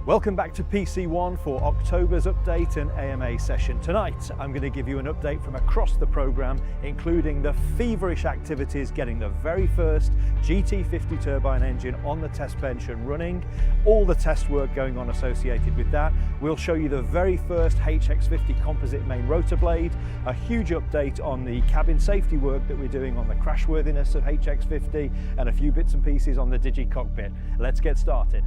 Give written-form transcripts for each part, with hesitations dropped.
Welcome back to PC1 for October's update and AMA session. Tonight, I'm going to give you an update from across the program, including the feverish activities getting the very first GT50 turbine engine on the test bench and running, all the test work going on associated with that. We'll show you the very first HX50 composite main rotor blade, a huge update on the cabin safety work that we're doing on the crashworthiness of HX50, and a few bits and pieces on the Digi cockpit. Let's get started.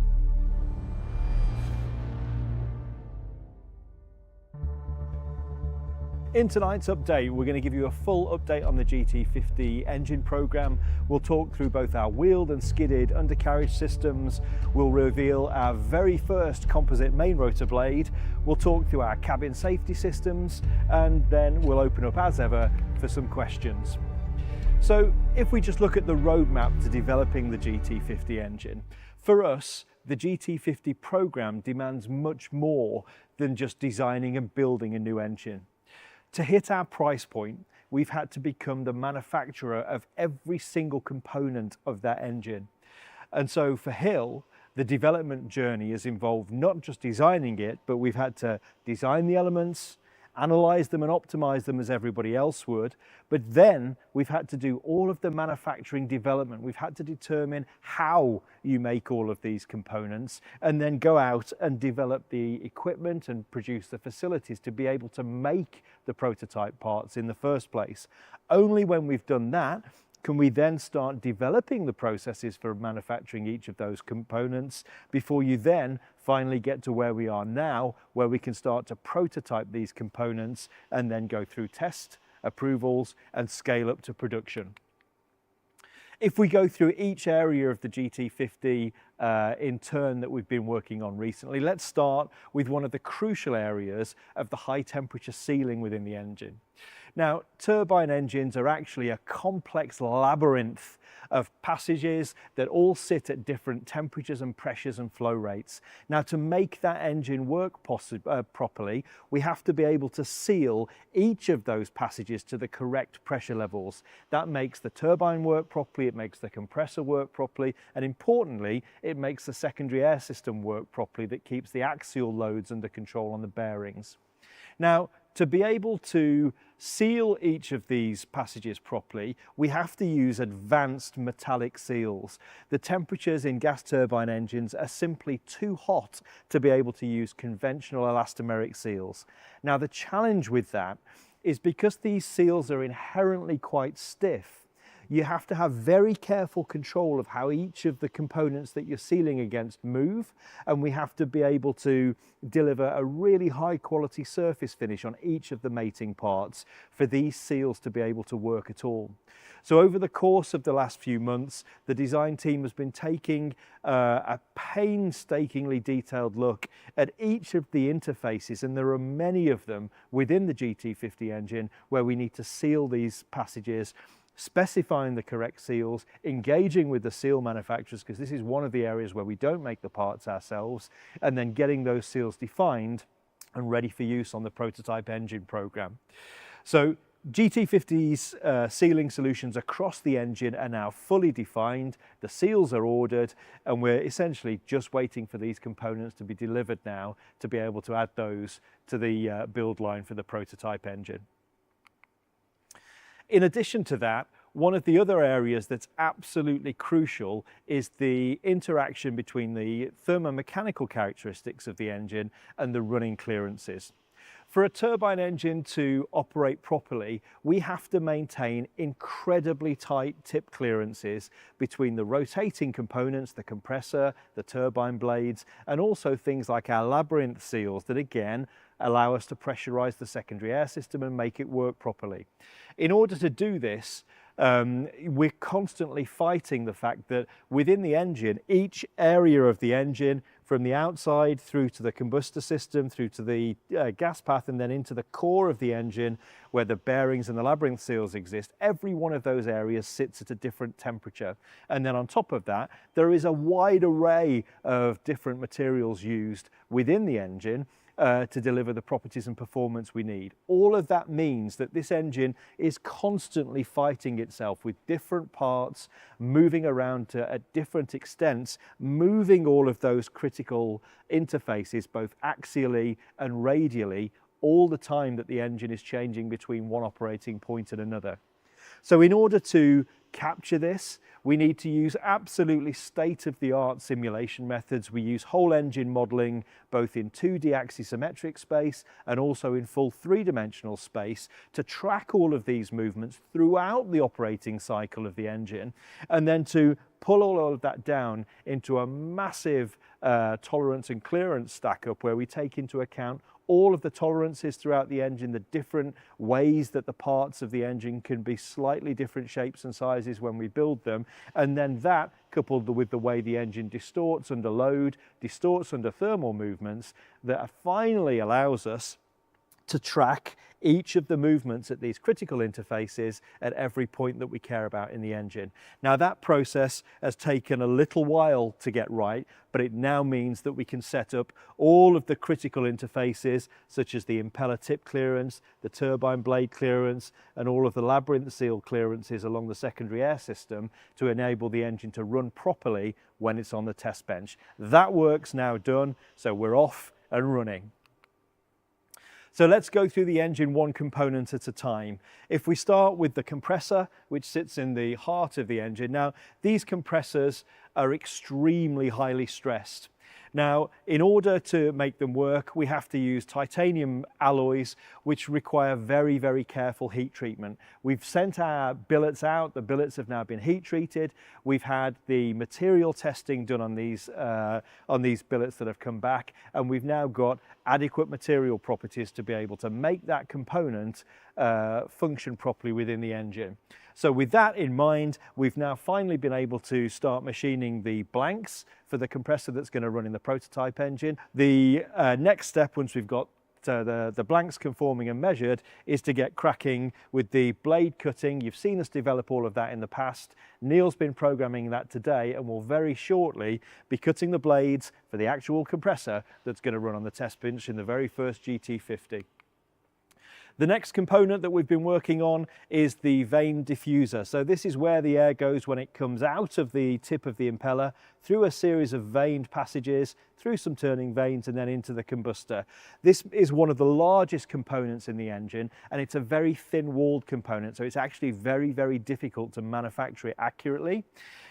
In tonight's update, we're going to give you a full update on the GT50 engine program. We'll talk through both our wheeled and skidded undercarriage systems. We'll reveal our very first composite main rotor blade. We'll talk through our cabin safety systems, and then we'll open up as ever for some questions. So if we just look at the roadmap to developing the GT50 engine, for us, the GT50 program demands much more than just designing and building a new engine. To hit our price point, we've had to become the manufacturer of every single component of that engine. And so for Hill, the development journey has involved not just designing it, but we've had to design the elements, analyze them and optimize them as everybody else would, but then we've had to do all of the manufacturing development. We've had to determine how you make all of these components and then go out and develop the equipment and produce the facilities to be able to make the prototype parts in the first place. Only when we've done that can we then start developing the processes for manufacturing each of those components before you then finally get to where we are now, where we can start to prototype these components and then go through test, approvals, and scale up to production. If we go through each area of the GT50 in turn that we've been working on recently, let's start with one of the crucial areas of the high temperature sealing within the engine. Now, turbine engines are actually a complex labyrinth of passages that all sit at different temperatures and pressures and flow rates. Now, to make that engine work properly, we have to be able to seal each of those passages to the correct pressure levels. That makes the turbine work properly, it makes the compressor work properly, and importantly, it makes the secondary air system work properly that keeps the axial loads under control on the bearings. Now, to be able to seal each of these passages properly, we have to use advanced metallic seals. The temperatures in gas turbine engines are simply too hot to be able to use conventional elastomeric seals. Now, the challenge with that is because these seals are inherently quite stiff, you have to have very careful control of how each of the components that you're sealing against move, and we have to be able to deliver a really high quality surface finish on each of the mating parts for these seals to be able to work at all. So over the course of the last few months, the design team has been taking a painstakingly detailed look at each of the interfaces, and there are many of them within the GT50 engine where we need to seal these passages, specifying the correct seals, engaging with the seal manufacturers, because this is one of the areas where we don't make the parts ourselves, and then getting those seals defined and ready for use on the prototype engine program. So GT50's sealing solutions across the engine are now fully defined, the seals are ordered, and we're essentially just waiting for these components to be delivered now to be able to add those to the build line for the prototype engine. In addition to that, one of the other areas that's absolutely crucial is the interaction between the thermomechanical characteristics of the engine and the running clearances. For a turbine engine to operate properly, we have to maintain incredibly tight tip clearances between the rotating components, the compressor, the turbine blades, and also things like our labyrinth seals that again allow us to pressurize the secondary air system and make it work properly. In order to do this, we're constantly fighting the fact that within the engine, each area of the engine, from the outside through to the combustor system, through to the gas path, and then into the core of the engine where the bearings and the labyrinth seals exist, every one of those areas sits at a different temperature. And then on top of that, there is a wide array of different materials used within the engine to deliver the properties and performance we need. All of that means that this engine is constantly fighting itself with different parts, moving around at different extents, moving all of those critical interfaces both axially and radially all the time that the engine is changing between one operating point and another. So in order to capture this, we need to use absolutely state-of-the-art simulation methods. We use whole engine modeling both in 2D axisymmetric space and also in full three-dimensional space to track all of these movements throughout the operating cycle of the engine, and then to pull all of that down into a massive tolerance and clearance stack up where we take into account all of the tolerances throughout the engine, the different ways that the parts of the engine can be slightly different shapes and sizes when we build them, and then that coupled with the way the engine distorts under load, distorts under thermal movements, that finally allows us to track each of the movements at these critical interfaces at every point that we care about in the engine. Now that process has taken a little while to get right, but it now means that we can set up all of the critical interfaces such as the impeller tip clearance, the turbine blade clearance, and all of the labyrinth seal clearances along the secondary air system to enable the engine to run properly when it's on the test bench. That work's now done, so we're off and running. So let's go through the engine one component at a time. If we start with the compressor, which sits in the heart of the engine. Now, these compressors are extremely highly stressed. Now, in order to make them work, we have to use titanium alloys, which require very, very careful heat treatment. We've sent our billets out. The billets have now been heat treated. We've had the material testing done on these billets that have come back, and we've now got adequate material properties to be able to make that component function properly within the engine. So with that in mind, we've now finally been able to start machining the blanks for the compressor that's going to run in the prototype engine. The next step, once we've got the blanks conforming and measured, is to get cracking with the blade cutting. You've seen us develop all of that in the past. Neil's been programming that today and will very shortly be cutting the blades for the actual compressor that's going to run on the test bench in the very first GT50. The next component that we've been working on is the vane diffuser. So this is where the air goes when it comes out of the tip of the impeller, through a series of vaned passages, through some turning vanes, and then into the combustor. This is one of the largest components in the engine, and it's a very thin-walled component, so it's actually very, very difficult to manufacture it accurately.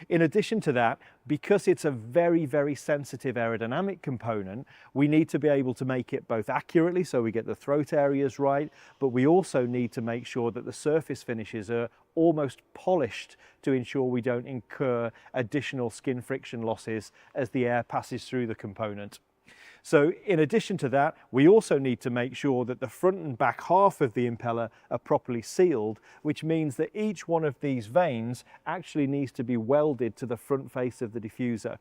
In addition to that, because it's a very, very sensitive aerodynamic component, we need to be able to make it both accurately, so we get the throat areas right, but we also need to make sure that the surface finishes are almost polished to ensure we don't incur additional skin friction losses as the air passes through the component. So in addition to that, we also need to make sure that the front and back half of the impeller are properly sealed, which means that each one of these vanes actually needs to be welded to the front face of the diffuser.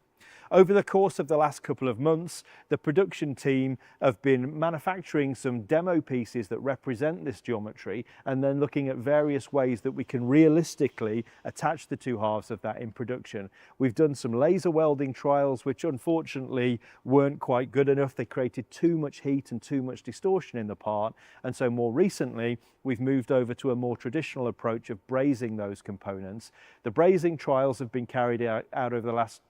Over the course of the last couple of months, the production team have been manufacturing some demo pieces that represent this geometry, and then looking at various ways that we can realistically attach the two halves of that in production. We've done some laser welding trials, which unfortunately weren't quite good enough. They created too much heat and too much distortion in the part, and so more recently we've moved over to a more traditional approach of brazing those components. The brazing trials have been carried out over the last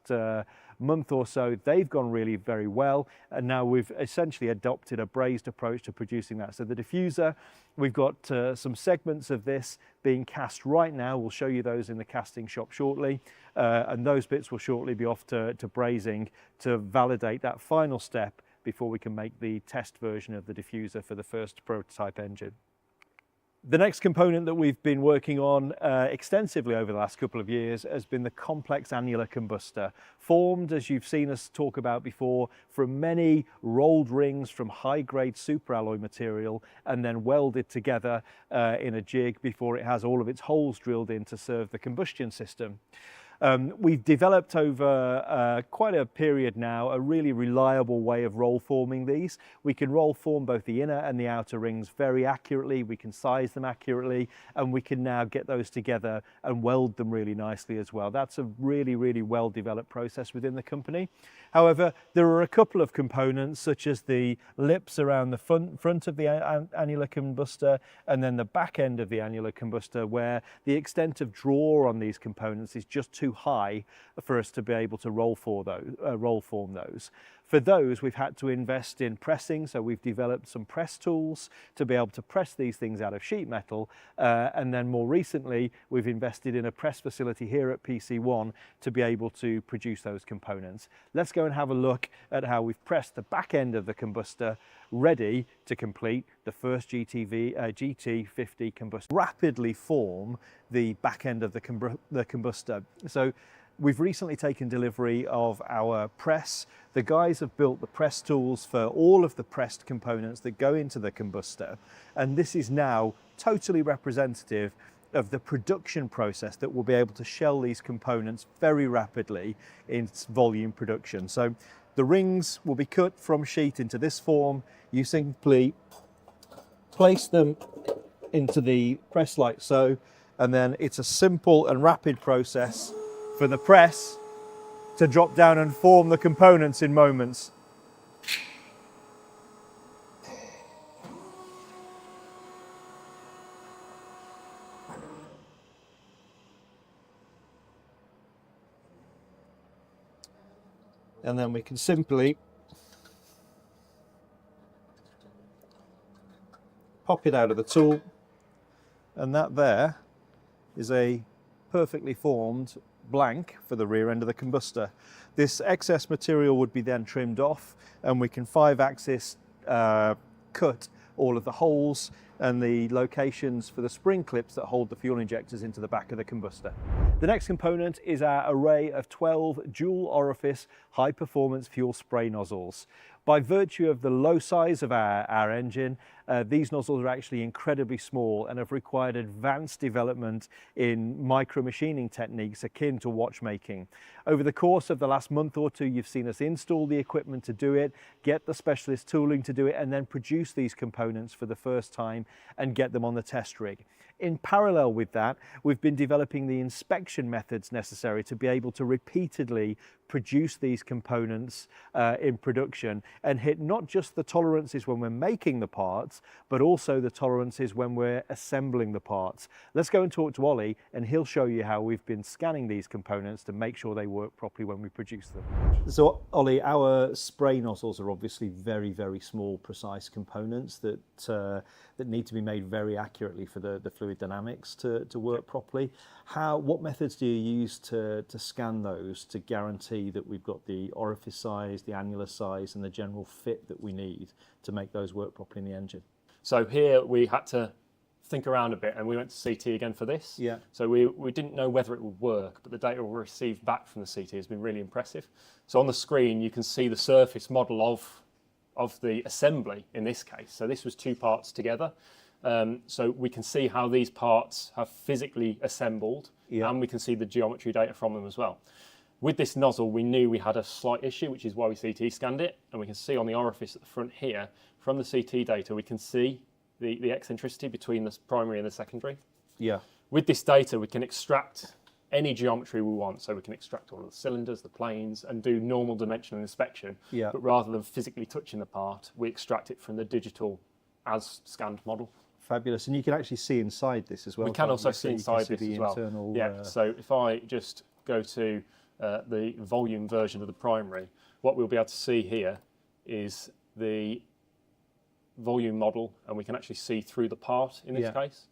month or so. They've gone really very well, and now we've essentially adopted a brazed approach to producing that. So the diffuser, we've got some segments of this being cast right now. We'll show you those in the casting shop shortly, and those bits will shortly be off to brazing to validate that final step before we can make the test version of the diffuser for the first prototype engine. The next component that we've been working on extensively over the last couple of years has been the complex annular combustor, formed, as you've seen us talk about before, from many rolled rings from high-grade superalloy material and then welded together in a jig before it has all of its holes drilled in to serve the combustion system. We've developed over quite a period now a really reliable way of roll forming these. We can roll form both the inner and the outer rings very accurately, we can size them accurately, and we can now get those together and weld them really nicely as well. That's a really, really well developed process within the company. However, there are a couple of components such as the lips around the front of the annular combustor and then the back end of the annular combustor where the extent of draw on these components is just too high for us to be able to roll form those. For those, we've had to invest in pressing, so we've developed some press tools to be able to press these things out of sheet metal, and then more recently we've invested in a press facility here at PC1 to be able to produce those components. Let's go and have a look at how we've pressed the back end of the combustor ready to complete the first GT50 combustor. Rapidly form the back end of the combustor. So we've recently taken delivery of our press. The guys have built the press tools for all of the pressed components that go into the combustor, and this is now totally representative of the production process that will be able to shell these components very rapidly in volume production. So the rings will be cut from sheet into this form. You simply place them into the press like so, and then it's a simple and rapid process for the press to drop down and form the components in moments. And then we can simply pop it out of the tool, and that there is a perfectly formed blank for the rear end of the combustor. This excess material would be then trimmed off, and we can 5-axis cut all of the holes and the locations for the spring clips that hold the fuel injectors into the back of the combustor. The next component is our array of 12 dual orifice high performance fuel spray nozzles. By virtue of the low size of our engine, these nozzles are actually incredibly small and have required advanced development in micro machining techniques akin to watchmaking. Over the course of the last month or two, you've seen us install the equipment to do it, get the specialist tooling to do it, and then produce these components for the first time and get them on the test rig. In parallel with that, we've been developing the inspection methods necessary to be able to repeatedly produce these components in production and hit not just the tolerances when we're making the parts, but also the tolerances when we're assembling the parts. Let's go and talk to Ollie, and he'll show you how we've been scanning these components to make sure they work properly when we produce them. So Ollie, our spray nozzles are obviously very, very small, precise components that need to be made very accurately for the fluid dynamics to work properly. What methods do you use to scan those to guarantee that we've got the orifice size, the annular size, and the general fit that we need to make those work properly in the engine? So here we had to think around a bit, and we went to CT again for this. Yeah. So we didn't know whether it would work, but the data we received back from the CT has been really impressive. So on the screen you can see the surface model of the assembly in this case. So this was 2 parts together. So we can see how these parts have physically assembled, yeah, and we can see the geometry data from them as well. With this nozzle, we knew we had a slight issue, which is why we CT scanned it, and we can see on the orifice at the front here, from the CT data, we can see the eccentricity between the primary and the secondary. Yeah. With this data, we can extract any geometry we want, so we can extract all of the cylinders, the planes, and do normal dimensional inspection, yeah, but rather than physically touching the part, we extract it from the digital as scanned model. Fabulous, and you can actually see inside this as well. We can also see inside this as well. Yeah, so if I just go to the volume version of the primary, what we'll be able to see here is the volume model, and we can actually see through the part in this case.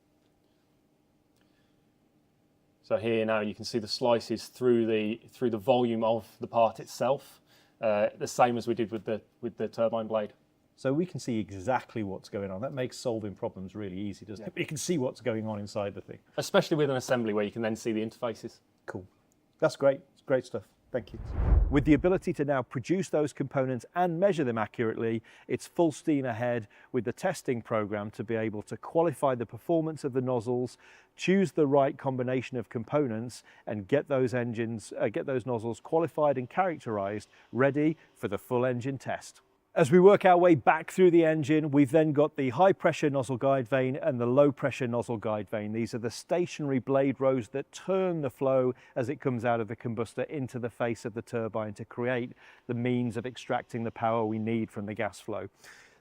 So here now you can see the slices through the volume of the part itself, the same as we did with the turbine blade. So we can see exactly what's going on. That makes solving problems really easy, doesn't it? You can see what's going on inside the thing. Especially with an assembly where you can then see the interfaces. Cool. That's great. It's great stuff. Thank you. With the ability to now produce those components and measure them accurately, it's full steam ahead with the testing program to be able to qualify the performance of the nozzles, choose the right combination of components, and get those nozzles qualified and characterized, ready for the full engine test. As we work our way back through the engine, we've then got the high pressure nozzle guide vane and the low pressure nozzle guide vane. These are the stationary blade rows that turn the flow as it comes out of the combustor into the face of the turbine to create the means of extracting the power we need from the gas flow.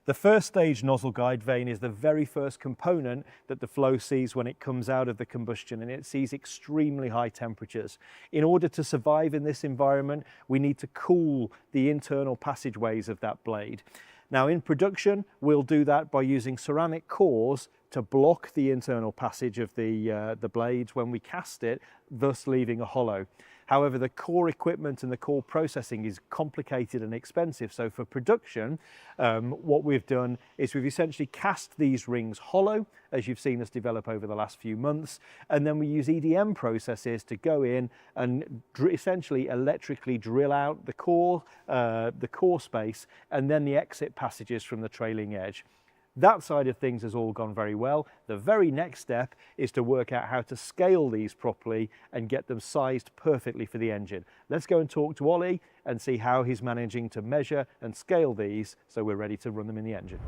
The first stage nozzle guide vane is the very first component that the flow sees when it comes out of the combustion, and it sees extremely high temperatures. In order to survive in this environment, we need to cool the internal passageways of that blade. Now in production, we'll do that by using ceramic cores to block the internal passage of the blades when we cast it, thus leaving a hollow. However, the core equipment and the core processing is complicated and expensive. So for production, what we've done is we've essentially cast these rings hollow, as you've seen us develop over the last few months. And then we use EDM processes to go in and essentially electrically drill out the core space and then the exit passages from the trailing edge. That side of things has all gone very well. The very next step is to work out how to scale these properly and get them sized perfectly for the engine. Let's go and talk to Ollie and see how he's managing to measure and scale these so we're ready to run them in the engine.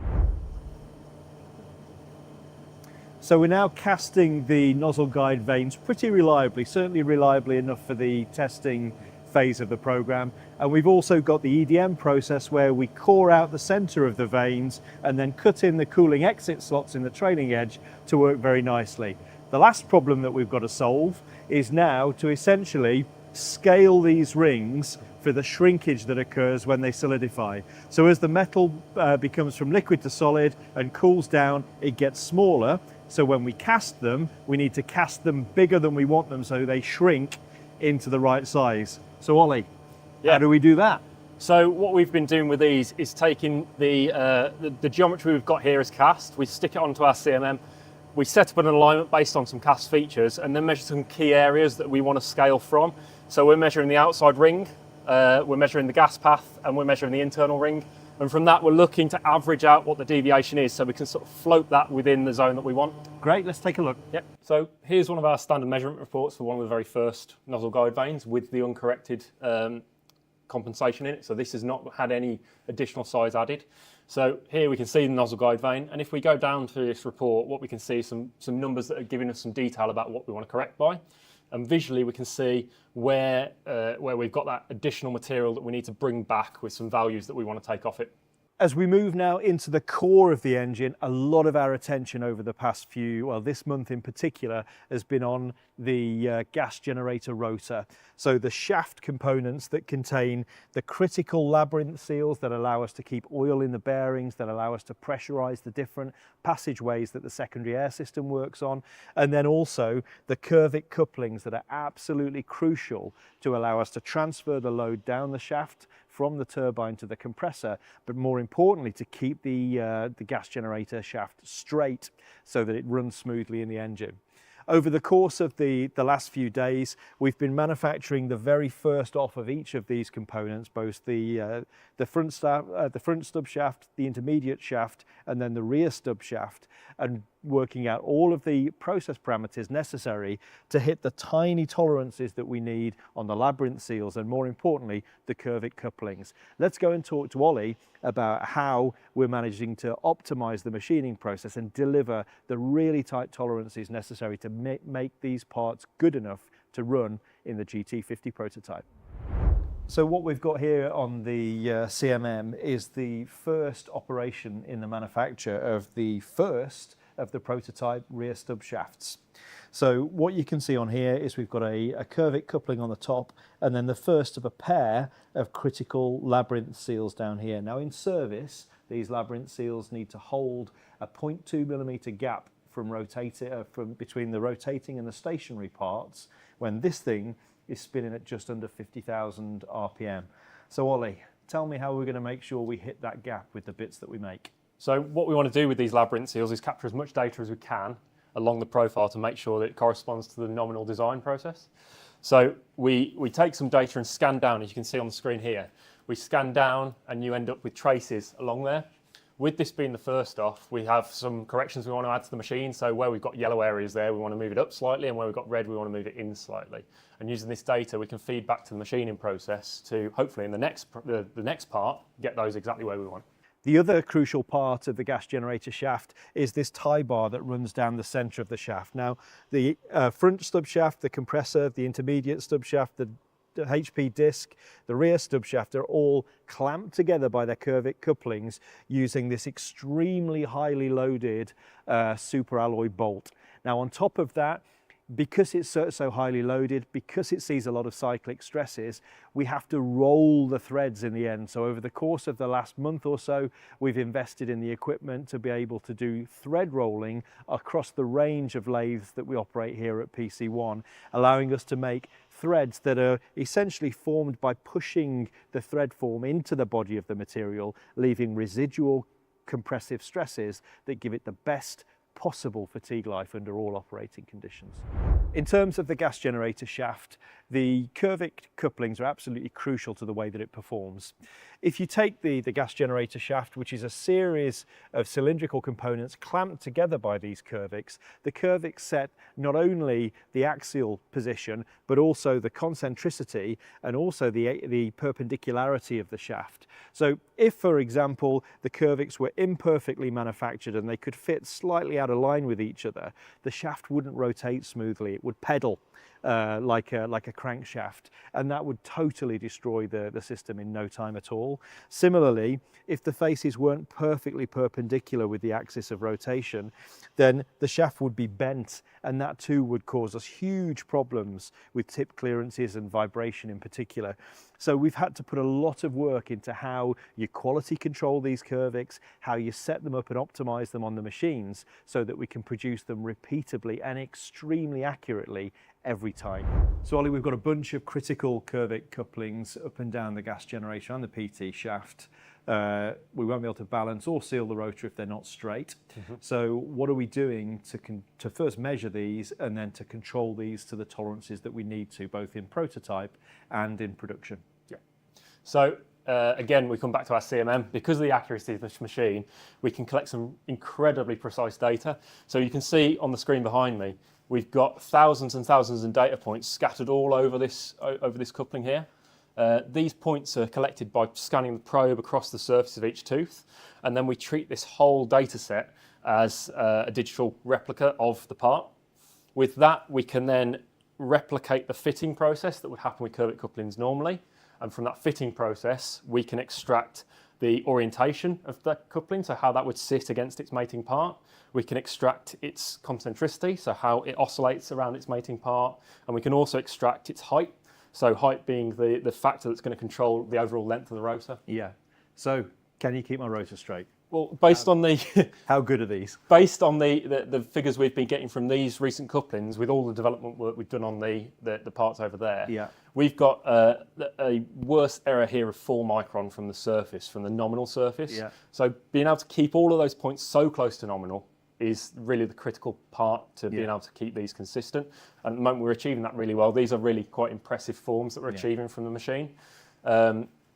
So we're now casting the nozzle guide vanes pretty reliably, certainly reliably enough for the testing phase of the program. And we've also got the EDM process where we core out the center of the vanes and then cut in the cooling exit slots in the trailing edge to work very nicely. The last problem that we've got to solve is now to essentially scale these rings for the shrinkage that occurs when they solidify. So as the metal becomes from liquid to solid and cools down, it gets smaller. So when we cast them, we need to cast them bigger than we want them so they shrink into the right size. So Ollie, how do we do that? So what we've been doing with these is taking the geometry we've got here as cast, we stick it onto our CMM, we set up an alignment based on some cast features and then measure some key areas that we want to scale from. So we're measuring the outside ring, we're measuring the gas path, and we're measuring the internal ring. And from that, we're looking to average out what the deviation is so we can sort of float that within the zone that we want. Great, let's take a look. Yep. So here's one of our standard measurement reports for one of the very first nozzle guide vanes with the uncorrected compensation in it. So this has not had any additional size added. So here we can see the nozzle guide vane. And if we go down to this report, what we can see is some numbers that are giving us some detail about what we want to correct by. And visually we can see where we've got that additional material that we need to bring back with some values that we want to take off it. As we move now into the core of the engine, a lot of our attention over the past this month in particular, has been on the gas generator rotor. So the shaft components that contain the critical labyrinth seals that allow us to keep oil in the bearings, that allow us to pressurize the different passageways that the secondary air system works on, and then also the curvic couplings that are absolutely crucial to allow us to transfer the load down the shaft from the turbine to the compressor, but more importantly to keep the gas generator shaft straight so that it runs smoothly in the engine. Over the course of the last few days, we've been manufacturing the very first off of each of these components, both the front stub shaft, the intermediate shaft, and then the rear stub shaft, and working out all of the process parameters necessary to hit the tiny tolerances that we need on the labyrinth seals and, more importantly, the curvic couplings. Let's go and talk to Ollie about how we're managing to optimize the machining process and deliver the really tight tolerances necessary to make these parts good enough to run in the GT50 prototype. So what we've got here on the CMM is the first operation in the manufacture of the first of the prototype rear stub shafts. So what you can see on here is we've got a curvic coupling on the top and then the first of a pair of critical labyrinth seals down here. Now in service, these labyrinth seals need to hold a 0.2 millimeter gap from between the rotating and the stationary parts when this thing is spinning at just under 50,000 RPM. So Ollie, tell me how we're going to make sure we hit that gap with the bits that we make. So what we want to do with these labyrinth seals is capture as much data as we can along the profile to make sure that it corresponds to the nominal design process. So we take some data and scan down, as you can see on the screen here. We scan down and you end up with traces along there. With this being the first off, we have some corrections we want to add to the machine. So where we've got yellow areas there, we want to move it up slightly, and where we've got red, we want to move it in slightly. And using this data, we can feed back to the machining process to hopefully in the next part, get those exactly where we want. The other crucial part of the gas generator shaft is this tie bar that runs down the centre of the shaft. Now, the front stub shaft, the compressor, the intermediate stub shaft, the HP disc, the rear stub shaft are all clamped together by their curvic couplings using this extremely highly loaded super alloy bolt. Now, on top of that, because it's so highly loaded, because it sees a lot of cyclic stresses, we have to roll the threads in the end. So over the course of the last month or so, we've invested in the equipment to be able to do thread rolling across the range of lathes that we operate here at PC1, allowing us to make threads that are essentially formed by pushing the thread form into the body of the material, leaving residual compressive stresses that give it the best possible fatigue life under all operating conditions. In terms of the gas generator shaft, the curvic couplings are absolutely crucial to the way that it performs. If you take the gas generator shaft, which is a series of cylindrical components clamped together by these curvics, the curvics set not only the axial position, but also the concentricity and also the perpendicularity of the shaft. So if, for example, the curvics were imperfectly manufactured and they could fit slightly out of line with each other, the shaft wouldn't rotate smoothly, it would pedal like a crankshaft, and that would totally destroy the system in no time at all. Similarly, if the faces weren't perfectly perpendicular with the axis of rotation, then the shaft would be bent, and that too would cause us huge problems with tip clearances and vibration in particular. So we've had to put a lot of work into how you quality control these curvics, how you set them up and optimize them on the machines so that we can produce them repeatably and extremely accurately every time. So Ollie, we've got a bunch of critical curvic couplings up and down the gas generator and the PT shaft. We won't be able to balance or seal the rotor if they're not straight. So what are we doing to first measure these and then to control these to the tolerances that we need to, both in prototype and in production? Yeah. So again, we come back to our CMM. Because of the accuracy of this machine, we can collect some incredibly precise data. So you can see on the screen behind me, we've got thousands and thousands of data points scattered all over this coupling here. These points are collected by scanning the probe across the surface of each tooth, and then we treat this whole data set as a digital replica of the part. With that, we can then replicate the fitting process that would happen with curvic couplings normally, and from that fitting process, we can extract the orientation of the coupling, so how that would sit against its mating part. We can extract its concentricity, so how it oscillates around its mating part, and we can also extract its height, so height being the factor that's going to control the overall length of the rotor. Yeah. So can you keep my rotor straight? Well, based on the how good are these? Based on the figures we've been getting from these recent couplings, with all the development work we've done on the parts over there, yeah, we've got a worse error here of 4 micron from the surface, from the nominal surface. Yeah. So being able to keep all of those points so close to nominal is really the critical part to being able to keep these consistent. And at the moment we're achieving that really well. These are really quite impressive forms that we're achieving from the machine.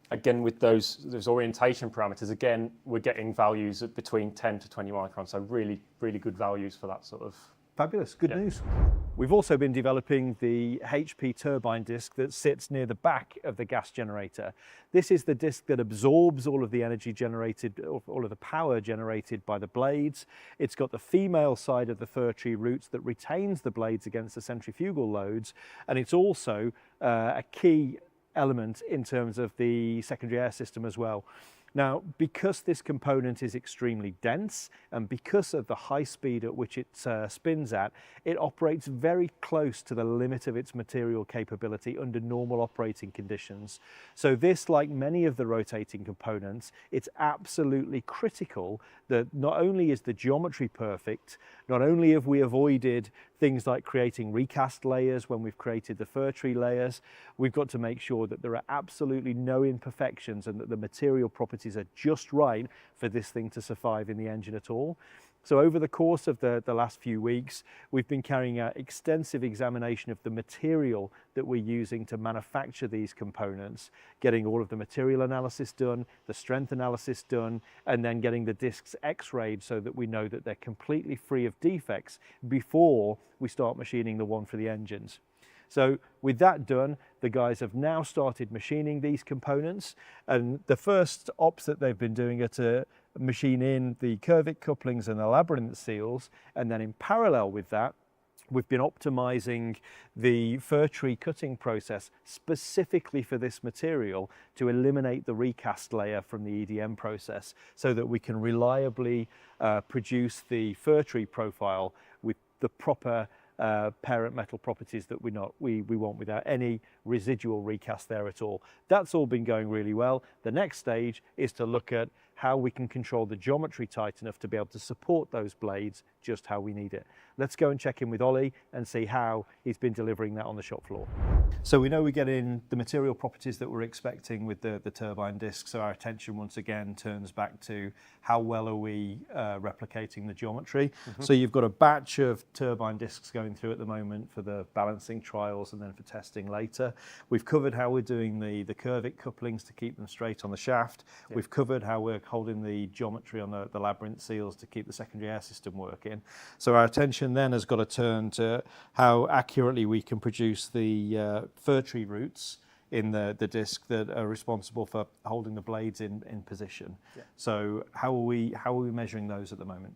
Again, with those orientation parameters, again, we're getting values of between 10 to 20 microns, so really, really good values for that sort of. Fabulous, good news. We've also been developing the HP turbine disc that sits near the back of the gas generator. This is the disc that absorbs all of the energy generated, all of the power generated by the blades. It's got the female side of the fir tree roots that retains the blades against the centrifugal loads, and it's also a key element in terms of the secondary air system as well. Now, because this component is extremely dense and because of the high speed at which it spins at, it operates very close to the limit of its material capability under normal operating conditions. So this, like many of the rotating components, it's absolutely critical that not only is the geometry perfect, not only have we avoided things like creating recast layers when we've created the fir tree layers, we've got to make sure that there are absolutely no imperfections and that the material properties are just right for this thing to survive in the engine at all. So over the course of the last few weeks, we've been carrying out extensive examination of the material that we're using to manufacture these components, getting all of the material analysis done, the strength analysis done, and then getting the discs x-rayed so that we know that they're completely free of defects before we start machining the one for the engines. So with that done, the guys have now started machining these components, and the first ops that they've been doing are to machine in the curvic couplings and the labyrinth seals, and then in parallel with that, we've been optimizing the fir tree cutting process specifically for this material to eliminate the recast layer from the EDM process so that we can reliably produce the fir tree profile with the proper parent metal properties that we want without any residual recast there at all. That's all been going really well. The next stage is to look at how we can control the geometry tight enough to be able to support those blades just how we need it. Let's go and check in with Ollie and see how he's been delivering that on the shop floor. So we know we're getting the material properties that we're expecting with the turbine disc, so our attention once again turns back to how well are we replicating the geometry. So you've got a batch of turbine discs going through at the moment for the balancing trials and then for testing later. We've covered how we're doing the curvic couplings to keep them straight on the shaft. We've covered how we're holding the geometry on the labyrinth seals to keep the secondary air system working. So our attention then has got to turn to how accurately we can produce the fir tree roots in the disc that are responsible for holding the blades in position. So how are we measuring those at the moment?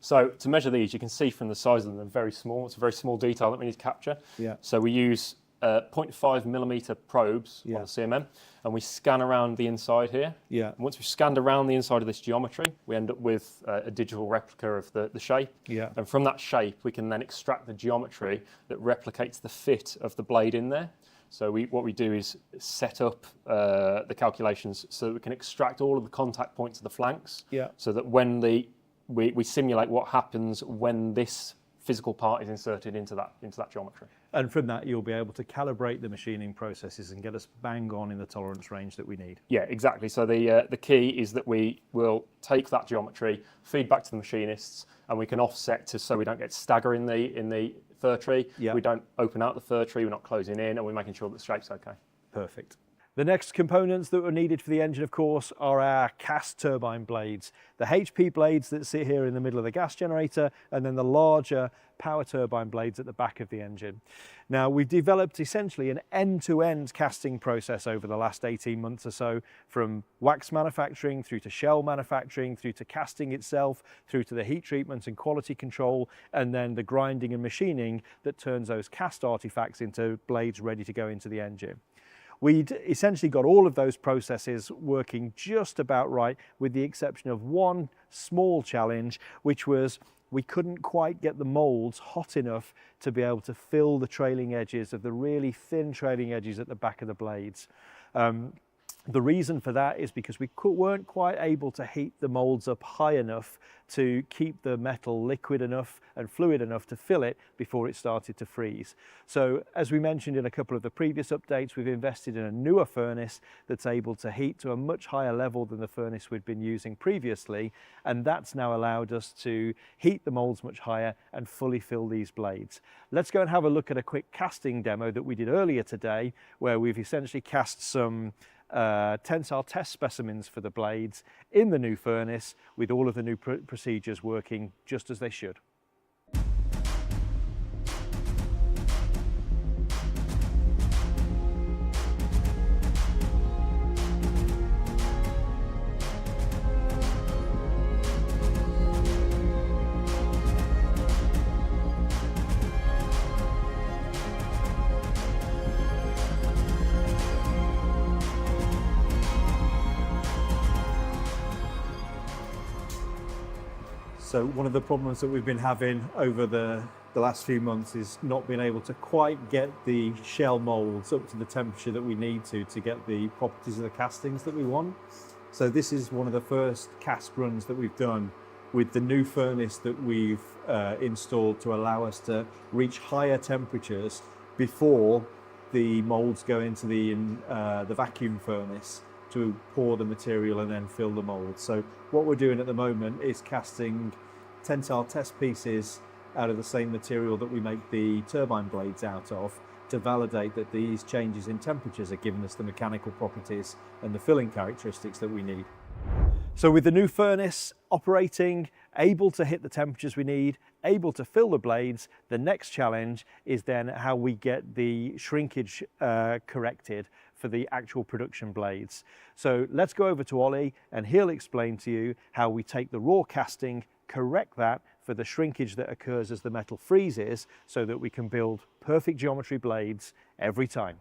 So to measure these, you can see from the size of them, they're very small. It's a very small detail that we need to capture. So we use 0.5 millimeter probes on the CMM, and we scan around the inside here. And once we've scanned around the inside of this geometry, we end up with a digital replica of the shape. And from that shape, we can then extract the geometry that replicates the fit of the blade in there. So what we do is set up the calculations so that we can extract all of the contact points of the flanks, so that when we simulate what happens when this physical part is inserted into that geometry. And from that, you'll be able to calibrate the machining processes and get us bang on in the tolerance range that we need. Yeah, exactly. So the key is that we will take that geometry, feed back to the machinists, and we can offset so we don't get stagger in the fir tree. We don't open out the fir tree, we're not closing in, and we're making sure that the shape's okay. Perfect. The next components that were needed for the engine, of course, are our cast turbine blades. The HP blades that sit here in the middle of the gas generator, and then the larger power turbine blades at the back of the engine. Now, we've developed essentially an end-to-end casting process over the last 18 months or so, from wax manufacturing through to shell manufacturing, through to casting itself, through to the heat treatment and quality control, and then the grinding and machining that turns those cast artifacts into blades ready to go into the engine. We'd essentially got all of those processes working just about right, with the exception of one small challenge, which was we couldn't quite get the molds hot enough to be able to fill the trailing edges of the really thin trailing edges at the back of the blades. The reason for that is because we weren't quite able to heat the molds up high enough to keep the metal liquid enough and fluid enough to fill it before it started to freeze. So as we mentioned in a couple of the previous updates, we've invested in a newer furnace that's able to heat to a much higher level than the furnace we'd been using previously, and that's now allowed us to heat the molds much higher and fully fill these blades. Let's go and have a look at a quick casting demo that we did earlier today, where we've essentially cast some tensile test specimens for the blades in the new furnace with all of the new procedures working just as they should. So one of the problems that we've been having over the last few months is not being able to quite get the shell molds up to the temperature that we need to get the properties of the castings that we want. So this is one of the first cast runs that we've done with the new furnace that we've installed to allow us to reach higher temperatures before the molds go into the vacuum furnace to pour the material and then fill the mold. So what we're doing at the moment is casting tensile test pieces out of the same material that we make the turbine blades out of, to validate that these changes in temperatures are giving us the mechanical properties and the filling characteristics that we need. So with the new furnace operating, able to hit the temperatures we need, able to fill the blades, the next challenge is then how we get the shrinkage corrected for the actual production blades. So let's go over to Ollie and he'll explain to you how we take the raw casting, correct that for the shrinkage that occurs as the metal freezes, so that we can build perfect geometry blades every time.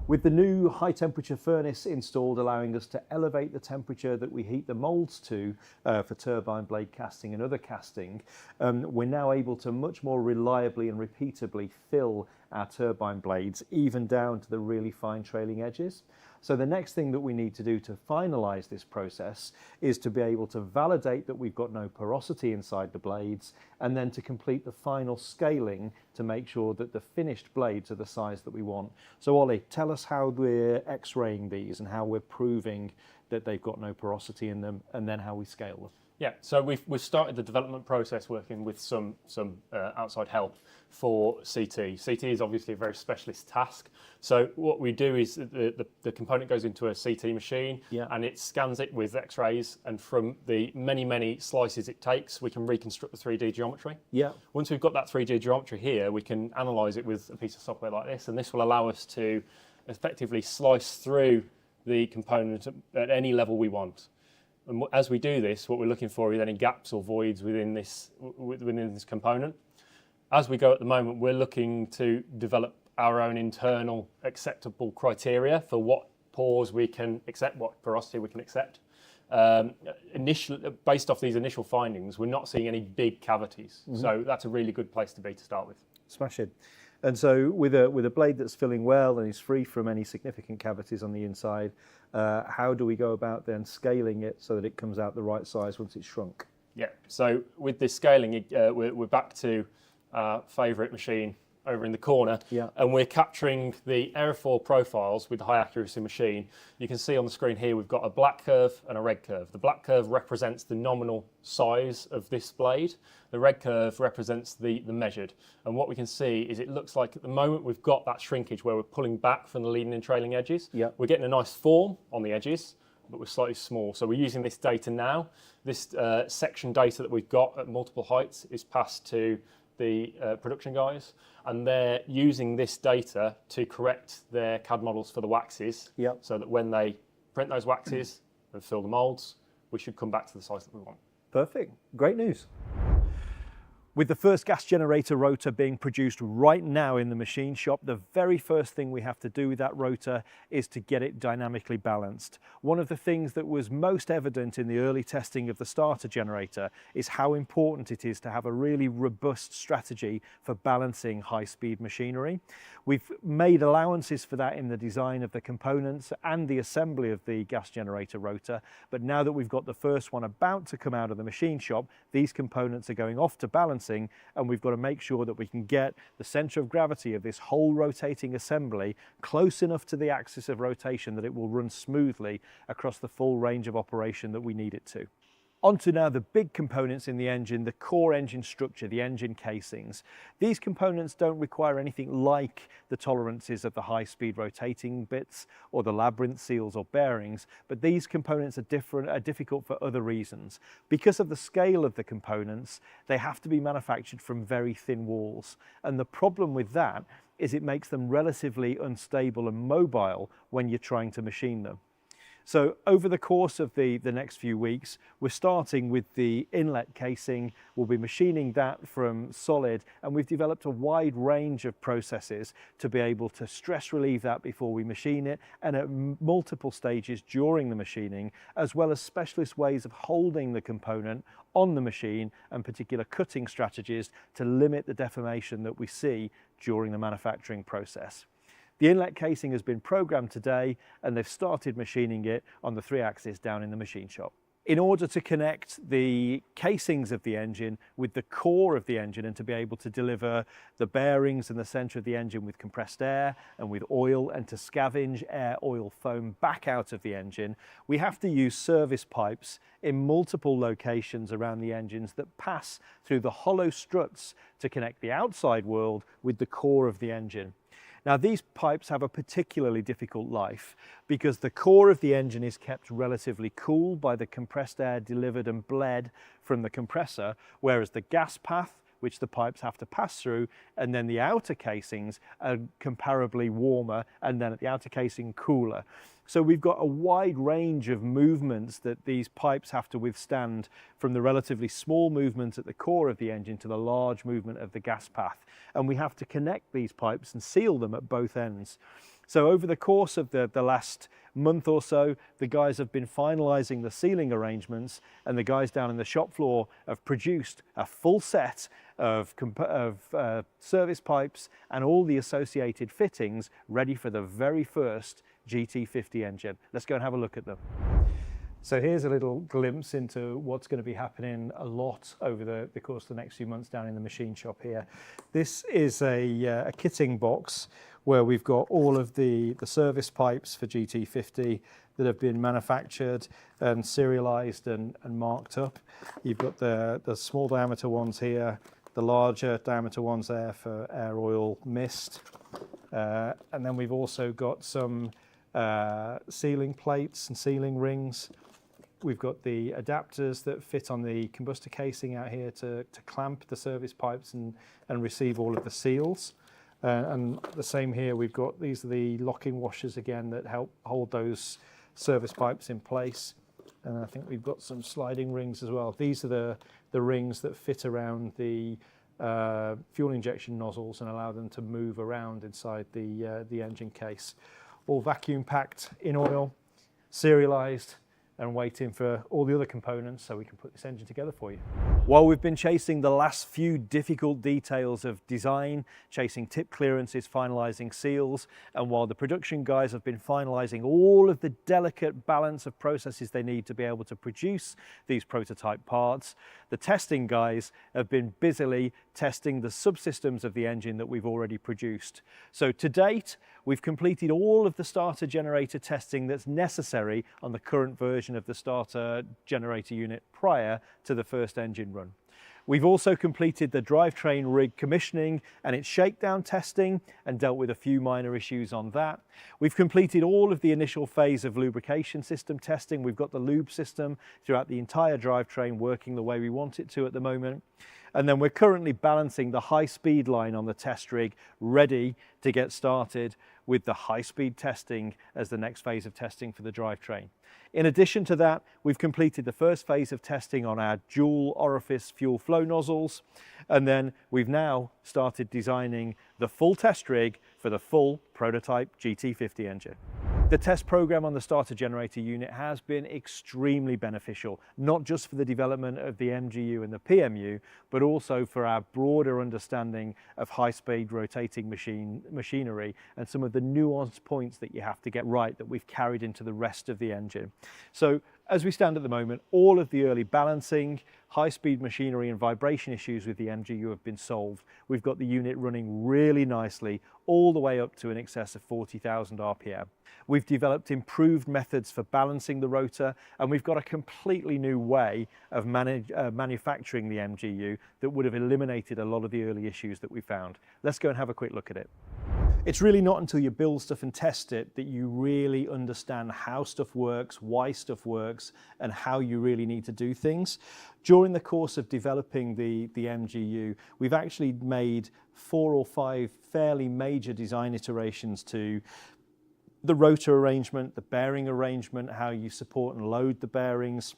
With the new high temperature furnace installed, allowing us to elevate the temperature that we heat the molds to for turbine blade casting and other casting, we're now able to much more reliably and repeatably fill our turbine blades, even down to the really fine trailing edges. So the next thing that we need to do to finalize this process is to be able to validate that we've got no porosity inside the blades, and then to complete the final scaling to make sure that the finished blades are the size that we want. So Ollie, tell us how we're x-raying these and how we're proving that they've got no porosity in them, and then how we scale them. Yeah, so we've started the development process working with some outside help for CT. CT is obviously a very specialist task. So what we do is the component goes into a CT machine, yeah, and it scans it with X-rays, and from the many slices it takes, we can reconstruct the 3D geometry. Yeah. Once we've got that 3D geometry here, we can analyse it with a piece of software like this, and this will allow us to effectively slice through the component at any level we want. And as we do this, what we're looking for is any gaps or voids within this component. As we go at the moment, we're looking to develop our own internal acceptable criteria for what pores we can accept, what porosity we can accept. Based off these initial findings, we're not seeing any big cavities. Mm-hmm. So that's a really good place to be to start with. Smash it. And so with a blade that's filling well and is free from any significant cavities on the inside, how do we go about then scaling it so that it comes out the right size once it's shrunk? Yeah, so with this scaling, we're back to our favourite machine over in the corner, yeah, and we're capturing the airfoil profiles with the high accuracy machine. You can see on the screen here we've got a black curve and a red curve. The black curve represents the nominal size of this blade. The red curve represents the measured. And what we can see is it looks like at the moment we've got that shrinkage where we're pulling back from the leading and trailing edges. Yeah. We're getting a nice form on the edges, but we're slightly small. So we're using this data now. This section data that we've got at multiple heights is passed to the production guys, and they're using this data to correct their CAD models for the waxes, yep, so that when they print those waxes and fill the molds, we should come back to the size that we want. Perfect. Great news. With the first gas generator rotor being produced right now in the machine shop, the very first thing we have to do with that rotor is to get it dynamically balanced. One of the things that was most evident in the early testing of the starter generator is how important it is to have a really robust strategy for balancing high-speed machinery. We've made allowances for that in the design of the components and the assembly of the gas generator rotor, but now that we've got the first one about to come out of the machine shop, these components are going off to balance, and we've got to make sure that we can get the center of gravity of this whole rotating assembly close enough to the axis of rotation that it will run smoothly across the full range of operation that we need it to. On to now the big components in the engine, the core engine structure, the engine casings. These components don't require anything like the tolerances of the high-speed rotating bits or the labyrinth seals or bearings, but these components are difficult for other reasons. Because of the scale of the components, they have to be manufactured from very thin walls, and the problem with that is it makes them relatively unstable and mobile when you're trying to machine them. So over the course of the next few weeks, we're starting with the inlet casing. We'll be machining that from solid, and we've developed a wide range of processes to be able to stress relieve that before we machine it, and at multiple stages during the machining, as well as specialist ways of holding the component on the machine and particular cutting strategies to limit the deformation that we see during the manufacturing process. The inlet casing has been programmed today, and they've started machining it on the 3-axis down in the machine shop. In order to connect the casings of the engine with the core of the engine and to be able to deliver the bearings in the center of the engine with compressed air and with oil, and to scavenge air, oil, foam back out of the engine, we have to use service pipes in multiple locations around the engines that pass through the hollow struts to connect the outside world with the core of the engine. Now, these pipes have a particularly difficult life because the core of the engine is kept relatively cool by the compressed air delivered and bled from the compressor, whereas the gas path, which the pipes have to pass through, and then the outer casings are comparably warmer, and then at the outer casing cooler. So we've got a wide range of movements that these pipes have to withstand, from the relatively small movement at the core of the engine to the large movement of the gas path. And we have to connect these pipes and seal them at both ends. So over the course of the last month or so, the guys have been finalising the sealing arrangements, and the guys down in the shop floor have produced a full set of service pipes and all the associated fittings ready for the very first GT50 engine. Let's go and have a look at them. So here's a little glimpse into what's going to be happening a lot over the course of the next few months down in the machine shop here. This is a kitting box where we've got all of the service pipes for GT50 that have been manufactured and serialized and marked up. You've got the small diameter ones here, the larger diameter ones there for air, oil, mist. And then we've also got some sealing plates and sealing rings. We've got the adapters that fit on the combustor casing out here to clamp the service pipes and receive all of the seals. And the same here, we've got, these are the locking washers again that help hold those service pipes in place. And I think we've got some sliding rings as well. These are the rings that fit around the fuel injection nozzles and allow them to move around inside the engine case. All vacuum packed in oil, serialized, and waiting for all the other components so we can put this engine together for you. While we've been chasing the last few difficult details of design, chasing tip clearances, finalizing seals, and while the production guys have been finalizing all of the delicate balance of processes they need to be able to produce these prototype parts, the testing guys have been busily testing the subsystems of the engine that we've already produced. So to date, we've completed all of the starter generator testing that's necessary on the current version of the starter generator unit prior to the first engine run. We've also completed the drivetrain rig commissioning and its shakedown testing and dealt with a few minor issues on that. We've completed all of the initial phase of lubrication system testing. We've got the lube system throughout the entire drivetrain working the way we want it to at the moment. And then we're currently balancing the high-speed line on the test rig, ready to get started with the high-speed testing as the next phase of testing for the drivetrain. In addition to that, we've completed the first phase of testing on our dual orifice fuel flow nozzles, and then we've now started designing the full test rig for the full prototype GT50 engine. The test program on the starter generator unit has been extremely beneficial, not just for the development of the MGU and the PMU, but also for our broader understanding of high-speed rotating machinery and some of the nuanced points that you have to get right that we've carried into the rest of the engine. So as we stand at the moment, all of the early balancing, high-speed machinery and vibration issues with the MGU have been solved. We've got the unit running really nicely, all the way up to in excess of 40,000 RPM. We've developed improved methods for balancing the rotor, and we've got a completely new way of manufacturing the MGU that would have eliminated a lot of the early issues that we found. Let's go and have a quick look at it. It's really not until you build stuff and test it that you really understand how stuff works, why stuff works, and how you really need to do things. During the course of developing the MGU, we've actually made 4 or 5 fairly major design iterations to the rotor arrangement, the bearing arrangement, how you support and load the bearings.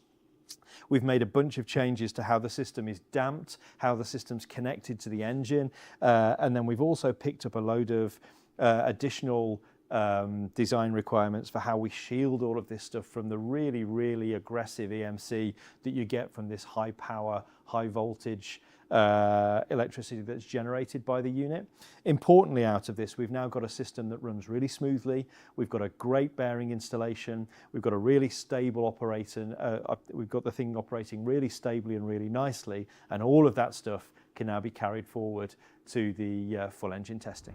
We've made a bunch of changes to how the system is damped, how the system's connected to the engine, and then we've also picked up a load of additional design requirements for how we shield all of this stuff from the really, really aggressive EMC that you get from this high power, high voltage electricity that's generated by the unit. Importantly, out of this, we've now got a system that runs really smoothly. We've got a great bearing installation. We've got a really stable operating, we've got the thing operating really stably and really nicely, and all of that stuff can now be carried forward to the full engine testing.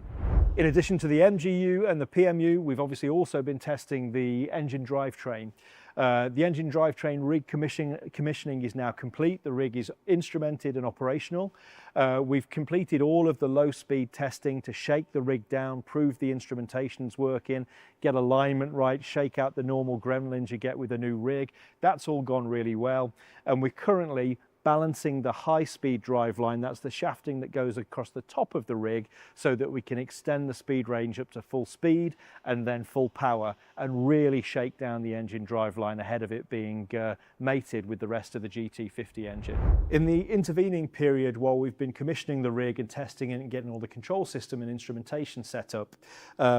In addition to the MGU and the PMU, we've obviously also been testing the engine drivetrain. The engine drivetrain rig commissioning is now complete. The rig is instrumented and operational. We've completed all of the low speed testing to shake the rig down, prove the instrumentation's working, get alignment right, shake out the normal gremlins you get with a new rig. That's all gone really well. And we're currently balancing the high-speed drive line, that's the shafting that goes across the top of the rig, so that we can extend the speed range up to full speed and then full power and really shake down the engine drive line ahead of it being mated with the rest of the GT50 engine. In the intervening period, while we've been commissioning the rig and testing it and getting all the control system and instrumentation set up,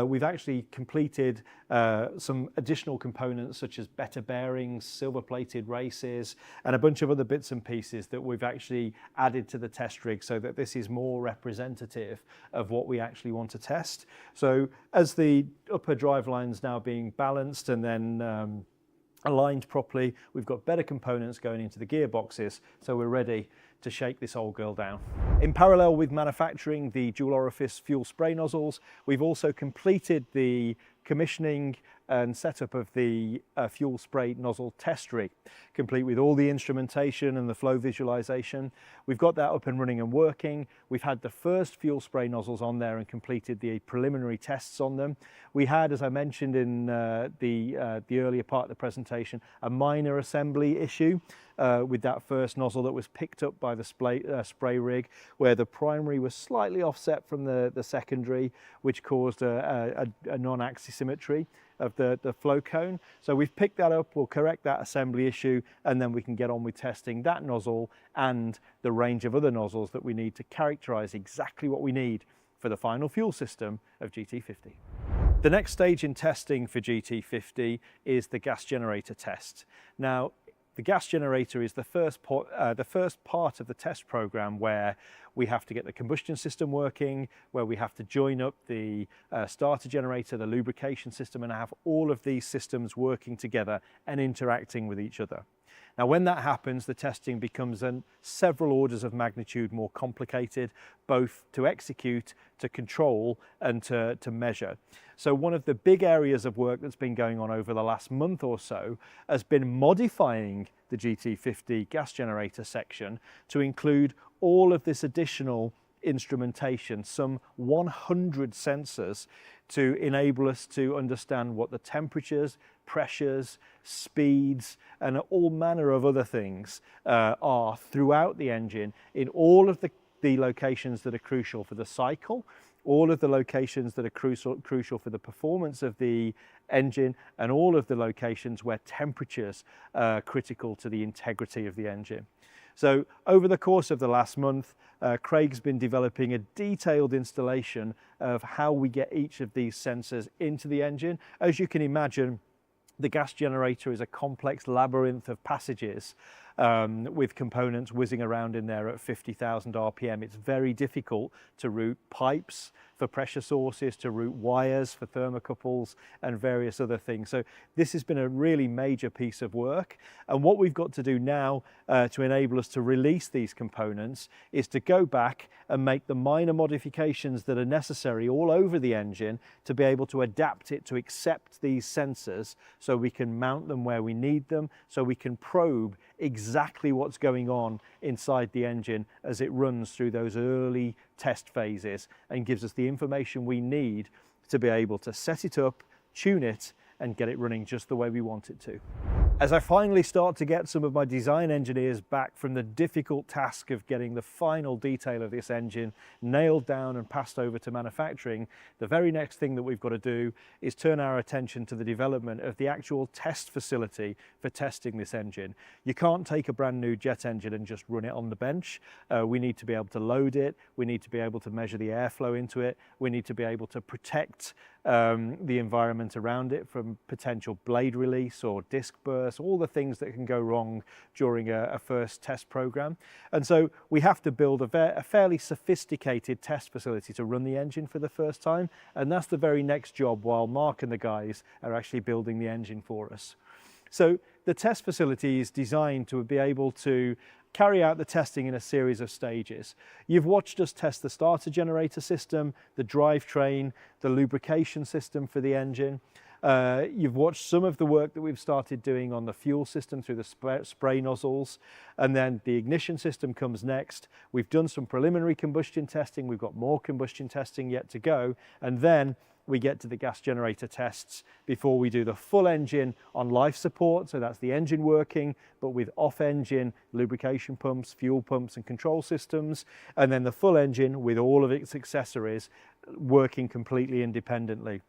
we've actually completed some additional components such as better bearings, silver-plated races, and a bunch of other bits and pieces that we've actually added to the test rig so that this is more representative of what we actually want to test. So as the upper drive line's now being balanced and then aligned properly, we've got better components going into the gearboxes, so we're ready to shake this old girl down. In parallel with manufacturing the dual orifice fuel spray nozzles, we've also completed the commissioning and setup of the fuel spray nozzle test rig, complete with all the instrumentation and the flow visualization. We've got that up and running and working. We've had the first fuel spray nozzles on there and completed the preliminary tests on them. We had, as I mentioned in the earlier part of the presentation, a minor assembly issue with that first nozzle that was picked up by the spray rig, where the primary was slightly offset from the secondary, which caused a non-axis symmetry of the flow cone. So we've picked that up, we'll correct that assembly issue, and then we can get on with testing that nozzle and the range of other nozzles that we need to characterize exactly what we need for the final fuel system of GT50. The next stage in testing for GT50 is the gas generator test. Now, the gas generator is the first part of the test program where we have to get the combustion system working, where we have to join up the starter generator, the lubrication system, and have all of these systems working together and interacting with each other. Now, when that happens, the testing becomes several orders of magnitude more complicated, both to execute, to control, and to measure. So one of the big areas of work that's been going on over the last month or so has been modifying the GT50 gas generator section to include all of this additional instrumentation, some 100 sensors, to enable us to understand what the temperatures, pressures, speeds, and all manner of other things are throughout the engine in all of the locations that are crucial for the cycle, all of the locations that are crucial for the performance of the engine, and all of the locations where temperatures are critical to the integrity of the engine. So over the course of the last month, Craig's been developing a detailed installation of how we get each of these sensors into the engine. As you can imagine, the gas generator is a complex labyrinth of passages with components whizzing around in there at 50,000 RPM. It's very difficult to route pipes for pressure sources, to route wires for thermocouples and various other things. So this has been a really major piece of work. And what we've got to do now to enable us to release these components is to go back and make the minor modifications that are necessary all over the engine to be able to adapt it to accept these sensors, so we can mount them where we need them, so we can probe exactly what's going on inside the engine as it runs through those early test phases and gives us the information we need to be able to set it up, tune it, and get it running just the way we want it to. As I finally start to get some of my design engineers back from the difficult task of getting the final detail of this engine nailed down and passed over to manufacturing, the very next thing that we've got to do is turn our attention to the development of the actual test facility for testing this engine. You can't take a brand new jet engine and just run it on the bench. We need to be able to load it, we need to be able to measure the airflow into it, we need to be able to protect the environment around it, from potential blade release or disc burst, all the things that can go wrong during a first test program. And so we have to build a fairly sophisticated test facility to run the engine for the first time, and that's the very next job while Mark and the guys are actually building the engine for us. So the test facility is designed to be able to carry out the testing in a series of stages. You've watched us test the starter generator system, the drivetrain, the lubrication system for the engine. You've watched some of the work that we've started doing on the fuel system through the spray nozzles, and then the ignition system comes next. We've done some preliminary combustion testing, we've got more combustion testing yet to go, and then we get to the gas generator tests before we do the full engine on life support. So that's the engine working, but with off-engine lubrication pumps, fuel pumps and control systems, and then the full engine with all of its accessories working completely independently.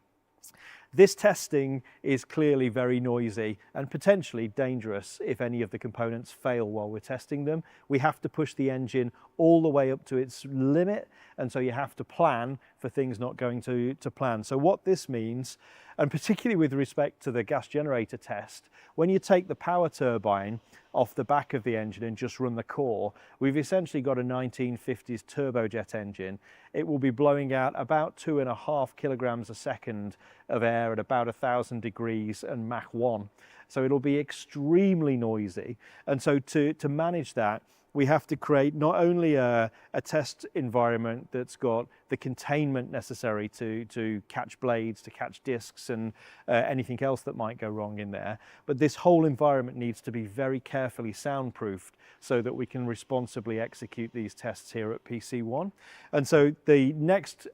This testing is clearly very noisy and potentially dangerous if any of the components fail while we're testing them. We have to push the engine all the way up to its limit, and so you have to plan for things not going to plan. So what this means, and particularly with respect to the gas generator test, when you take the power turbine off the back of the engine and just run the core, we've essentially got a 1950s turbojet engine. It will be blowing out about 2.5 kilograms a second of air at about 1,000 degrees and Mach 1. So it'll be extremely noisy. And so to manage that, we have to create not only a test environment that's got the containment necessary to catch blades, to catch discs and anything else that might go wrong in there, but this whole environment needs to be very carefully soundproofed so that we can responsibly execute these tests here at PC1. And so the next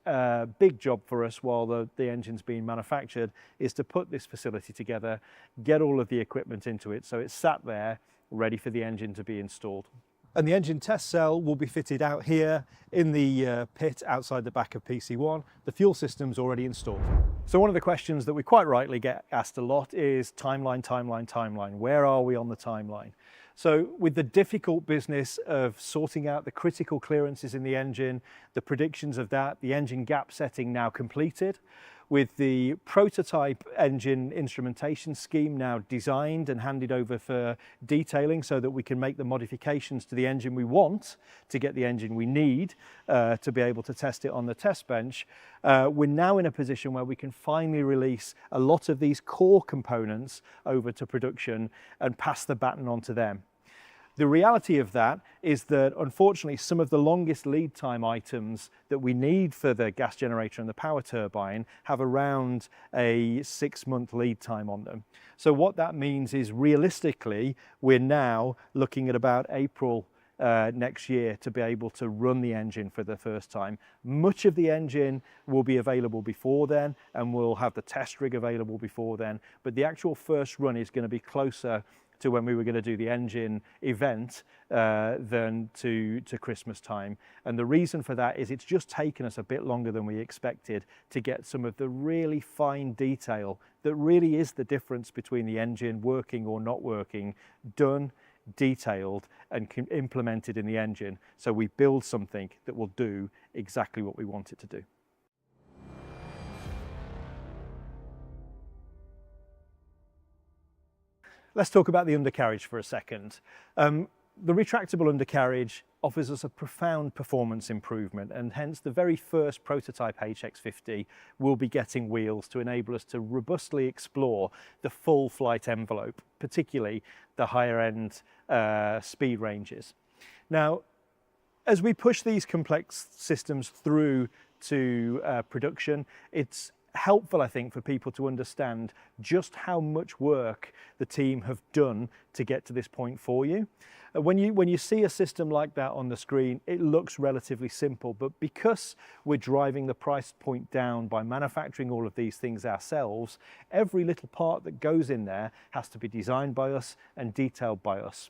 big job for us while the engine's being manufactured is to put this facility together, get all of the equipment into it so it's sat there ready for the engine to be installed. And the engine test cell will be fitted out here in the pit outside the back of PC1. The fuel system's already installed. So one of the questions that we quite rightly get asked a lot is timeline. Where are we on the timeline? So with the difficult business of sorting out the critical clearances in the engine, the predictions of that, the engine gap setting now completed, with the prototype engine instrumentation scheme now designed and handed over for detailing so that we can make the modifications to the engine we want to get the engine we need to be able to test it on the test bench, we're now in a position where we can finally release a lot of these core components over to production and pass the baton on to them. The reality of that is that unfortunately some of the longest lead time items that we need for the gas generator and the power turbine have around a 6-month lead time on them. So what that means is realistically we're now looking at about April next year to be able to run the engine for the first time. Much of the engine will be available before then and we'll have the test rig available before then, but the actual first run is going to be closer to when we were going to do the engine event than to Christmas time. And the reason for that is it's just taken us a bit longer than we expected to get some of the really fine detail that really is the difference between the engine working or not working done, detailed and implemented in the engine, so we build something that will do exactly what we want it to do. Let's talk about the undercarriage for a second. The retractable undercarriage offers us a profound performance improvement, and hence the very first prototype HX50 will be getting wheels to enable us to robustly explore the full flight envelope, particularly the higher end speed ranges. Now, as we push these complex systems through to production, it's helpful, I think, for people to understand just how much work the team have done to get to this point for you. When you see a system like that on the screen, it looks relatively simple, but because we're driving the price point down by manufacturing all of these things ourselves, every little part that goes in there has to be designed by us and detailed by us.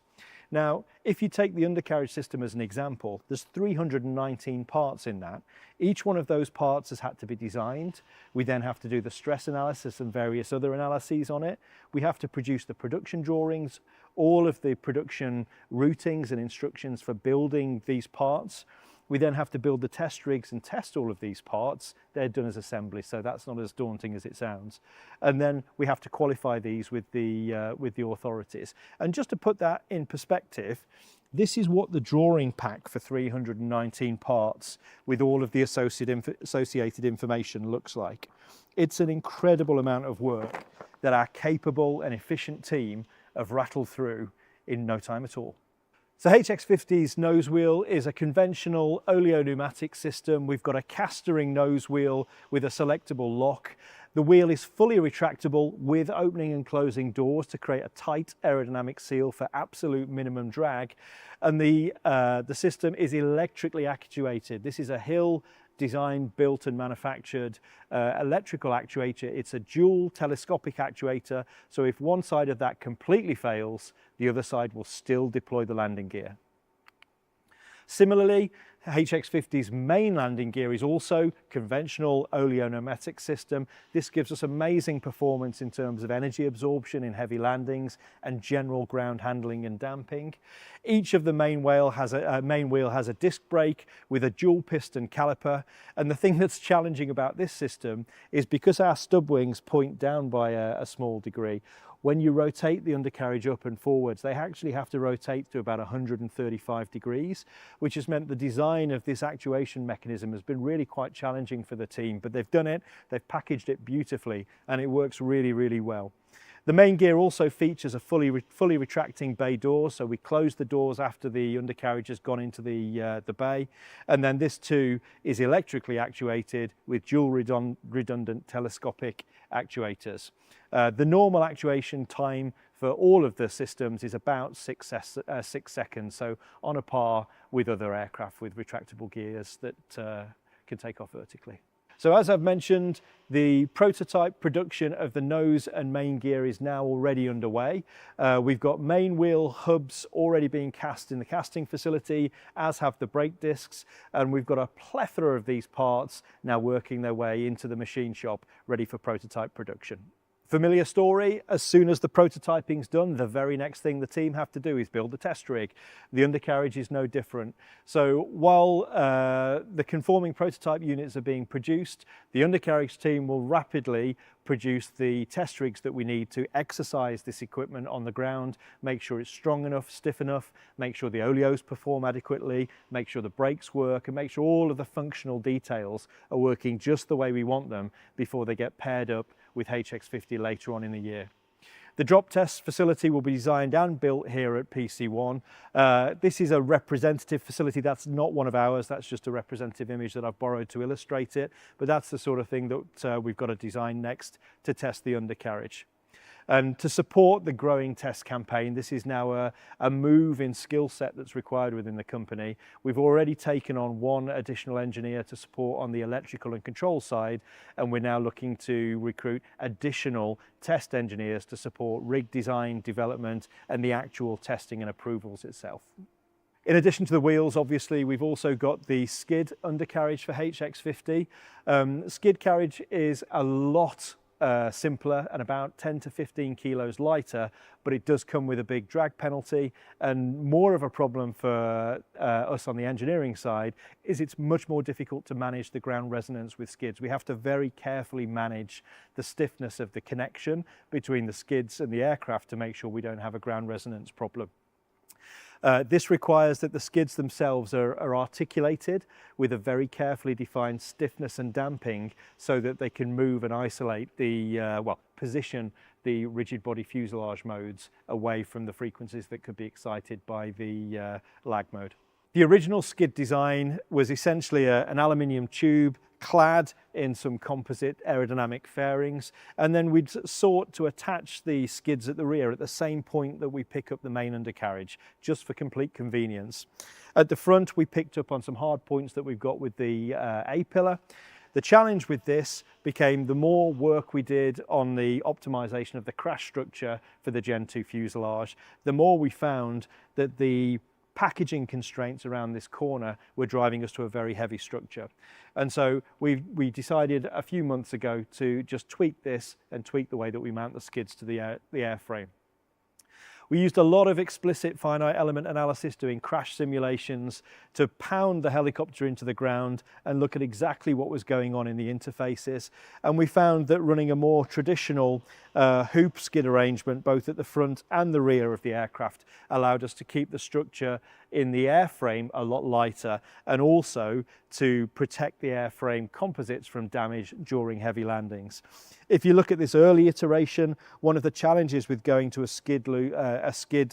Now, if you take the undercarriage system as an example, there's 319 parts in that. Each one of those parts has had to be designed. We then have to do the stress analysis and various other analyses on it. We have to produce the production drawings, all of the production routings and instructions for building these parts. We then have to build the test rigs and test all of these parts. They're done as assembly, so that's not as daunting as it sounds. And then we have to qualify these with the authorities. And just to put that in perspective, this is what the drawing pack for 319 parts with all of the associated information looks like. It's an incredible amount of work that our capable and efficient team have rattled through in no time at all. So HX50's nose wheel is a conventional oleo-pneumatic system. We've got a castering nose wheel with a selectable lock. The wheel is fully retractable with opening and closing doors to create a tight aerodynamic seal for absolute minimum drag. And the system is electrically actuated. This is a Hill designed, built and manufactured electrical actuator. It's a dual telescopic actuator, so if one side of that completely fails, the other side will still deploy the landing gear. Similarly, HX50's main landing gear is also conventional oleo-pneumatic system. This gives us amazing performance in terms of energy absorption in heavy landings and general ground handling and damping. Each of the main wheel has a disc brake with a dual piston caliper, and the thing that's challenging about this system is because our stub wings point down by a small degree, when you rotate the undercarriage up and forwards, they actually have to rotate to about 135 degrees, which has meant the design of this actuation mechanism has been really quite challenging for the team, but they've done it, they've packaged it beautifully, and it works really, really well. The main gear also features a fully retracting bay door, so we close the doors after the undercarriage has gone into the bay, and then this too is electrically actuated with dual redundant telescopic actuators. The normal actuation time for all of the systems is about 6 seconds, so on a par with other aircraft with retractable gears that can take off vertically. So as I've mentioned, the prototype production of the nose and main gear is now already underway. We've got main wheel hubs already being cast in the casting facility, as have the brake discs, and we've got a plethora of these parts now working their way into the machine shop, ready for prototype production. Familiar story, as soon as the prototyping's done, the very next thing the team have to do is build the test rig. The undercarriage is no different. So while the conforming prototype units are being produced, the undercarriage team will rapidly produce the test rigs that we need to exercise this equipment on the ground, make sure it's strong enough, stiff enough, make sure the oleos perform adequately, make sure the brakes work, and make sure all of the functional details are working just the way we want them before they get paired up with HX50 later on in the year. The drop test facility will be designed and built here at PC1. This is a representative facility. That's not one of ours. That's just a representative image that I've borrowed to illustrate it. But that's the sort of thing that we've got to design next to test the undercarriage. And to support the growing test campaign, this is now a move in skill set that's required within the company. We've already taken on one additional engineer to support on the electrical and control side, and we're now looking to recruit additional test engineers to support rig design, development, and the actual testing and approvals itself. In addition to the wheels, obviously, we've also got the skid undercarriage for HX50. Skid carriage is a lot simpler and about 10 to 15 kilos lighter, but it does come with a big drag penalty, and more of a problem for us on the engineering side is it's much more difficult to manage the ground resonance with skids. We have to very carefully manage the stiffness of the connection between the skids and the aircraft to make sure we don't have a ground resonance problem. This requires that the skids themselves are articulated with a very carefully defined stiffness and damping so that they can move and isolate position the rigid body fuselage modes away from the frequencies that could be excited by the lag mode. The original skid design was essentially an aluminium tube clad in some composite aerodynamic fairings, and then we'd sought to attach the skids at the rear at the same point that we pick up the main undercarriage, just for complete convenience. At the front, we picked up on some hard points that we've got with the A-pillar. The challenge with this became the more work we did on the optimization of the crash structure for the Gen 2 fuselage, the more we found that the packaging constraints around this corner were driving us to a very heavy structure. And so we decided a few months ago to just tweak this and tweak the way that we mount the skids to the airframe. We used a lot of explicit finite element analysis doing crash simulations to pound the helicopter into the ground and look at exactly what was going on in the interfaces. And we found that running a more traditional hoop skid arrangement, both at the front and the rear of the aircraft, allowed us to keep the structure in the airframe a lot lighter, and also to protect the airframe composites from damage during heavy landings. If you look at this early iteration, one of the challenges with going to a skid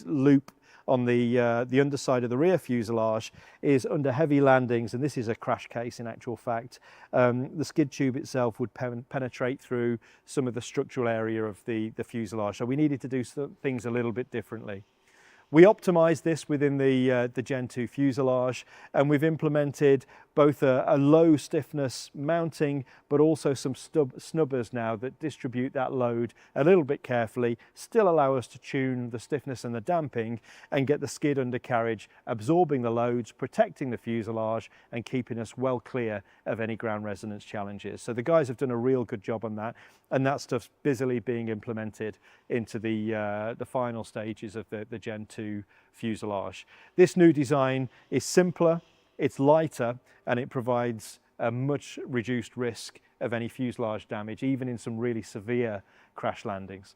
loop on the underside of the rear fuselage is under heavy landings, and this is a crash case in actual fact, the skid tube itself would penetrate through some of the structural area of the fuselage. So we needed to do things a little bit differently. We optimized this within the Gen 2 fuselage, and we've implemented both a low stiffness mounting, but also some snubbers now that distribute that load a little bit carefully, still allow us to tune the stiffness and the damping, and get the skid undercarriage absorbing the loads, protecting the fuselage, and keeping us well clear of any ground resonance challenges. So the guys have done a real good job on that, and that stuff's busily being implemented into the final stages of the Gen 2 fuselage. This new design is simpler, it's lighter, and it provides a much reduced risk of any fuselage damage, even in some really severe crash landings.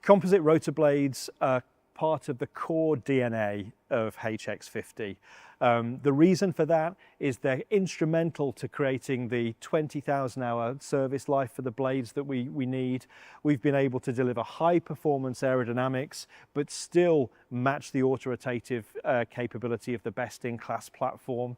Composite rotor blades are part of the core DNA of HX50. The reason for that is they're instrumental to creating the 20,000 hour service life for the blades that we need. We've been able to deliver high performance aerodynamics, but still match the autorotative capability of the best in class platform,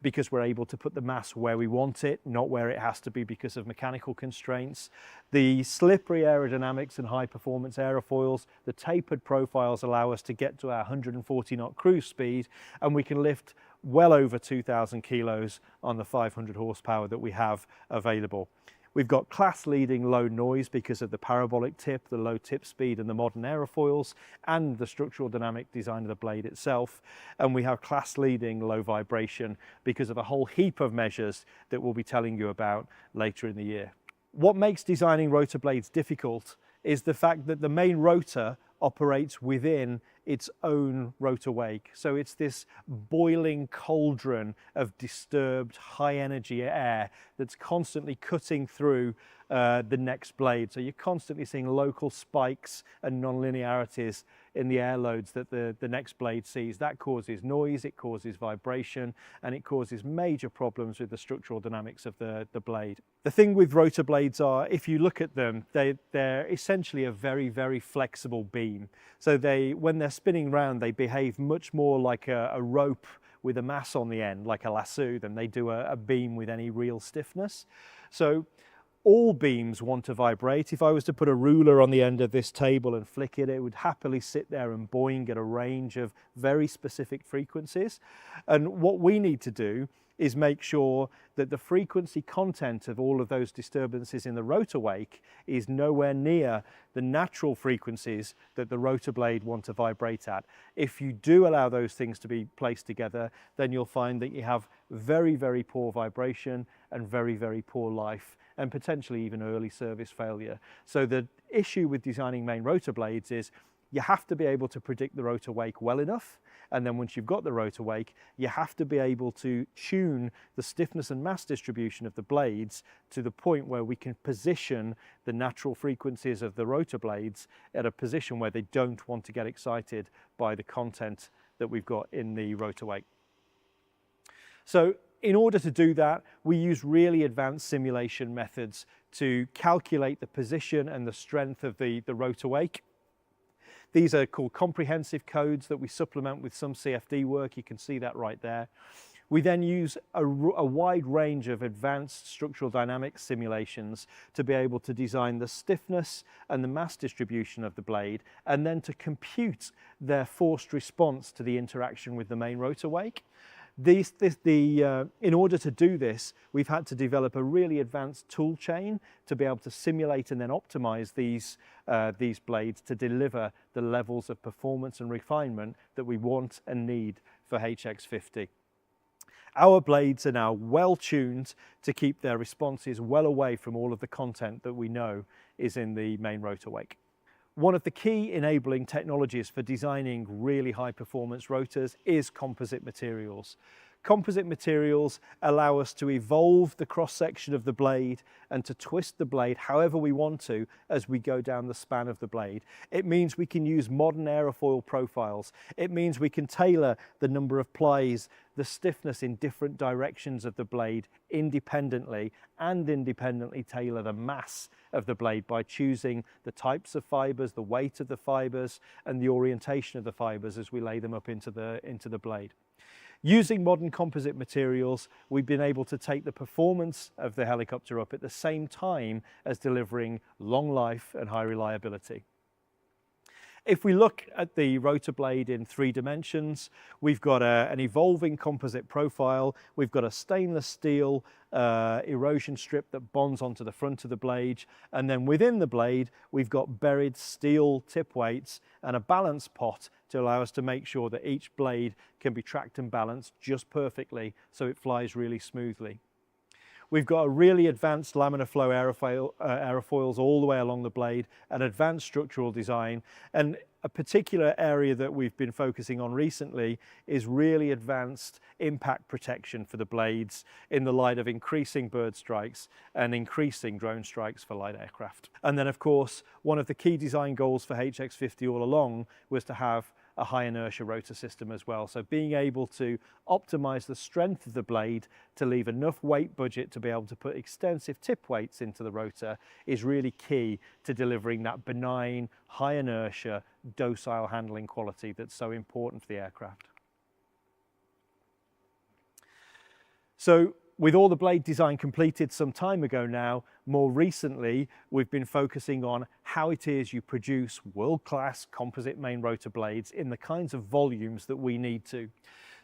because we're able to put the mass where we want it, not where it has to be because of mechanical constraints. The slippery aerodynamics and high performance aerofoils, the tapered profiles allow us to get to our 140 knot cruise speed, and we can lift well over 2,000 kilos on the 500 horsepower that we have available. We've got class-leading low noise because of the parabolic tip, the low tip speed, and the modern aerofoils, and the structural dynamic design of the blade itself. And we have class-leading low vibration because of a whole heap of measures that we'll be telling you about later in the year. What makes designing rotor blades difficult is the fact that the main rotor operates within its own rotor wake. So it's this boiling cauldron of disturbed high energy air that's constantly cutting through the next blade. So you're constantly seeing local spikes and non-linearities in the air loads that the next blade sees. That causes noise, it causes vibration, and it causes major problems with the structural dynamics of the blade. The thing with rotor blades are, if you look at them, they're essentially a very, very flexible beam. So when they're spinning round, they behave much more like a rope with a mass on the end, like a lasso, than they do a beam with any real stiffness. So all beams want to vibrate. If I was to put a ruler on the end of this table and flick it, it would happily sit there and boing at a range of very specific frequencies. And what we need to do is make sure that the frequency content of all of those disturbances in the rotor wake is nowhere near the natural frequencies that the rotor blade want to vibrate at. If you do allow those things to be placed together, then you'll find that you have very, very poor vibration and very, very poor life, and potentially even early service failure. So the issue with designing main rotor blades is you have to be able to predict the rotor wake well enough, and then once you've got the rotor wake, you have to be able to tune the stiffness and mass distribution of the blades to the point where we can position the natural frequencies of the rotor blades at a position where they don't want to get excited by the content that we've got in the rotor wake. So in order to do that, we use really advanced simulation methods to calculate the position and the strength of the rotor wake. These are called comprehensive codes that we supplement with some CFD work. You can see that right there. We then use a wide range of advanced structural dynamics simulations to be able to design the stiffness and the mass distribution of the blade, and then to compute their forced response to the interaction with the main rotor wake. In order to do this, we've had to develop a really advanced tool chain to be able to simulate and then optimize these blades to deliver the levels of performance and refinement that we want and need for HX50. Our blades are now well tuned to keep their responses well away from all of the content that we know is in the main rotor wake. One of the key enabling technologies for designing really high performance rotors is composite materials. Composite materials allow us to evolve the cross-section of the blade and to twist the blade however we want to as we go down the span of the blade. It means we can use modern aerofoil profiles. It means we can tailor the number of plies, the stiffness in different directions of the blade independently, and independently tailor the mass of the blade by choosing the types of fibers, the weight of the fibers, and the orientation of the fibers as we lay them up into the blade. Using modern composite materials, we've been able to take the performance of the helicopter up at the same time as delivering long life and high reliability. If we look at the rotor blade in 3 dimensions, we've got an evolving composite profile, we've got a stainless steel erosion strip that bonds onto the front of the blade, and then within the blade we've got buried steel tip weights and a balance pot to allow us to make sure that each blade can be tracked and balanced just perfectly so it flies really smoothly. We've got a really advanced laminar flow aerofoils all the way along the blade, an advanced structural design, and a particular area that we've been focusing on recently is really advanced impact protection for the blades in the light of increasing bird strikes and increasing drone strikes for light aircraft. And then of course, one of the key design goals for HX50 all along was to have a high inertia rotor system as well. So being able to optimize the strength of the blade to leave enough weight budget to be able to put extensive tip weights into the rotor is really key to delivering that benign, high inertia, docile handling quality that's so important for the aircraft. So with all the blade design completed some time ago now, more recently we've been focusing on how it is you produce world-class composite main rotor blades in the kinds of volumes that we need to.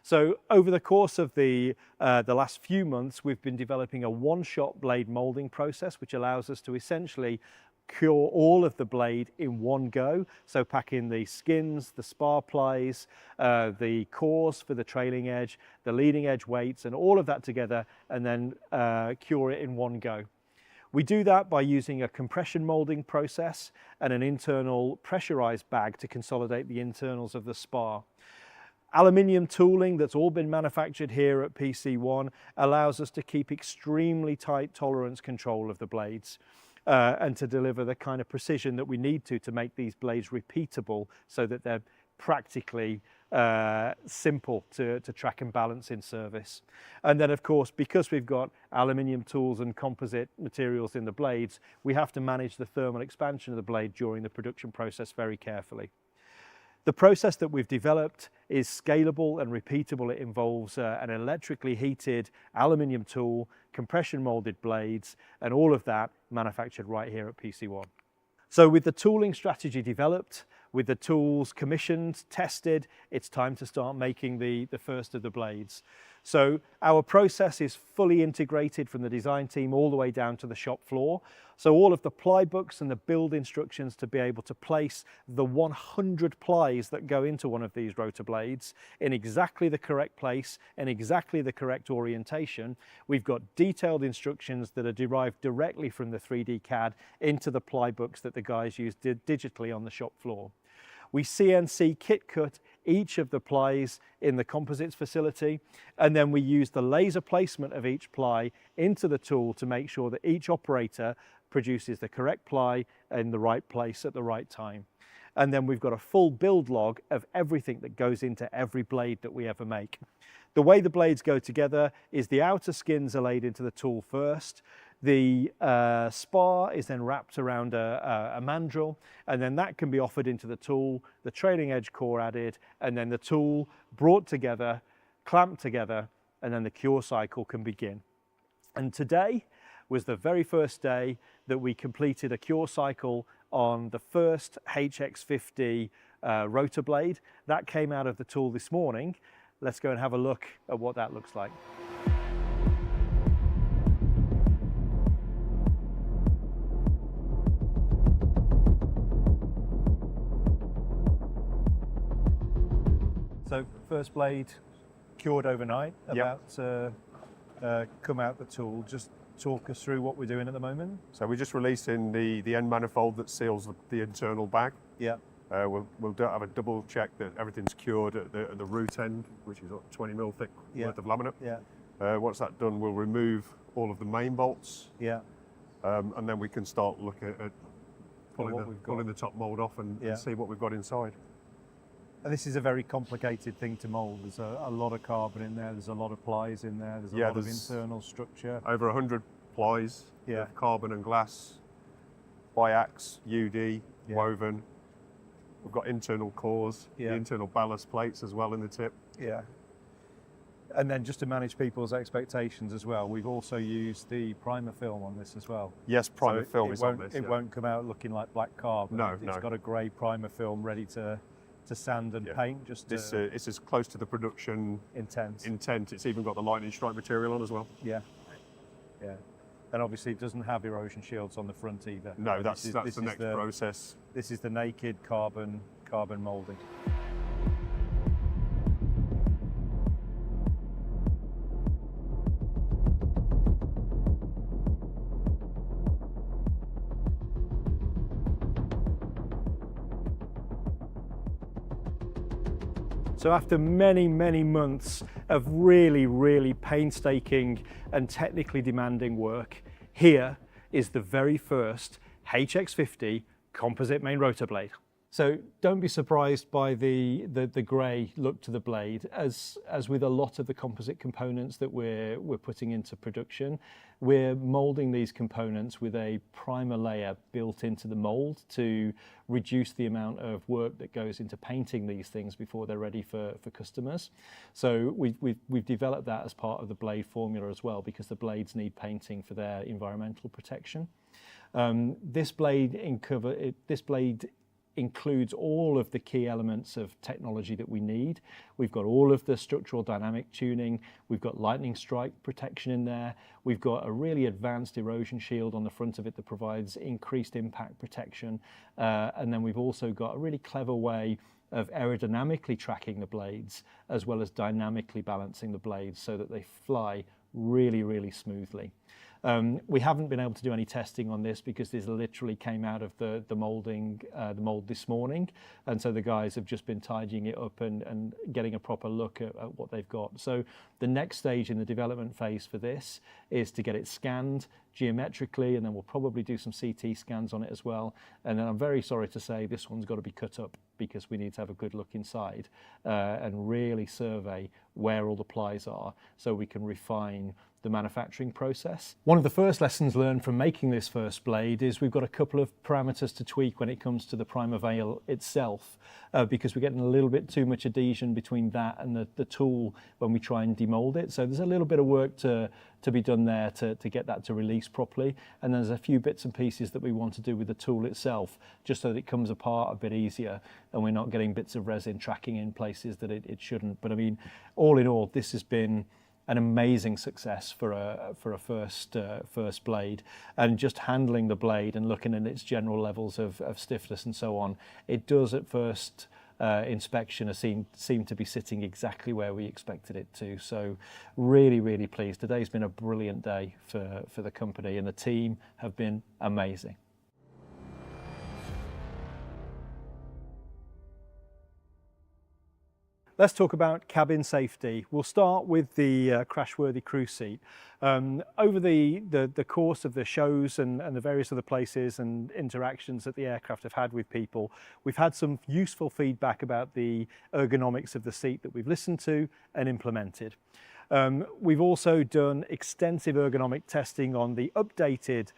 So over the course of the last few months, we've been developing a one-shot blade molding process, which allows us to essentially cure all of the blade in one go. So pack in the skins, the spar plies, the cores for the trailing edge, the leading edge weights, and all of that together, and then cure it in one go. We do that by using a compression molding process and an internal pressurized bag to consolidate the internals of the spar. Aluminium tooling that's all been manufactured here at PC1 allows us to keep extremely tight tolerance control of the blades. And to deliver the kind of precision that we need to make these blades repeatable so that they're practically simple to track and balance in service. And then of course, because we've got aluminium tools and composite materials in the blades, we have to manage the thermal expansion of the blade during the production process very carefully. The process that we've developed is scalable and repeatable. It involves an electrically heated aluminium tool, compression molded blades, and all of that manufactured right here at PC1. So with the tooling strategy developed, with the tools commissioned, tested, it's time to start making the first of the blades. So our process is fully integrated from the design team all the way down to the shop floor. So all of the ply books and the build instructions to be able to place the 100 plies that go into one of these rotor blades in exactly the correct place and exactly the correct orientation. We've got detailed instructions that are derived directly from the 3D CAD into the ply books that the guys use digitally on the shop floor. We CNC kit cut each of the plies in the composites facility, and then we use the laser placement of each ply into the tool to make sure that each operator produces the correct ply in the right place at the right time. And then we've got a full build log of everything that goes into every blade that we ever make. The way the blades go together is the outer skins are laid into the tool first. The spar is then wrapped around a mandrel, and then that can be offered into the tool, the trailing edge core added, and then the tool brought together, clamped together, and then the cure cycle can begin. And today was the very first day that we completed a cure cycle on the first HX50 rotor blade. That came out of the tool this morning. Let's go and have a look at what that looks like. So first blade secured overnight, about to come out the tool. Just talk us through what we're doing at the moment. So we're just releasing the end manifold that seals the internal bag. Yeah. We'll have a double check that everything's cured at the root end, which is 20 mil thick worth of laminate. Yeah. Once that's done, we'll remove all of the main bolts. Yeah. And then we can start looking at pulling the top mould off and see what we've got inside. And this is a very complicated thing to mould. There's a lot of carbon in there, there's a lot of plies in there, there's a lot of internal structure. Over 100 plies of carbon and glass, biax, UD, woven. We've got internal cores, the internal ballast plates as well in the tip. Yeah. And then just to manage people's expectations as well, we've also used the primer film on this as well. Yes, primer film is on this. It won't come out looking like black carbon. No, It's got a grey primer film ready to sand and paint. It's as close to the production intent. It's even got the lightning strike material on as well. Yeah, yeah. And obviously it doesn't have erosion shields on the front either. No, that's the next process. This is the naked carbon moulding. So after many, many months of really, really painstaking and technically demanding work, here is the very first HX50 composite main rotor blade. So don't be surprised by the grey look to the blade. As with a lot of the composite components that we're putting into production, we're moulding these components with a primer layer built into the mould to reduce the amount of work that goes into painting these things before they're ready for customers. So we've developed that as part of the blade formula as well, because the blades need painting for their environmental protection. This blade includes all of the key elements of technology that we need. We've got all of the structural dynamic tuning, we've got lightning strike protection in there, we've got a really advanced erosion shield on the front of it that provides increased impact protection, and then we've also got a really clever way of aerodynamically tracking the blades as well as dynamically balancing the blades so that they fly really, really smoothly. We haven't been able to do any testing on this because this literally came out of the mould this morning, and so the guys have just been tidying it up and getting a proper look at what they've got. So the next stage in the development phase for this is to get it scanned geometrically, and then we'll probably do some CT scans on it as well. And then I'm very sorry to say this one's got to be cut up because we need to have a good look inside and really survey where all the plies are so we can refine the manufacturing process. One of the first lessons learned from making this first blade is we've got a couple of parameters to tweak when it comes to the primer veil itself, because we're getting a little bit too much adhesion between that and the tool when we try and demold it. So there's a little bit of work to be done there to get that to release properly. And there's a few bits and pieces that we want to do with the tool itself, just so that it comes apart a bit easier and we're not getting bits of resin tracking in places that it shouldn't. But I mean, all in all, this has been an amazing success for a first blade, and just handling the blade and looking at its general levels of stiffness and so on, it does at first inspection seem to be sitting exactly where we expected it to. So really, really pleased. Today's been a brilliant day for the company, and the team have been amazing. Let's talk about cabin safety. We'll start with the crash-worthy crew seat. Over the course of the shows and the various other places and interactions that the aircraft have had with people, we've had some useful feedback about the ergonomics of the seat that we've listened to and implemented. We've also done extensive ergonomic testing on the updated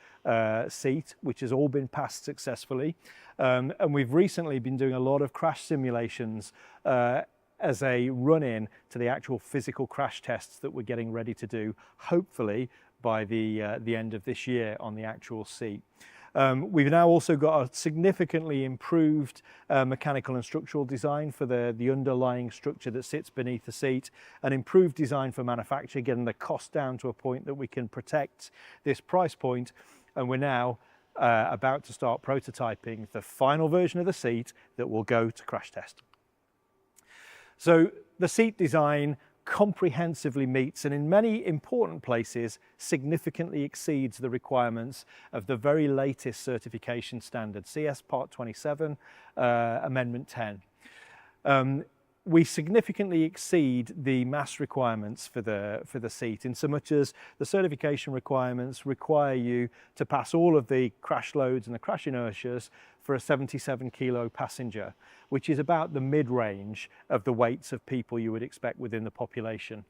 seat, which has all been passed successfully. And we've recently been doing a lot of crash simulations as a run-in to the actual physical crash tests that we're getting ready to do, hopefully by the end of this year on the actual seat. We've now also got a significantly improved mechanical and structural design for the underlying structure that sits beneath the seat, an improved design for manufacture, getting the cost down to a point that we can protect this price point, and we're now about to start prototyping the final version of the seat that will go to crash test. So the seat design comprehensively meets, and in many important places significantly exceeds, the requirements of the very latest certification standard, CS Part 27, Amendment 10. We significantly exceed the mass requirements for the seat, in so much as the certification requirements require you to pass all of the crash loads and the crash inertias for a 77 kilo passenger, which is about the mid-range of the weights of people you would expect within the population.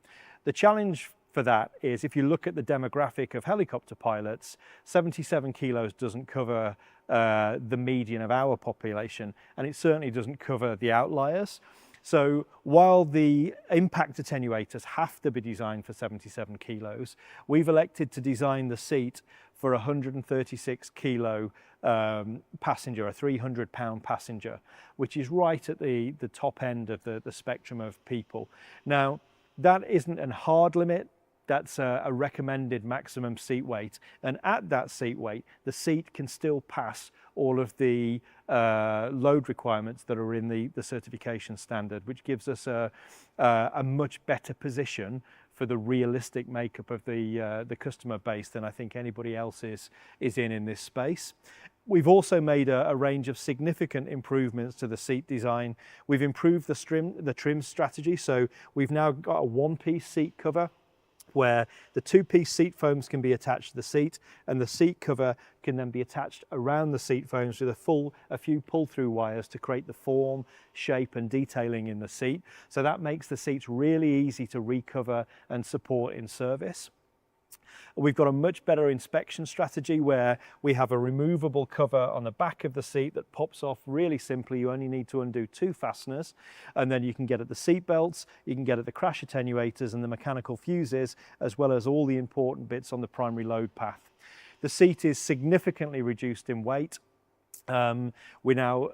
The challenge for that is, if you look at the demographic of helicopter pilots, 77 kilos doesn't cover the median of our population, and it certainly doesn't cover the outliers. So while the impact attenuators have to be designed for 77 kilos, we've elected to design the seat for a 136 kilo passenger, a 300 pound passenger, which is right at the top end of the spectrum of people. Now, that isn't a hard limit. That's a recommended maximum seat weight, and at that seat weight, the seat can still pass all of the load requirements that are in the certification standard, which gives us a much better position for the realistic makeup of the customer base than I think anybody else is in this space. We've also made a range of significant improvements to the seat design. We've improved the trim strategy, so we've now got a one-piece seat cover, where the two-piece seat foams can be attached to the seat, and the seat cover can then be attached around the seat foams with a few pull-through wires to create the form, shape and detailing in the seat. So that makes the seats really easy to recover and support in service. We've got a much better inspection strategy, where we have a removable cover on the back of the seat that pops off really simply. You only need to undo 2 fasteners, and then you can get at the seat belts, you can get at the crash attenuators and the mechanical fuses, as well as all the important bits on the primary load path. The seat is significantly reduced in weight. We're now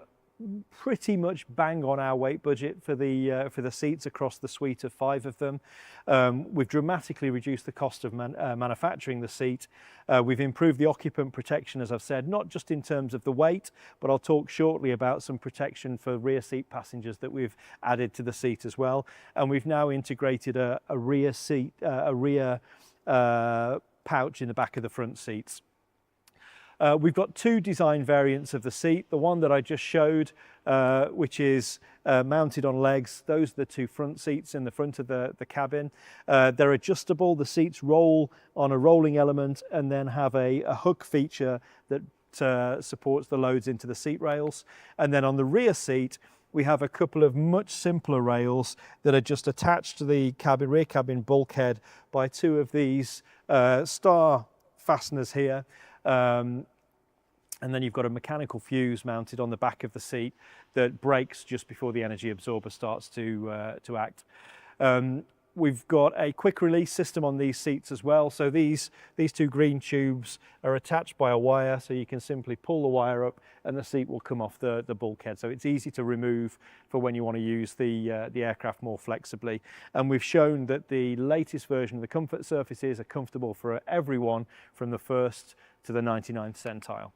pretty much bang on our weight budget for the seats across the suite of 5 of them. We've dramatically reduced the cost of manufacturing the seat. We've improved the occupant protection, as I've said, not just in terms of the weight, but I'll talk shortly about some protection for rear seat passengers that we've added to the seat as well. And we've now integrated a rear pouch in the back of the front seats. We've got 2 design variants of the seat. The one that I just showed, which is mounted on legs. Those are the 2 front seats in the front of the cabin. They're adjustable. The seats roll on a rolling element and then have a hook feature that supports the loads into the seat rails. And then on the rear seat, we have a couple of much simpler rails that are just attached to the rear cabin bulkhead by 2 of these star fasteners here. And then you've got a mechanical fuse mounted on the back of the seat that breaks just before the energy absorber starts to act. We've got a quick release system on these seats as well. So these 2 green tubes are attached by a wire, so you can simply pull the wire up and the seat will come off the bulkhead. So it's easy to remove for when you want to use the aircraft more flexibly. And we've shown that the latest version of the comfort surfaces are comfortable for everyone from the 1st to the 99th centile.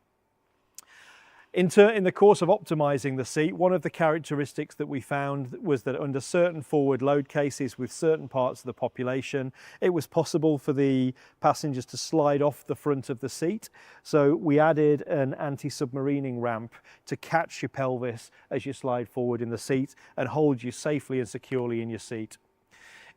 In the course of optimizing the seat, one of the characteristics that we found was that under certain forward load cases with certain parts of the population, it was possible for the passengers to slide off the front of the seat. So we added an anti-submarining ramp to catch your pelvis as you slide forward in the seat and hold you safely and securely in your seat.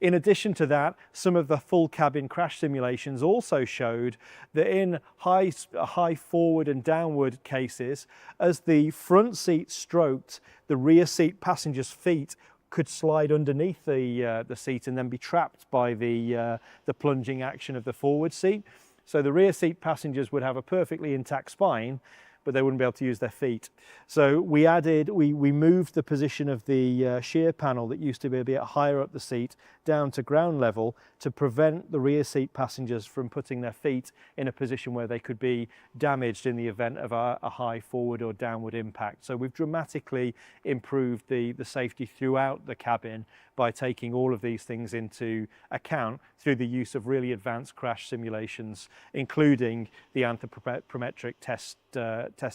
In addition to that, some of the full cabin crash simulations also showed that in high forward and downward cases, as the front seat stroked, the rear seat passengers' feet could slide underneath the seat and then be trapped by the plunging action of the forward seat. So the rear seat passengers would have a perfectly intact spine, but they wouldn't be able to use their feet. So we moved the position of the shear panel that used to be a bit higher up the seat down to ground level to prevent the rear seat passengers from putting their feet in a position where they could be damaged in the event of a high forward or downward impact. So we've dramatically improved the safety throughout the cabin by taking all of these things into account through the use of really advanced crash simulations, including the anthropometric test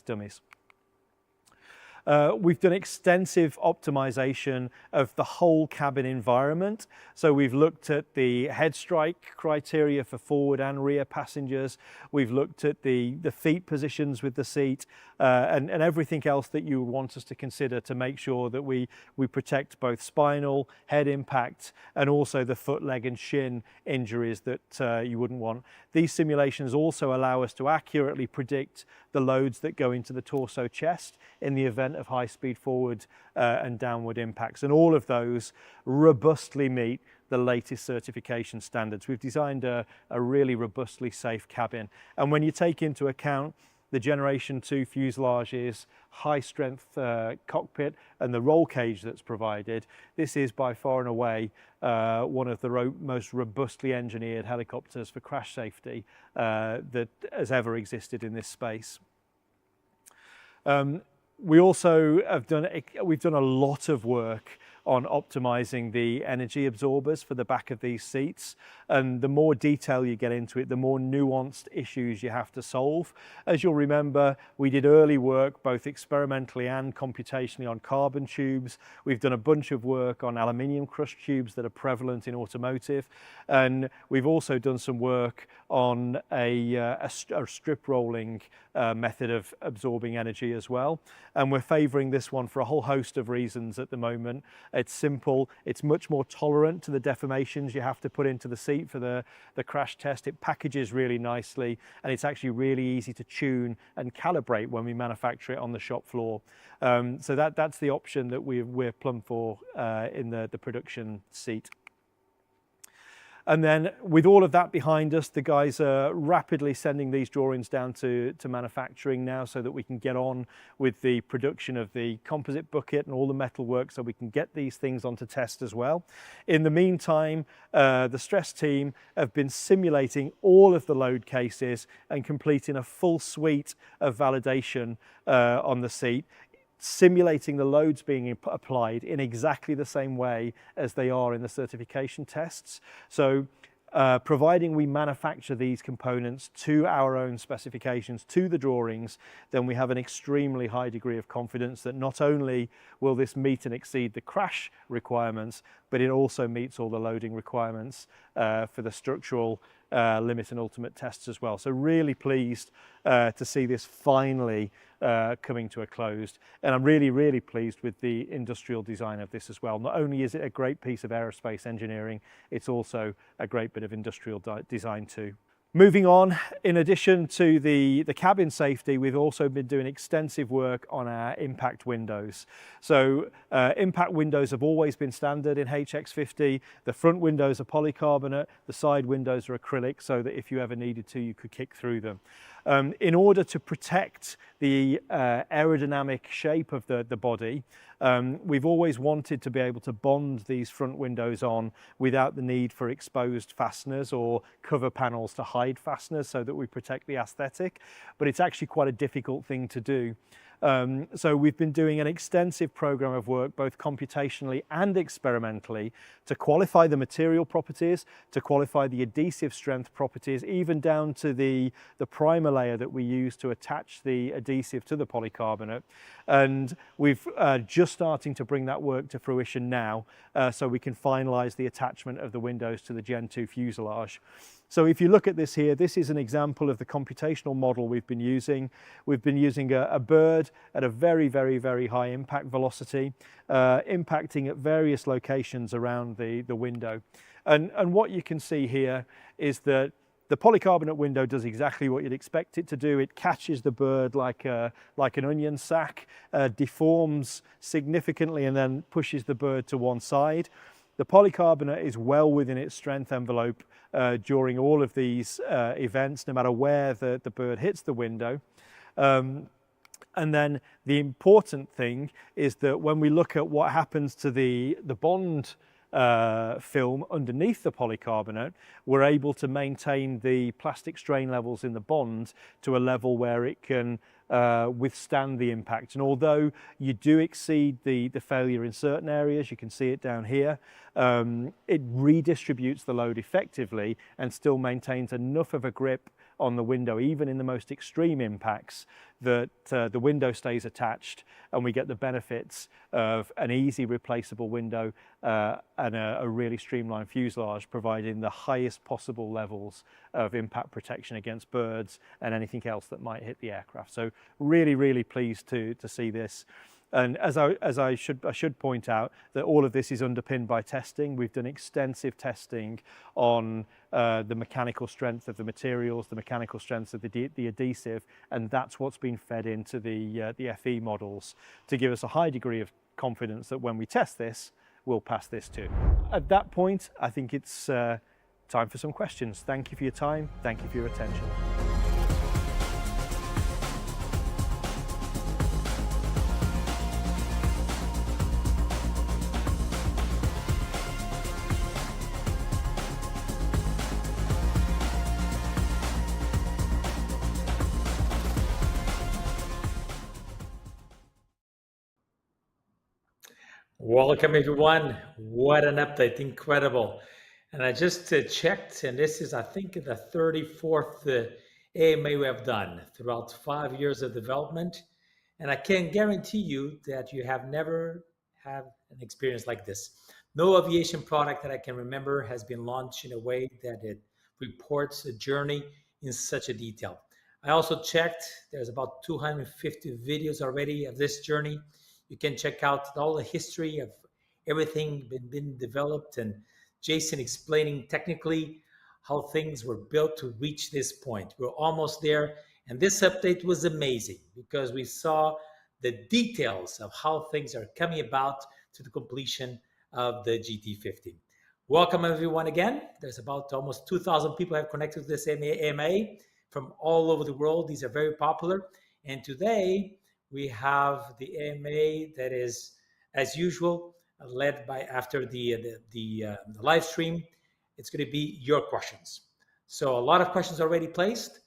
dummies. We've done extensive optimization of the whole cabin environment. So we've looked at the head strike criteria for forward and rear passengers. We've looked at the feet positions with the seat and everything else that you want us to consider to make sure that we protect both spinal, head impact, and also the foot, leg and shin injuries that you wouldn't want. These simulations also allow us to accurately predict the loads that go into the torso chest in the event of high-speed forward and downward impacts. And all of those robustly meet the latest certification standards. We've designed a really robustly safe cabin. And when you take into account the Generation 2 fuselage's high-strength cockpit and the roll cage that's provided, this is by far and away one of the most robustly engineered helicopters for crash safety that has ever existed in this space. We also we've done a lot of work on optimizing the energy absorbers for the back of these seats, and the more detail you get into it, the more nuanced issues you have to solve. As you'll remember, we did early work both experimentally and computationally on carbon tubes. We've done a bunch of work on aluminium crush tubes that are prevalent in automotive, and we've also done some work on a strip rolling method of absorbing energy as well. And we're favoring this one for a whole host of reasons at the moment. It's simple, it's much more tolerant to the deformations you have to put into the seat for the crash test. It packages really nicely, and it's actually really easy to tune and calibrate when we manufacture it on the shop floor. So that's the option that we're plumb for in the production seat. And then with all of that behind us, the guys are rapidly sending these drawings down to manufacturing now so that we can get on with the production of the composite bucket and all the metal work so we can get these things onto test as well. In the meantime, the stress team have been simulating all of the load cases and completing a full suite of validation on the seat, simulating the loads being applied in exactly the same way as they are in the certification tests. So providing we manufacture these components to our own specifications, to the drawings, then we have an extremely high degree of confidence that not only will this meet and exceed the crash requirements, but it also meets all the loading requirements for the structural limit and ultimate tests as well. So really pleased to see this finally coming to a close. And I'm really, really pleased with the industrial design of this as well. Not only is it a great piece of aerospace engineering, it's also a great bit of industrial design too. Moving on, in addition to the cabin safety, we've also been doing extensive work on our impact windows. So impact windows have always been standard in HX50. The front windows are polycarbonate, the side windows are acrylic, so that if you ever needed to, you could kick through them. In order to protect the aerodynamic shape of the body, we've always wanted to be able to bond these front windows on without the need for exposed fasteners or cover panels to hide fasteners so that we protect the aesthetic, but it's actually quite a difficult thing to do. So we've been doing an extensive program of work, both computationally and experimentally, to qualify the material properties, to qualify the adhesive strength properties, even down to the primer layer that we use to attach the adhesive to the polycarbonate. And we've just starting to bring that work to fruition now, so we can finalize the attachment of the windows to the Gen 2 fuselage. So if you look at this here, this is an example of the computational model we've been using. We've been using a bird at a very, very, very high impact velocity, impacting at various locations around the window. And what you can see here is that the polycarbonate window does exactly what you'd expect it to do. It catches the bird like an onion sack, deforms significantly and then pushes the bird to one side. The polycarbonate is well within its strength envelope during all of these events, no matter where the bird hits the window. And then the important thing is that when we look at what happens to the bond film underneath the polycarbonate, we're able to maintain the plastic strain levels in the bond to a level where it can withstand the impact. And although you do exceed the failure in certain areas, you can see it down here, it redistributes the load effectively and still maintains enough of a grip on the window, even in the most extreme impacts, that the window stays attached and we get the benefits of an easy replaceable window and a really streamlined fuselage, providing the highest possible levels of impact protection against birds and anything else that might hit the aircraft. So really, really pleased to see this. And as I should point out that all of this is underpinned by testing. We've done extensive testing on the mechanical strength of the materials, the mechanical strength of the adhesive, and that's what's been fed into the FE models to give us a high degree of confidence that when we test this, we'll pass this too. At that point, I think it's time for some questions. Thank you for your time. Thank you for your attention. Welcome everyone. What an update, incredible. And I just checked, and this is, I think, the 34th AMA we have done throughout 5 years of development. And I can guarantee you that you have never had an experience like this. No aviation product that I can remember has been launched in a way that it reports a journey in such a detail. I also checked, there's about 250 videos already of this journey. You can check out all the history of everything been developed, and Jason explaining technically how things were built to reach this point. We're almost there, and this update was amazing because we saw the details of how things are coming about to the completion of the GT50. Welcome everyone again. There's about almost 2,000 people have connected to this AMA from all over the world. These are very popular, and today we have the AMA that is, as usual, led by, after the live stream, it's going to be your questions. So a lot of questions already placed,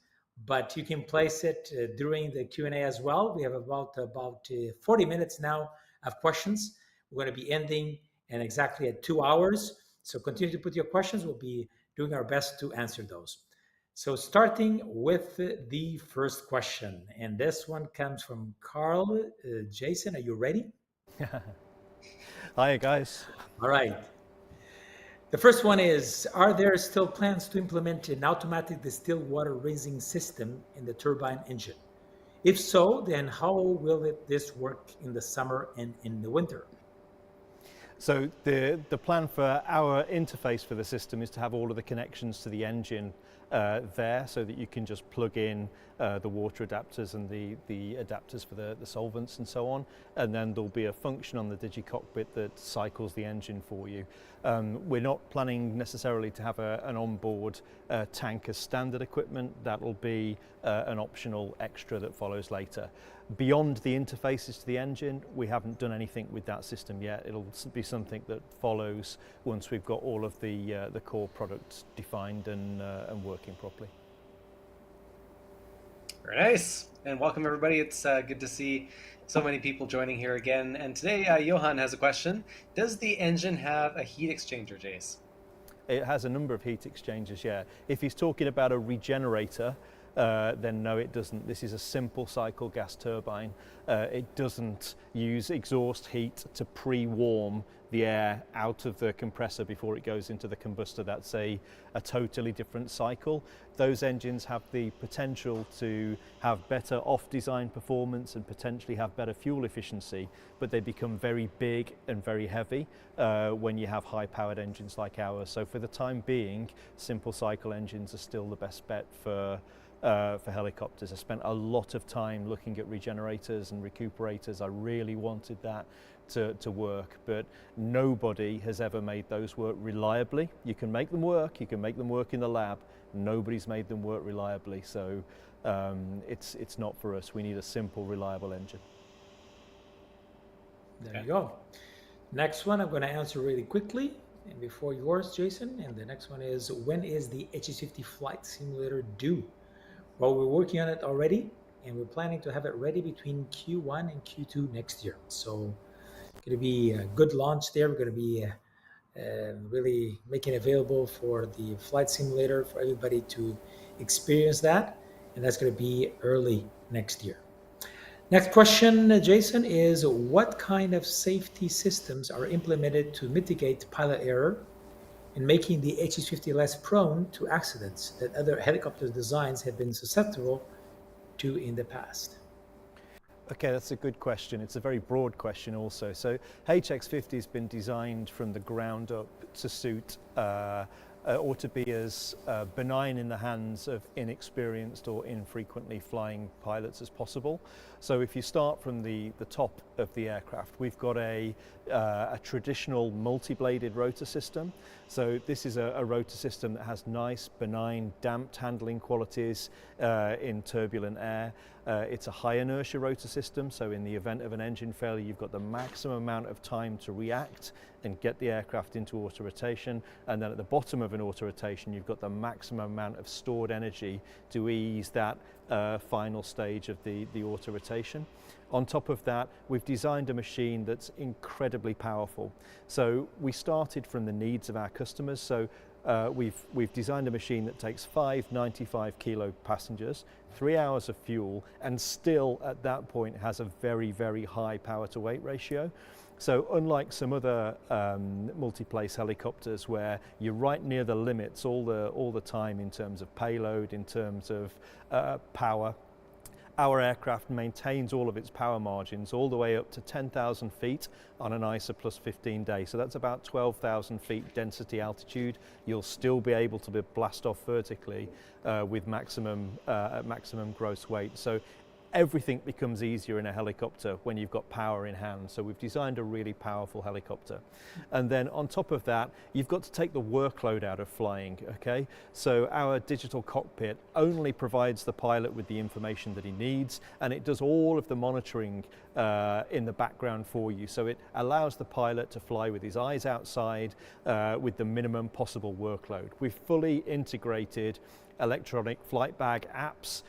but you can place it during the Q&A as well. We have about 40 minutes now of questions. We're going to be ending in exactly at 2 hours. So continue to put your questions. We'll be doing our best to answer those. So starting with the first question, and this one comes from Carl. Jason, are you ready? Hi guys. All right. The first one is, are there still plans to implement an automatic distilled water raising system in the turbine engine? If so, then how will this work in the summer and in the winter? So the plan for our interface for the system is to have all of the connections to the engine there, so that you can just plug in the water adapters and the adapters for the solvents and so on, and then there'll be a function on the digicockpit that cycles the engine for you. We're not planning necessarily to have an onboard tank as standard equipment. That'll be an optional extra that follows later. Beyond the interfaces to the engine, we haven't done anything with that system yet. It'll be something that follows once we've got all of the core products defined and working properly. Very nice, and welcome everybody. It's good to see so many people joining here again. And today, Johan has a question. Does the engine have a heat exchanger, Jace? It has a number of heat exchangers, yeah. If he's talking about a regenerator, then no, it doesn't. This is a simple cycle gas turbine. It doesn't use exhaust heat to pre-warm the air out of the compressor before it goes into the combustor. That's a totally different cycle. Those engines have the potential to have better off-design performance and potentially have better fuel efficiency, but they become very big and very heavy when you have high-powered engines like ours. So for the time being, simple cycle engines are still the best bet for helicopters. I spent a lot of time looking at regenerators and recuperators. I really wanted that to work, but nobody has ever made those work reliably. You can make them work, you can make them work in the lab. Nobody's made them work reliably, so it's not for us. We need a simple, reliable engine. There you go. Next one I'm going to answer really quickly, and before yours, Jason. And the next one is, when is the HX50 flight simulator due? Well, we're working on it already, and we're planning to have it ready between Q1 and Q2 next year. So it's going to be a good launch there. We're going to be really making it available for the flight simulator for everybody to experience that, and that's going to be early next year. Next question, Jason, is what kind of safety systems are implemented to mitigate pilot error and making the HX50 less prone to accidents that other helicopter designs have been susceptible to in the past? Okay, that's a good question. It's a very broad question also. So HX50 has been designed from the ground up to suit or to be as benign in the hands of inexperienced or infrequently flying pilots as possible. So if you start from the top of the aircraft, we've got a traditional multi-bladed rotor system. So this is a rotor system that has nice, benign, damped handling qualities in turbulent air. It's a high inertia rotor system, so in the event of an engine failure, you've got the maximum amount of time to react and get the aircraft into auto rotation. And then at the bottom of an auto rotation, you've got the maximum amount of stored energy to ease that final stage of the auto rotation. On top of that, we've designed a machine that's incredibly powerful. So we started from the needs of our customers. So we've designed a machine that takes 5 95 kilo passengers, 3 hours of fuel, and still at that point has a very, very high power to weight ratio. So unlike some other multi-place helicopters where you're right near the limits all the time in terms of payload, in terms of power, our aircraft maintains all of its power margins all the way up to 10,000 feet on an ISA plus 15 day. So that's about 12,000 feet density altitude. You'll still be able to blast off vertically with maximum gross weight. So everything becomes easier in a helicopter when you've got power in hand. So we've designed a really powerful helicopter. And then on top of that, you've got to take the workload out of flying, okay? So our digital cockpit only provides the pilot with the information that he needs, and it does all of the monitoring in the background for you. So it allows the pilot to fly with his eyes outside with the minimum possible workload. We've fully integrated electronic flight bag apps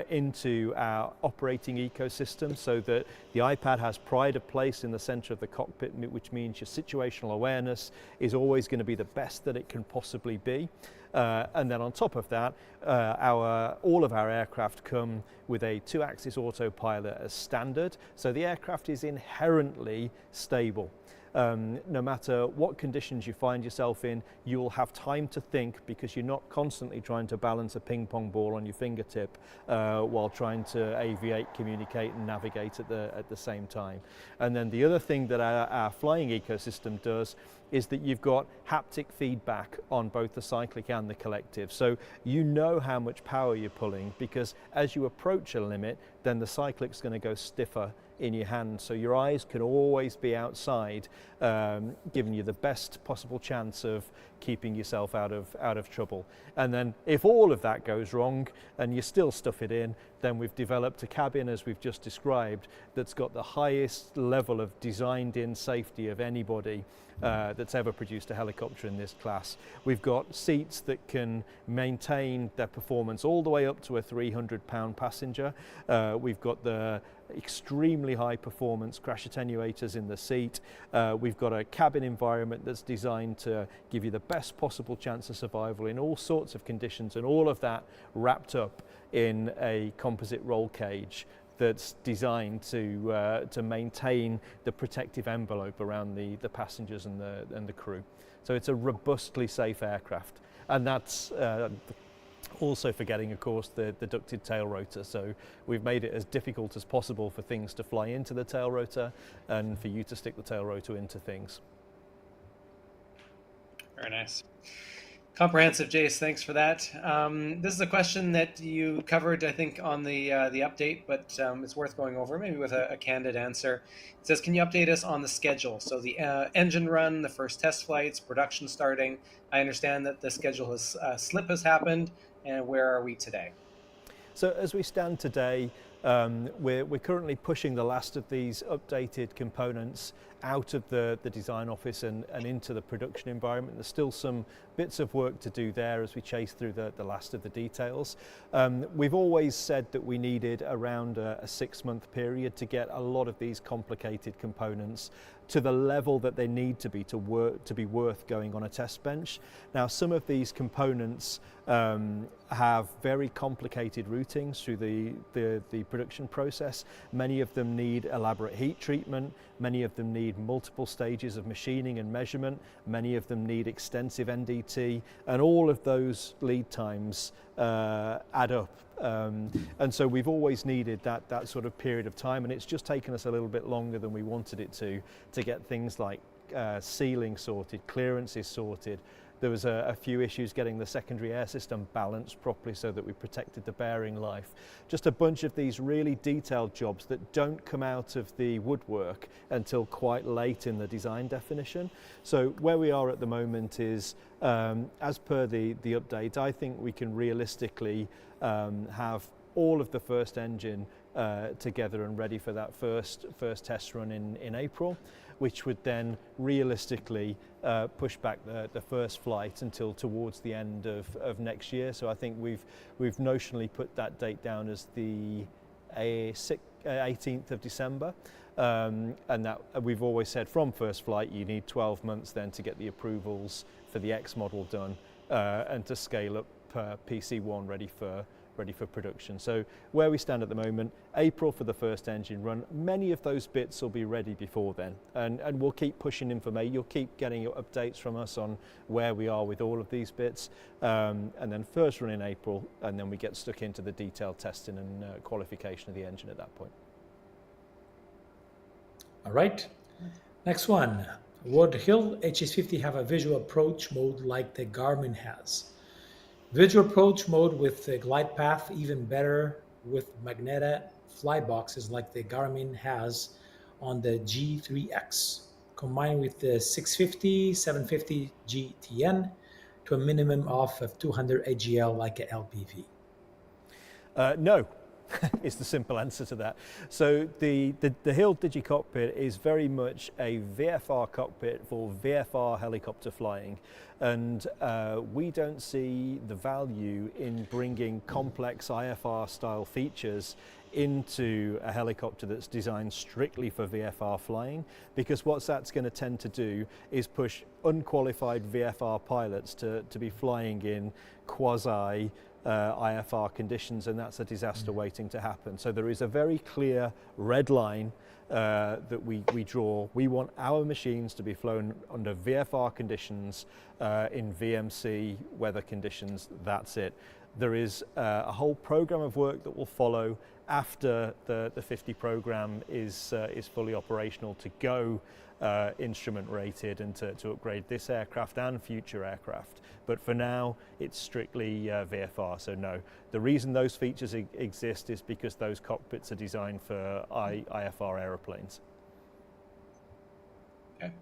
into our operating ecosystem so that the iPad has pride of place in the center of the cockpit, which means your situational awareness is always going to be the best that it can possibly be. And then on top of that, all of our aircraft come with a 2-axis autopilot as standard, so the aircraft is inherently stable. No matter what conditions you find yourself in, you'll have time to think because you're not constantly trying to balance a ping pong ball on your fingertip while trying to aviate, communicate and navigate at the same time. And then the other thing that our flying ecosystem does is that you've got haptic feedback on both the cyclic and the collective. So you know how much power you're pulling because as you approach a limit, then the cyclic's going to go stiffer in your hand. So your eyes can always be outside, giving you the best possible chance of keeping yourself out of trouble. And then if all of that goes wrong and you still stuff it in, then we've developed a cabin, as we've just described, that's got the highest level of designed-in safety of anybody that's ever produced a helicopter in this class. We've got seats that can maintain their performance all the way up to a 300-pound passenger. We've got the extremely high performance crash attenuators in the seat. We've got a cabin environment that's designed to give you the best possible chance of survival in all sorts of conditions, and all of that wrapped up in a composite roll cage that's designed to maintain the protective envelope around the passengers and the crew. So it's a robustly safe aircraft, and that's also forgetting, of course, the ducted tail rotor. So we've made it as difficult as possible for things to fly into the tail rotor and for you to stick the tail rotor into things. Very nice. Comprehensive, Jace. Thanks for that. This is a question that you covered, I think, on the update, but it's worth going over, maybe with a candid answer. It says, can you update us on the schedule? So the engine run, the first test flights, production starting. I understand that the schedule slip has happened, and where are we today? So as we stand today, We're currently pushing the last of these updated components out of the design office and into the production environment. There's still some bits of work to do there as we chase through the last of the details. We've always said that we needed around a 6-month period to get a lot of these complicated components to the level that they need to be worth going on a test bench. Now, some of these components have very complicated routings through the production process. Many of them need elaborate heat treatment. Many of them need multiple stages of machining and measurement. Many of them need extensive NDT, and all of those lead times add up. And so we've always needed that sort of period of time, and it's just taken us a little bit longer than we wanted it to get things like sealing sorted, clearances sorted. There was a few issues getting the secondary air system balanced properly so that we protected the bearing life. Just a bunch of these really detailed jobs that don't come out of the woodwork until quite late in the design definition. So where we are at the moment is, as per the update, I think we can realistically have all of the first engine together and ready for that first test run in April, which would then realistically push back the first flight until towards the end of next year. So I think we've notionally put that date down as the 18th of December. And that we've always said from first flight you need 12 months then to get the approvals for the X model done and to scale up PC1 ready for production. So where we stand at the moment, April for the first engine run. Many of those bits will be ready before then, and we'll keep pushing information. You'll keep getting your updates from us on where we are with all of these bits, and then first run in April, and then we get stuck into the detailed testing and qualification of the engine at that point. All right, next one. Would Hill HX50 have a visual approach mode like the Garmin has? Visual approach mode with the glide path, even better with magnetic fly boxes like the Garmin has on the G3X, combined with the 650, 750 GTN to a minimum of 200 AGL like a LPV. No. Is the simple answer to that. So the Hill DigiCockpit is very much a VFR cockpit for VFR helicopter flying, and we don't see the value in bringing complex IFR style features into a helicopter that's designed strictly for VFR flying, because what that's going to tend to do is push unqualified VFR pilots to be flying in quasi IFR conditions, and that's a disaster waiting to happen. So there is a very clear red line that we draw. We want our machines to be flown under VFR conditions in VMC weather conditions. That's it. There is a whole program of work that will follow after the 50 program is fully operational to go instrument rated and to upgrade this aircraft and future aircraft. But for now, it's strictly VFR, so no. The reason those features exist is because those cockpits are designed for IFR aeroplanes. Okay.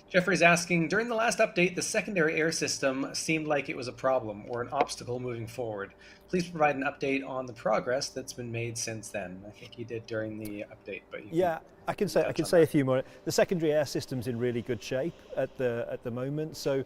Jeffrey's asking, during the last update, the secondary air system seemed like it was a problem or an obstacle moving forward. Please provide an update on the progress that's been made since then. I think you did during the update, but I can say a few more. The secondary air system's in really good shape at the moment. So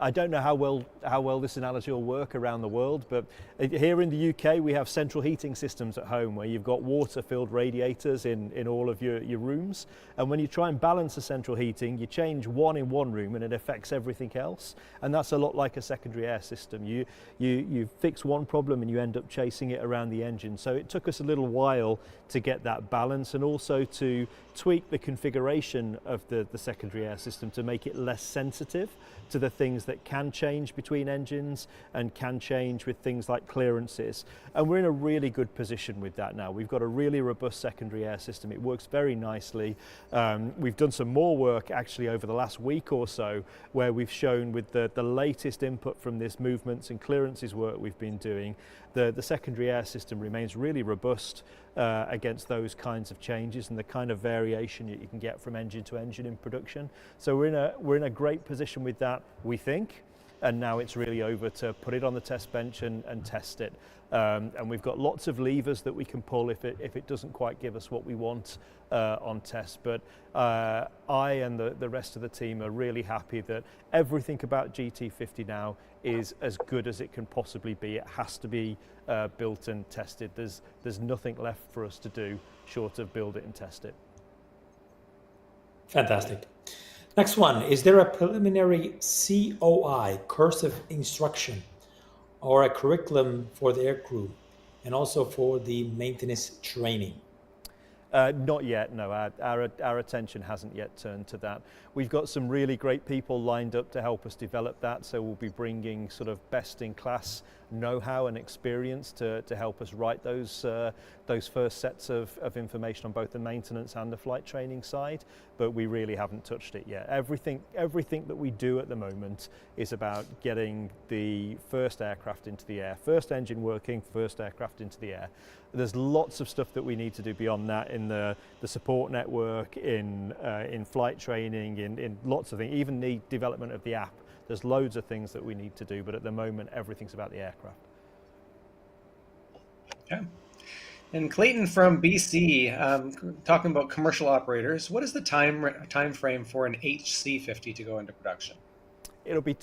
I don't know how well this analogy will work around the world, but here in the UK we have central heating systems at home where you've got water-filled radiators in all of your rooms, and when you try and balance the central heating, you change one in one room and it affects everything else, and that's a lot like a secondary air system. You fix one problem and you end up chasing it around the engine. So it took us a little while to get that balance, and also to tweak the configuration of the secondary air system to make it less sensitive to the things that can change between engines and can change with things like clearances. And we're in a really good position with that now. We've got a really robust secondary air system. It works very nicely. We've done some more work actually over the last week or so where we've shown with the latest input from this movements and clearances work we've been doing, the secondary air system remains really robust against those kinds of changes and the kind of variation that you can get from engine to engine in production. So we're in a great position with that, we think. and now it's really over to put it on the test bench and test it. And we've got lots of levers that we can pull if it doesn't quite give us what we want on test. But I and the rest of the team are really happy that everything about GT50 now is as good as it can possibly be. It has to be built and tested. There's nothing left for us to do short of build it and test it. Fantastic. Next one, is there a preliminary COI, course of instruction, or a curriculum for the aircrew and also for the maintenance training? Not yet, no. Our attention hasn't yet turned to that. We've got some really great people lined up to help us develop that, so we'll be bringing sort of best-in-class know-how and experience to help us write those first sets of information on both the maintenance and the flight training side, but we really haven't touched it yet. Everything that we do at the moment is about getting the first aircraft into the air, first engine working, first aircraft into the air. There's lots of stuff that we need to do beyond that in the support network, in flight training, in lots of things, even the development of the app. There's loads of things that we need to do, but at the moment, everything's about the aircraft. Okay. And Clayton from BC, talking about commercial operators, what is the time frame for an HC50 to go into production? It'll be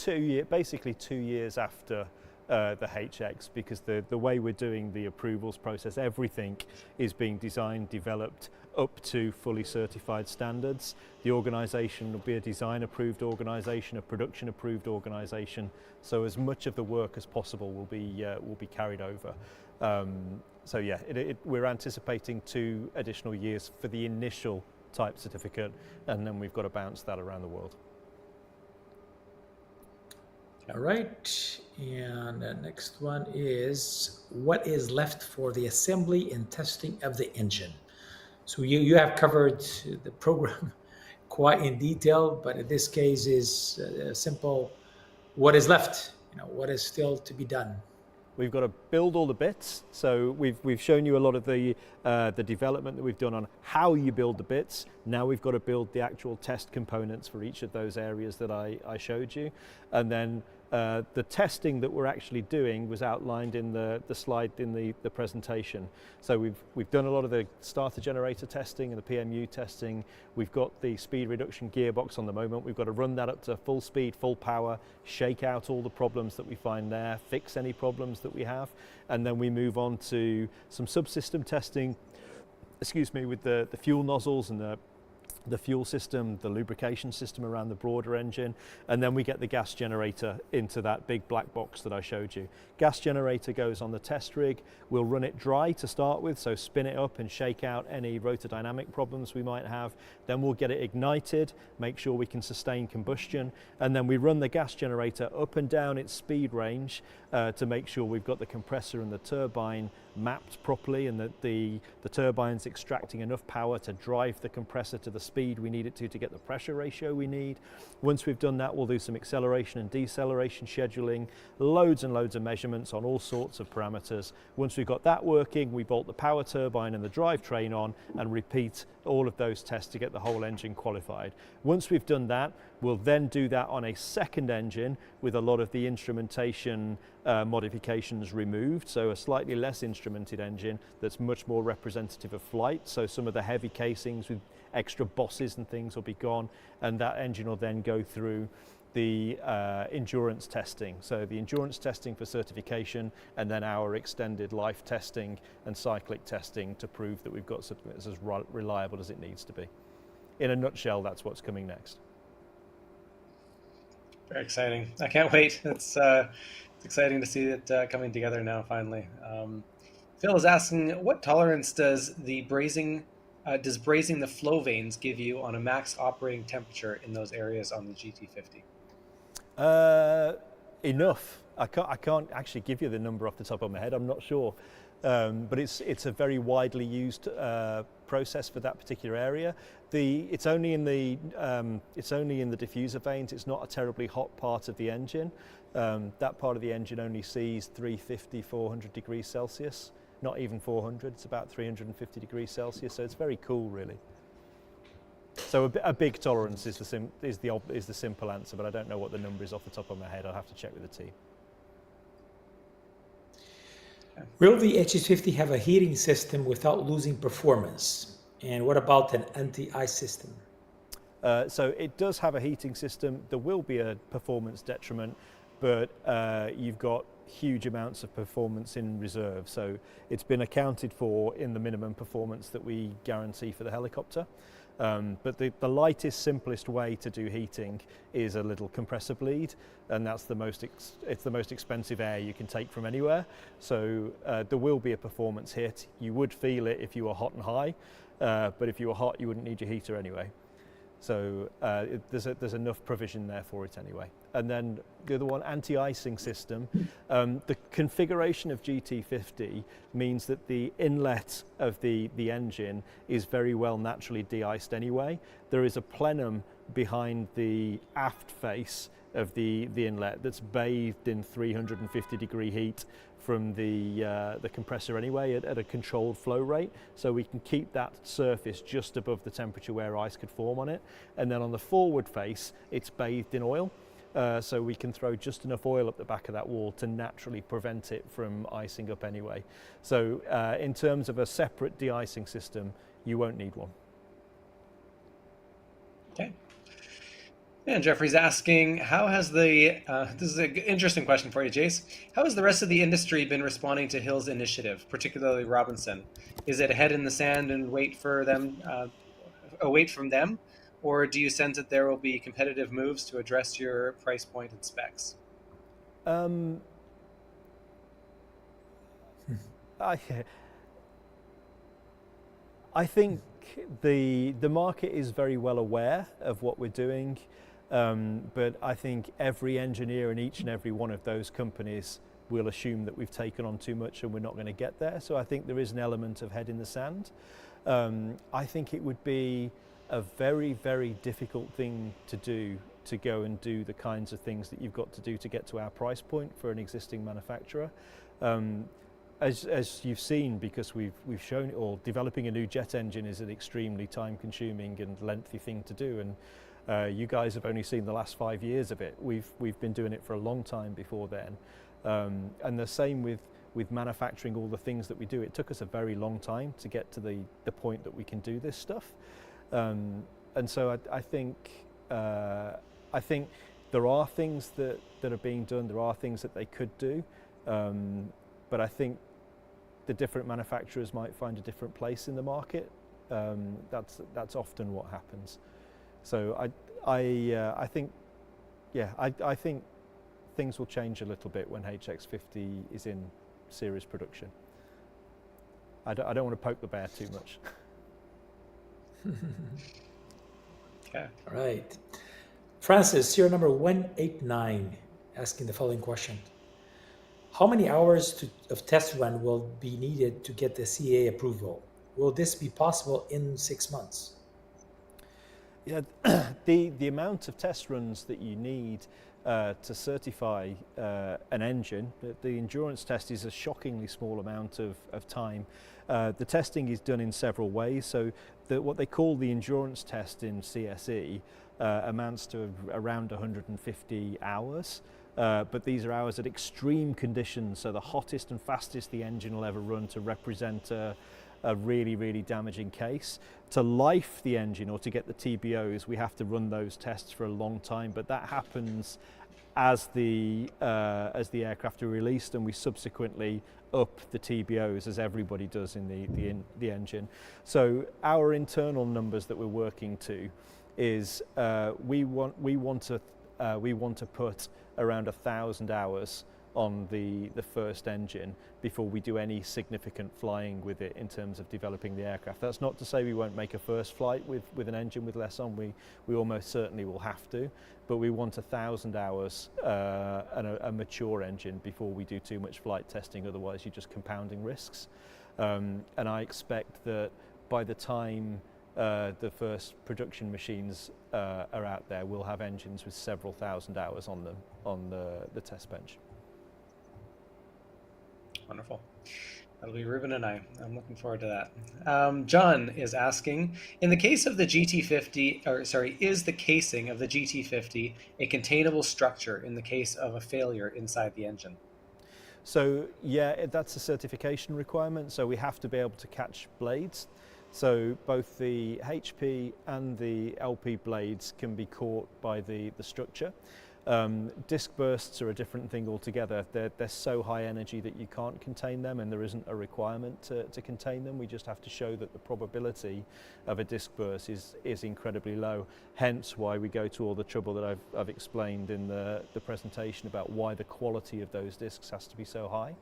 basically 2 years after the HX, because the way we're doing the approvals process, everything is being designed, developed up to fully certified standards. The organisation will be a design approved organisation, a production approved organisation, so as much of the work as possible will be carried over. So yeah, we're anticipating 2 additional years for the initial type certificate, and then we've got to bounce that around the world. All right, and the next one is, what is left for the assembly and testing of the engine? So you have covered the program quite in detail, but in this case is simple, what is left? What is still to be done? We've got to build all the bits. So we've shown you a lot of the development that we've done on how you build the bits. Now we've got to build the actual test components for each of those areas that I showed you. And then the testing that we're actually doing was outlined in the slide in the presentation. So we've done a lot of the starter generator testing and the PMU testing. We've got the speed reduction gearbox on the moment. We've got to run that up to full speed, full power, shake out all the problems that we find there, fix any problems that we have, and then we move on to some subsystem testing, with the fuel nozzles and the fuel system, the lubrication system around the broader engine, and then we get the gas generator into that big black box that I showed you. Gas generator goes on the test rig. We'll run it dry to start with, so spin it up and shake out any rotor dynamic problems we might have. Then we'll get it ignited, make sure we can sustain combustion, and then we run the gas generator up and down its speed range to make sure we've got the compressor and the turbine mapped properly, and that the turbine's extracting enough power to drive the compressor to the speed we need it to get the pressure ratio we need. Once we've done that, we'll do some acceleration and deceleration scheduling, loads and loads of measurements on all sorts of parameters. Once we've got that working, we bolt the power turbine and the drivetrain on and repeat all of those tests to get the whole engine qualified. Once we've done that, we'll then do that on a second engine with a lot of the instrumentation modifications removed, so a slightly less instrumented engine that's much more representative of flight. So some of the heavy casings with extra bosses and things will be gone, and that engine will then go through the endurance testing. So the endurance testing for certification, and then our extended life testing and cyclic testing to prove that we've got something that's as reliable as it needs to be. In a nutshell, that's what's coming next. Very exciting. I can't wait. It's exciting to see it coming together now, finally. Phil is asking, what tolerance does brazing the flow vanes give you on a max operating temperature in those areas on the GT50? Enough. I can't actually give you the number off the top of my head. I'm not sure, but it's a very widely used process for that particular area. It's only in the diffuser vanes. It's not a terribly hot part of the engine. That part of the engine only sees 350, 400 degrees Celsius. Not even 400. It's about 350 degrees Celsius. So it's very cool, really. So a big tolerance is the simple answer, but I don't know what the number is off the top of my head. I'll have to check with the team. Will the HX50 have a heating system without losing performance? And what about an anti-ice system? So it does have a heating system. There will be a performance detriment, but you've got huge amounts of performance in reserve. So it's been accounted for in the minimum performance that we guarantee for the helicopter. But the lightest, simplest way to do heating is a little compressor bleed, and that's it's the most expensive air you can take from anywhere. So there will be a performance hit. You would feel it if you were hot and high, but if you were hot, you wouldn't need your heater anyway. So there's enough provision there for it anyway. And then the other one, anti-icing system. The configuration of GT50 means that the inlet of the engine is very well naturally de-iced anyway. There is a plenum behind the aft face of the inlet that's bathed in 350 degree heat from the compressor anyway at a controlled flow rate, so we can keep that surface just above the temperature where ice could form on it. And then on the forward face, it's bathed in oil, so we can throw just enough oil up the back of that wall to naturally prevent it from icing up anyway. So in terms of a separate de-icing system, you won't need one. Okay. And Jeffrey's asking, how has this is an interesting question for you, Jace. How has the rest of the industry been responding to Hill's initiative, particularly Robinson? Is it a head in the sand and wait from them? Or do you sense that there will be competitive moves to address your price point and specs? I think the market is very well aware of what we're doing. But I think every engineer in each and every one of those companies will assume that we've taken on too much and we're not going to get there. So I think there is an element of head in the sand. I think it would be a very, very difficult thing to do, to go and do the kinds of things that you've got to do to get to our price point for an existing manufacturer. As you've seen, because we've shown it all, developing a new jet engine is an extremely time-consuming and lengthy thing to do. And you guys have only seen the last 5 years of it. We've been doing it for a long time before then. And the same with manufacturing all the things that we do. It took us a very long time to get to the point that we can do this stuff. And so I think there are things that are being done. There are things that they could do. But I think the different manufacturers might find a different place in the market. That's often what happens. So I think things will change a little bit when HX50 is in series production. I don't want to poke the bear too much. Okay. All right. Francis, you're number 189, asking the following question. How many hours of test run will be needed to get the CAA approval? Will this be possible in 6 months? Yeah, the amount of test runs that you need to certify an engine, the endurance test is a shockingly small amount of time. The testing is done in several ways. So what they call the endurance test in CSE amounts to around 150 hours. But these are hours at extreme conditions, so the hottest and fastest the engine will ever run to represent a really, really damaging case. To life the engine or to get the TBOs, we have to run those tests for a long time, but that happens as the aircraft are released, and we subsequently up the TBOs as everybody does in the engine. So our internal numbers that we're working to is we want to put around 1,000 hours on the first engine before we do any significant flying with it in terms of developing the aircraft. That's not to say we won't make a first flight with an engine with less on. We almost certainly will have to, but we want 1,000 hours and a mature engine before we do too much flight testing. Otherwise, you're just compounding risks. And I expect that by the time the first production machines are out there, we'll have engines with several thousand hours on them on the test bench. Wonderful. That'll be Ruben and I. I'm looking forward to that. John is asking, in the case of the GT50, or sorry, is the casing of the GT50 a containable structure in the case of a failure inside the engine? So yeah, that's a certification requirement. So we have to be able to catch blades. So both the HP and the LP blades can be caught by the structure. Disc bursts are a different thing altogether. They're so high energy that you can't contain them, and there isn't a requirement to contain them. We just have to show that the probability of a disc burst is incredibly low. Hence why we go to all the trouble that I've explained in the presentation about why the quality of those discs has to be so high.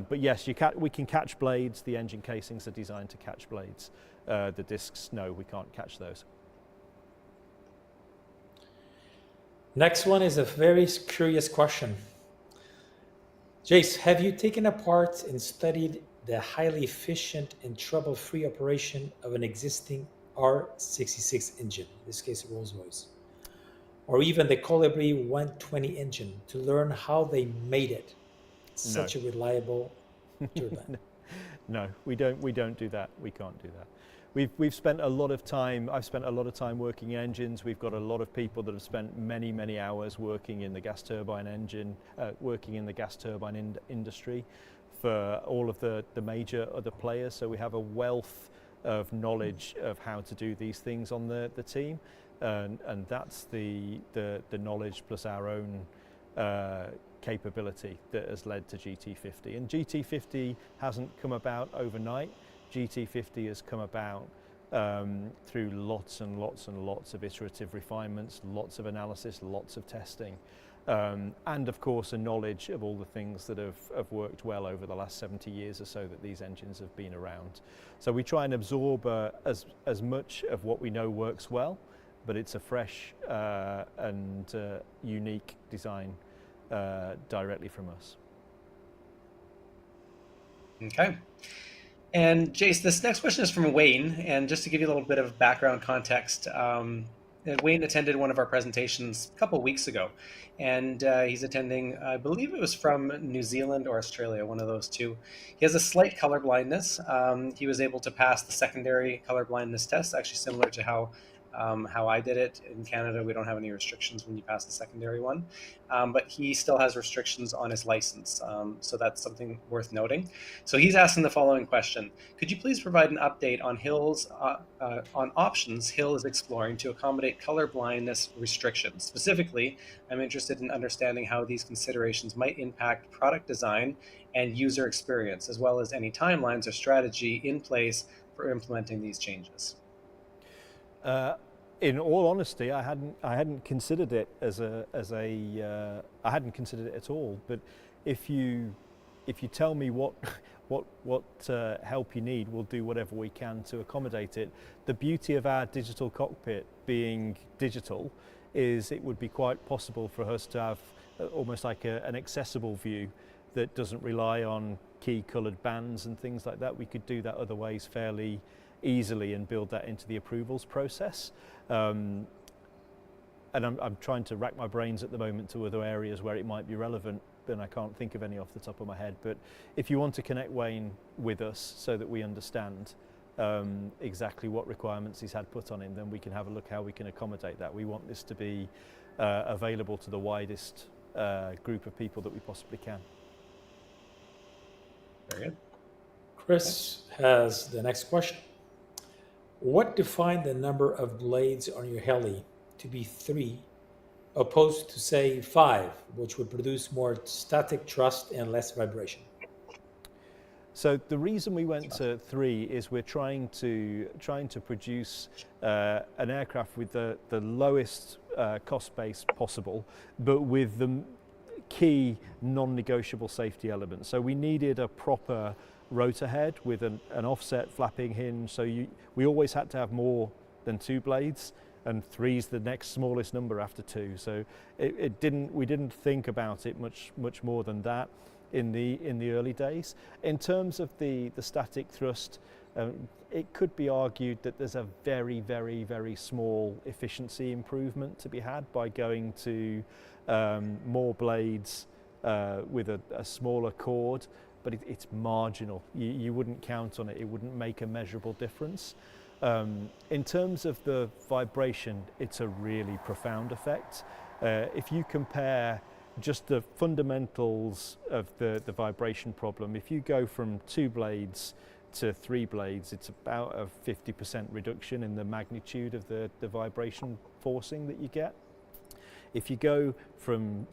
But yes, we can catch blades. The engine casings are designed to catch blades. The discs, no, we can't catch those. Next one is a very curious question. Jace, have you taken apart and studied the highly efficient and trouble-free operation of an existing R66 engine, in this case Rolls-Royce, or even the Colibri 120 engine, to learn how they made it such a reliable turbine? No, we don't do that. We can't do that. We've spent a lot of time. I've spent a lot of time working in engines. We've got a lot of people that have spent many hours working in the gas turbine engine, working in the gas turbine industry, for all of the major other players. So we have a wealth of knowledge of how to do these things on the team, and that's the knowledge plus our own capability that has led to GT50. And GT50 hasn't come about overnight. GT50 has come about through lots and lots of iterative refinements, lots of analysis, lots of testing, and of course a knowledge of all the things that have worked well over the last 70 years or so that these engines have been around. So we try and absorb as much of what we know works well, but it's a fresh and unique design directly from us. Okay. And Jace, this next question is from Wayne, and just to give you a little bit of background context, Wayne attended one of our presentations a couple of weeks ago, and he's attending, I believe it was from New Zealand or Australia, one of those two. He has a slight color blindness. He was able to pass the secondary color blindness test, actually similar to how I did it. In Canada, we don't have any restrictions when you pass the secondary one, but he still has restrictions on his license, so that's something worth noting. So he's asking the following question: could you please provide an update on on options Hill is exploring to accommodate color blindness restrictions? Specifically, I'm interested in understanding how these considerations might impact product design and user experience, as well as any timelines or strategy in place for implementing these changes. In all honesty, I hadn't considered it I hadn't considered it at all. But if you tell me what help you need, we'll do whatever we can to accommodate it. The beauty of our digital cockpit being digital is it would be quite possible for us to have almost like an accessible view that doesn't rely on key coloured bands and things like that. We could do that other ways fairly easily and build that into the approvals process. And I'm trying to rack my brains at the moment to other areas where it might be relevant, and I can't think of any off the top of my head. But if you want to connect Wayne with us so that we understand exactly what requirements he's had put on him, then we can have a look how we can accommodate that. We want this to be available to the widest group of people that we possibly can. Very good. Chris has the next question. What defined the number of blades on your heli to be 3 opposed to, say, 5, which would produce more static thrust and less vibration? So the reason we went to 3 is we're trying to produce an aircraft with the lowest cost base possible, but with the key non-negotiable safety elements. So we needed a proper rotor head with an offset flapping hinge. So we always had to have more than 2 blades, and 3 is the next smallest number after 2. So we didn't think about it much more than that in the early days. In terms of the static thrust, it could be argued that there's a very small efficiency improvement to be had by going to more blades with a smaller chord. but it's marginal. You wouldn't count on it. It wouldn't make a measurable difference. In terms of the vibration, it's a really profound effect. If you compare just the fundamentals of the vibration problem, if you go from 2 blades to 3 blades, it's about a 50% reduction in the magnitude of the vibration forcing that you get. If you go from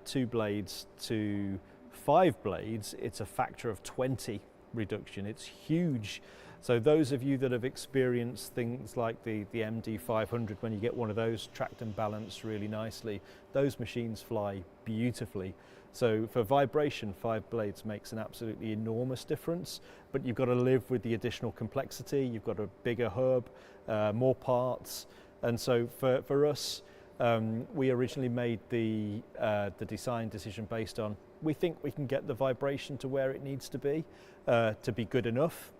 2 blades to 5 blades, it's a factor of 20 reduction. It's huge. So those of you that have experienced things like the MD500, when you get one of those tracked and balanced really nicely, those machines fly beautifully. So for vibration, 5 blades makes an absolutely enormous difference, but you've got to live with the additional complexity. You've got a bigger hub, more parts. And so for us, we originally made the design decision based on, we think we can get the vibration to where it needs to be good enough.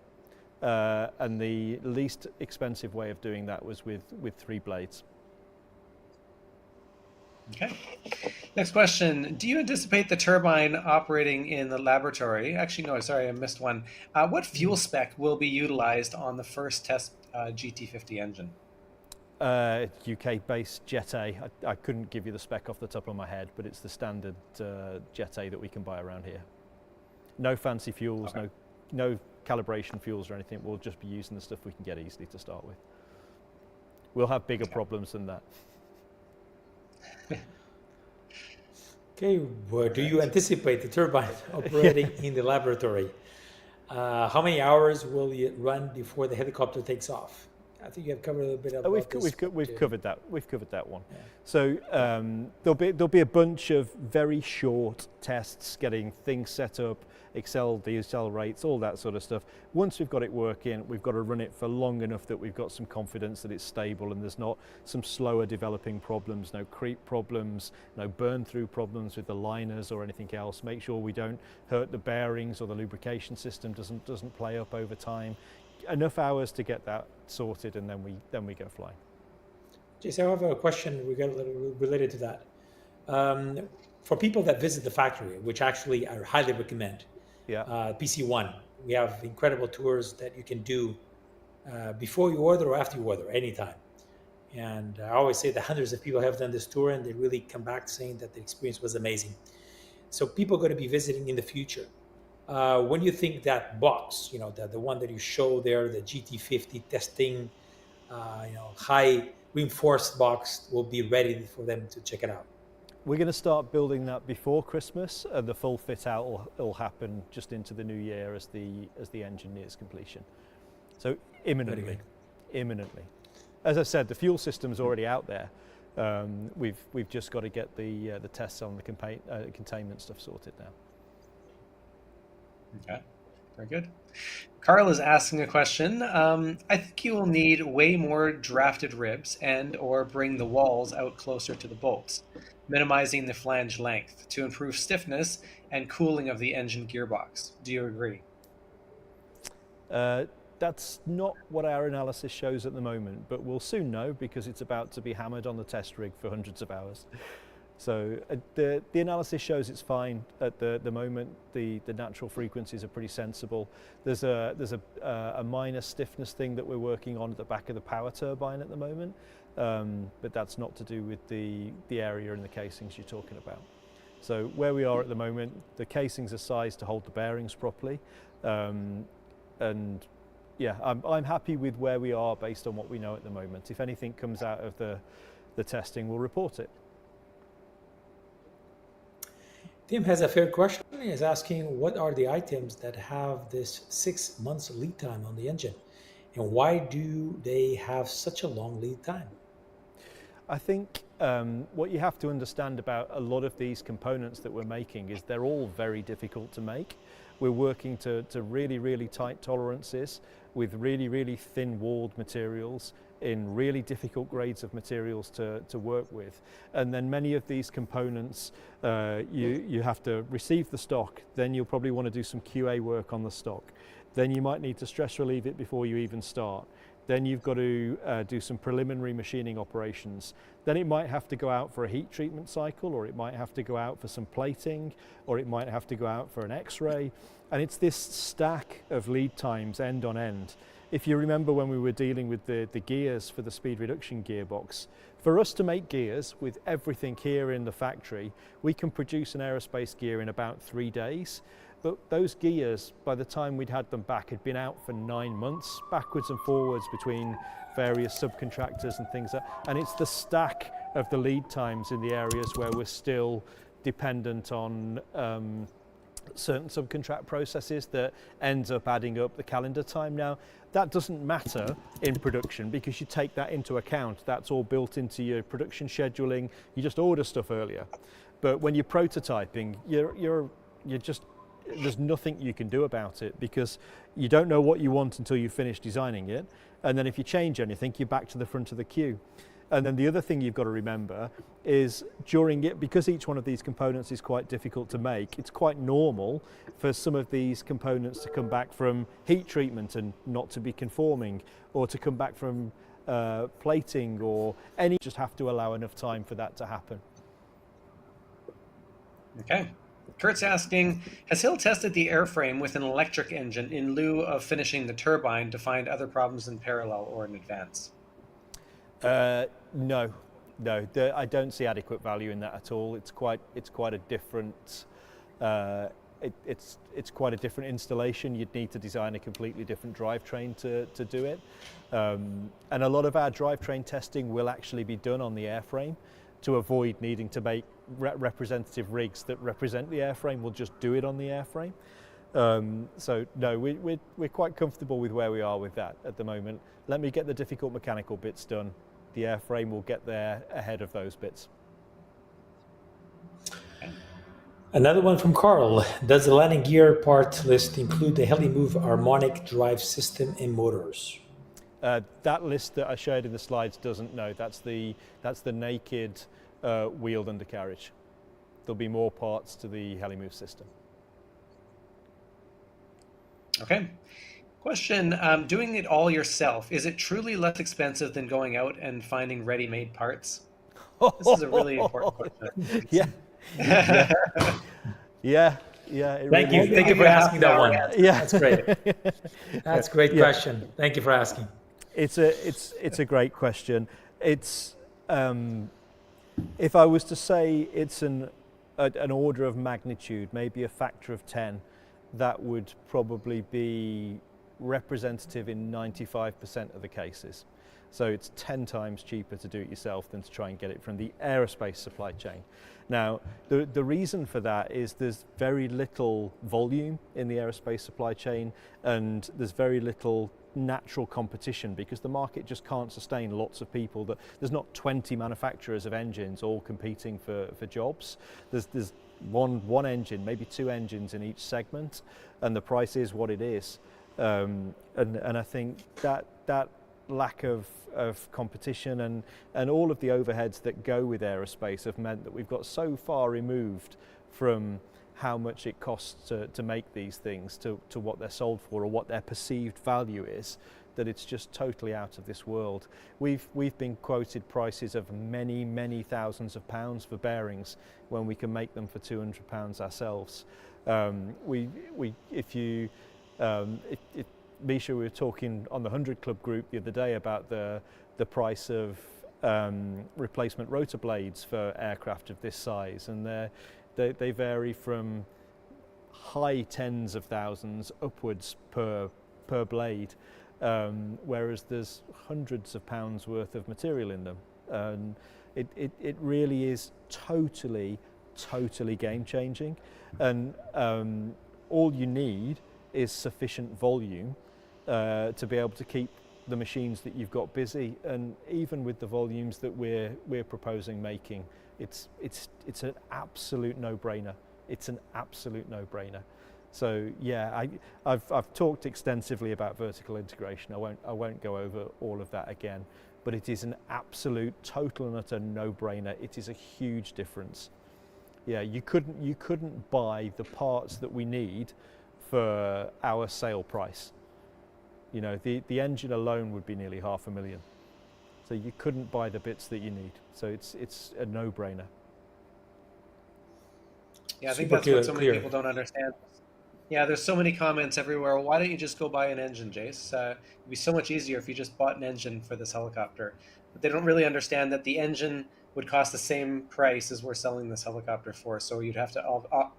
And the least expensive way of doing that was with 3 blades. Okay. Next question. Do you anticipate the turbine operating in the laboratory? Actually, no, sorry, I missed one. What fuel spec will be utilized on the first test GT50 engine? UK-based Jet A. I couldn't give you the spec off the top of my head, but it's the standard Jet A that we can buy around here. No fancy fuels, okay. No calibration fuels or anything. We'll just be using the stuff we can get easily to start with. We'll have bigger problems than that. Okay, where do you anticipate the turbine operating in the laboratory? How many hours will it run before the helicopter takes off? I think you have covered a bit of we've covered that. We've covered that one. Yeah. So there'll be a bunch of very short tests, getting things set up, decelerate, all that sort of stuff. Once we've got it working, we've got to run it for long enough that we've got some confidence that it's stable and there's not some slower developing problems, no creep problems, no burn through problems with the liners or anything else. Make sure we don't hurt the bearings or the lubrication system doesn't play up over time. Enough hours to get that sorted, and then we go flying. Jason, I have a question related to that. For people that visit the factory, which actually I highly recommend, PC1, we have incredible tours that you can do before you order or after you order, anytime. And I always say that hundreds of people have done this tour, and they really come back saying that the experience was amazing. So people are going to be visiting in the future. When you think that box, the one that you show there, the GT50 testing, high reinforced box will be ready for them to check it out? We're going to start building that before Christmas, and the full fit out will happen just into the new year as the engine nears completion. So imminently. As I said, the fuel system's already out there. We've just got to get the tests on the containment stuff sorted now. Okay, very good. Carl is asking a question. I think you will need way more drafted ribs and/or bring the walls out closer to the bolts, minimizing the flange length to improve stiffness and cooling of the engine gearbox. Do you agree? That's not what our analysis shows at the moment, but we'll soon know because it's about to be hammered on the test rig for hundreds of hours. So the analysis shows it's fine at the moment. The natural frequencies are pretty sensible. There's a minor stiffness thing that we're working on at the back of the power turbine at the moment, but that's not to do with the area and the casings you're talking about. So where we are at the moment, the casings are sized to hold the bearings properly, and yeah, I'm happy with where we are based on what we know at the moment. If anything comes out of the testing, we'll report it. Tim has a fair question. He's asking, what are the items that have this 6 months lead time on the engine? And why do they have such a long lead time? I think what you have to understand about a lot of these components that we're making is they're all very difficult to make. We're working to really, really tight tolerances with really, really thin-walled materials in really difficult grades of materials to work with. And then many of these components, you have to receive the stock, then you'll probably want to do some QA work on the stock. Then you might need to stress relieve it before you even start. Then you've got to do some preliminary machining operations. Then it might have to go out for a heat treatment cycle, or it might have to go out for some plating, or it might have to go out for an X-ray. And it's this stack of lead times end on end. If you remember when we were dealing with the gears for the speed reduction gearbox, for us to make gears with everything here in the factory, we can produce an aerospace gear in about 3 days. But those gears, by the time we'd had them back, had been out for 9 months, backwards and forwards between various subcontractors and things. And it's the stack of the lead times in the areas where we're still dependent on certain subcontract processes that ends up adding up the calendar time. Now, that doesn't matter in production because you take that into account. That's all built into your production scheduling. You just order stuff earlier. But when you're prototyping, you're just, there's nothing you can do about it because you don't know what you want until you finish designing it. And then if you change anything, you're back to the front of the queue. And then the other thing you've got to remember is during it, because each one of these components is quite difficult to make, it's quite normal for some of these components to come back from heat treatment and not to be conforming, or to come back from plating or any, just have to allow enough time for that to happen. Okay. Kurt's asking, has Hill tested the airframe with an electric engine in lieu of finishing the turbine to find other problems in parallel or in advance? No, I don't see adequate value in that at all. It's quite a different. It's quite a different installation. You'd need to design a completely different drivetrain to do it, and a lot of our drivetrain testing will actually be done on the airframe to avoid needing to make representative rigs that represent the airframe. We'll just do it on the airframe. So no, we're quite comfortable with where we are with that at the moment. Let me get the difficult mechanical bits done. The airframe will get there ahead of those bits. Another one from Carl. Does the landing gear part list include the Heli-move harmonic drive system and motors? That list that I showed in the slides doesn't. No, that's the naked wheeled undercarriage. There'll be more parts to the Heli-move system. Okay. Question, doing it all yourself, is it truly less expensive than going out and finding ready-made parts? This is a really important question. Yeah. Yeah. Thank you for asking that one. Yeah, that's great. That's a great question. Thank you for asking. It's a great question. It's if I was to say it's an order of magnitude, maybe a factor of 10, that would probably be representative in 95% of the cases. So it's 10 times cheaper to do it yourself than to try and get it from the aerospace supply chain. Now, the reason for that is there's very little volume in the aerospace supply chain, and there's very little natural competition because the market just can't sustain lots of people. There's not 20 manufacturers of engines all competing for jobs. There's one engine, maybe 2 engines in each segment, and the price is what it is. And I think that lack of competition and all of the overheads that go with aerospace have meant that we've got so far removed from how much it costs to make these things to what they're sold for or what their perceived value is, that it's just totally out of this world. We've been quoted prices of many thousands of pounds for bearings when we can make them for £200 ourselves. Mischa, we were talking on the 100 Club group the other day about the price of replacement rotor blades for aircraft of this size, and they vary from high tens of thousands upwards per blade, whereas there's hundreds of pounds worth of material in them. And it really is totally game changing, and all you need is sufficient volume to be able to keep the machines that you've got busy. And even with the volumes that we're proposing making, it's an absolute no-brainer. It's an absolute no-brainer. So yeah, I've talked extensively about vertical integration. I won't go over all of that again, but it is an absolute, total and utter no-brainer. It is a huge difference. Yeah, you couldn't buy the parts that we need for our sale price. You know, the engine alone would be nearly $500,000. So you couldn't buy the bits that you need. So it's a no-brainer. Yeah, I think Super that's what so many clear. people don't understand. Yeah, there's so many comments everywhere. Well, why don't you just go buy an engine, Jace? It'd be so much easier if you just bought an engine for this helicopter. But they don't really understand that the engine would cost the same price as we're selling this helicopter for. So you'd have to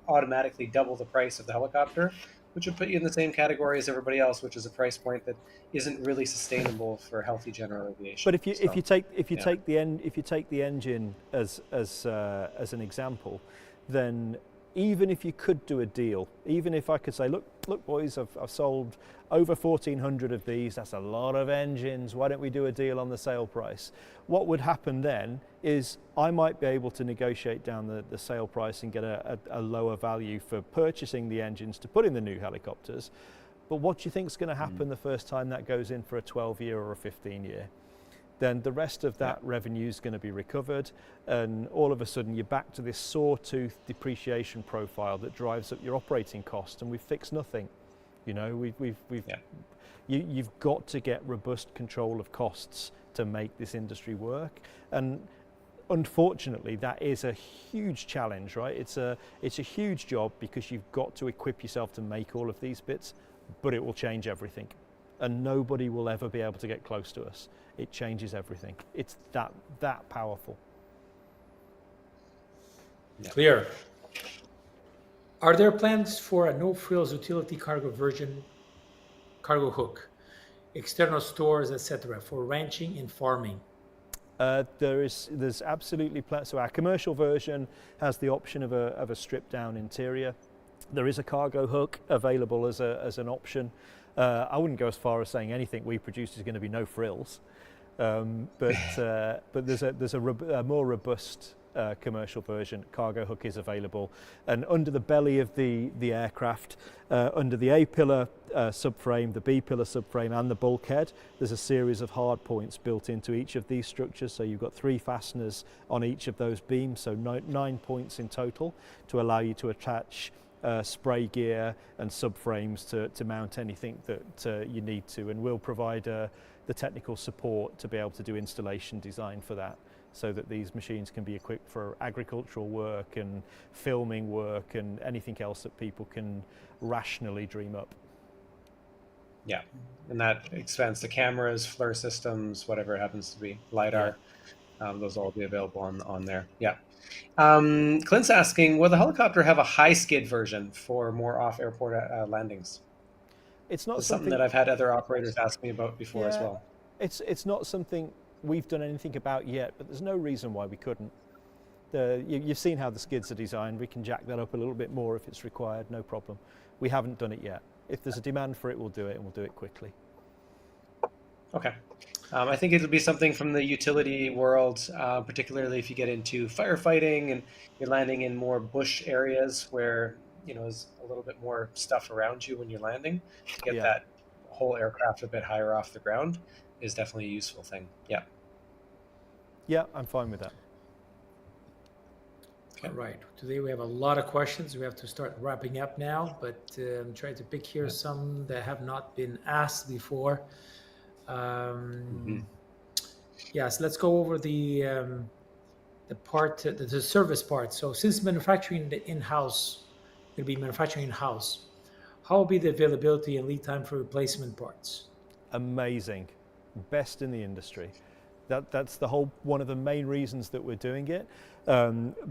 automatically double the price of the helicopter, which would put you in the same category as everybody else, which is a price point that isn't really sustainable for healthy general aviation. But if you take the engine as an example, then even if you could do a deal, even if I could say, look boys, I've sold over 1,400 of these, that's a lot of engines, why don't we do a deal on the sale price? What would happen then is I might be able to negotiate down the sale price and get a lower value for purchasing the engines to put in the new helicopters. But what do you think is going to happen the first time that goes in for a 12-year or a 15-year? Then the rest of that revenue is going to be recovered, and all of a sudden you're back to this sawtooth depreciation profile that drives up your operating cost, and we've fixed nothing. You know, you've got to get robust control of costs to make this industry work, and unfortunately that is a huge challenge, right? It's a huge job because you've got to equip yourself to make all of these bits, but it will change everything, and nobody will ever be able to get close to us. It changes everything. It's that powerful. Clear. Are there plans for a no-frills utility cargo version, cargo hook, external stores, etc., for ranching and farming? There's absolutely plans. So our commercial version has the option of a stripped down interior. There is a cargo hook available as an option. I wouldn't go as far as saying anything we produce is going to be no frills, but there's a more robust commercial version. Cargo hook is available, and under the belly of the aircraft, under the A pillar subframe, the B pillar subframe, and the bulkhead, there's a series of hard points built into each of these structures. So you've got 3 fasteners on each of those beams, so 9 points in total to allow you to attach spray gear and subframes to mount anything that you need to, and we'll provide the technical support to be able to do installation design for that, so that these machines can be equipped for agricultural work and filming work and anything else that people can rationally dream up. Yeah, and that expands to cameras, FLIR systems, whatever it happens to be, LiDAR. Those will all be available on there. Yeah. Clint's asking, will the helicopter have a high skid version for more off-airport landings? It's not something that I've had other operators ask me about before as well. It's not something we've done anything about yet, but there's no reason why we couldn't. You've seen how the skids are designed. We can jack that up a little bit more if it's required, no problem. We haven't done it yet. If there's a demand for it, we'll do it, and we'll do it quickly. Okay. I think it'll be something from the utility world, particularly if you get into firefighting and you're landing in more bush areas where, there's a little bit more stuff around you when you're landing. To get that whole aircraft a bit higher off the ground is definitely a useful thing. Yeah. Yeah, I'm fine with that. All right. Today we have a lot of questions. We have to start wrapping up now, but I'm trying to pick here some that have not been asked before. Yes, let's go over the part, the service part. So since manufacturing in-house, going to be manufacturing in-house, how will be the availability and lead time for replacement parts? Amazing, best in the industry. That's one of the main reasons that we're doing it,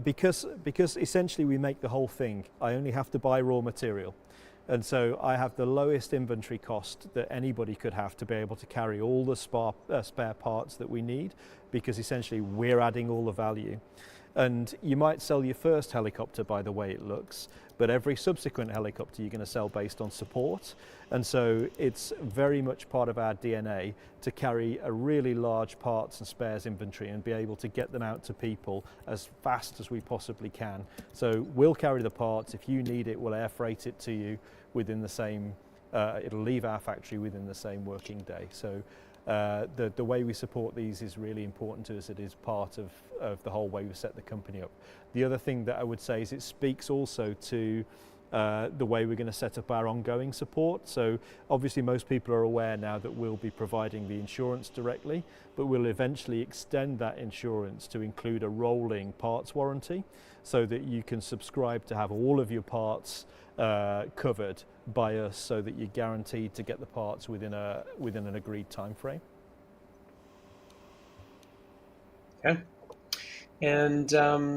because essentially we make the whole thing. I only have to buy raw material. And so I have the lowest inventory cost that anybody could have to be able to carry all the spare parts that we need, because essentially we're adding all the value. And you might sell your first helicopter by the way it looks, but every subsequent helicopter you're going to sell based on support. And so it's very much part of our DNA to carry a really large parts and spares inventory and be able to get them out to people as fast as we possibly can. So we'll carry the parts. If you need it, we'll air freight it to you within the same, it'll leave our factory within the same working day. So the way we support these is really important to us. It is part of the whole way we set the company up. The other thing that I would say is it speaks also to the way we're going to set up our ongoing support. So obviously most people are aware now that we'll be providing the insurance directly, but we'll eventually extend that insurance to include a rolling parts warranty so that you can subscribe to have all of your parts covered by us, so that you're guaranteed to get the parts within an agreed time frame. Okay. And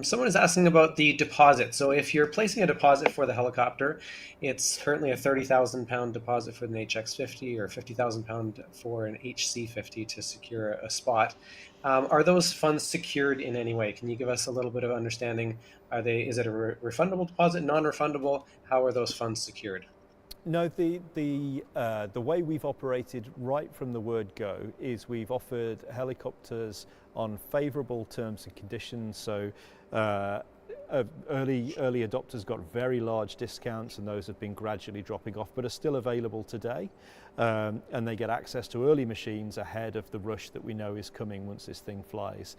someone is asking about the deposit. So if you're placing a deposit for the helicopter, it's currently a £30,000 deposit for an HX50 or £50,000 for an HC50 to secure a spot. Are those funds secured in any way? Can you give us a little bit of understanding? Is it a refundable deposit, non-refundable? How are those funds secured? No, the way we've operated right from the word go is we've offered helicopters on favourable terms and conditions. So early adopters got very large discounts, and those have been gradually dropping off, but are still available today. And they get access to early machines ahead of the rush that we know is coming once this thing flies.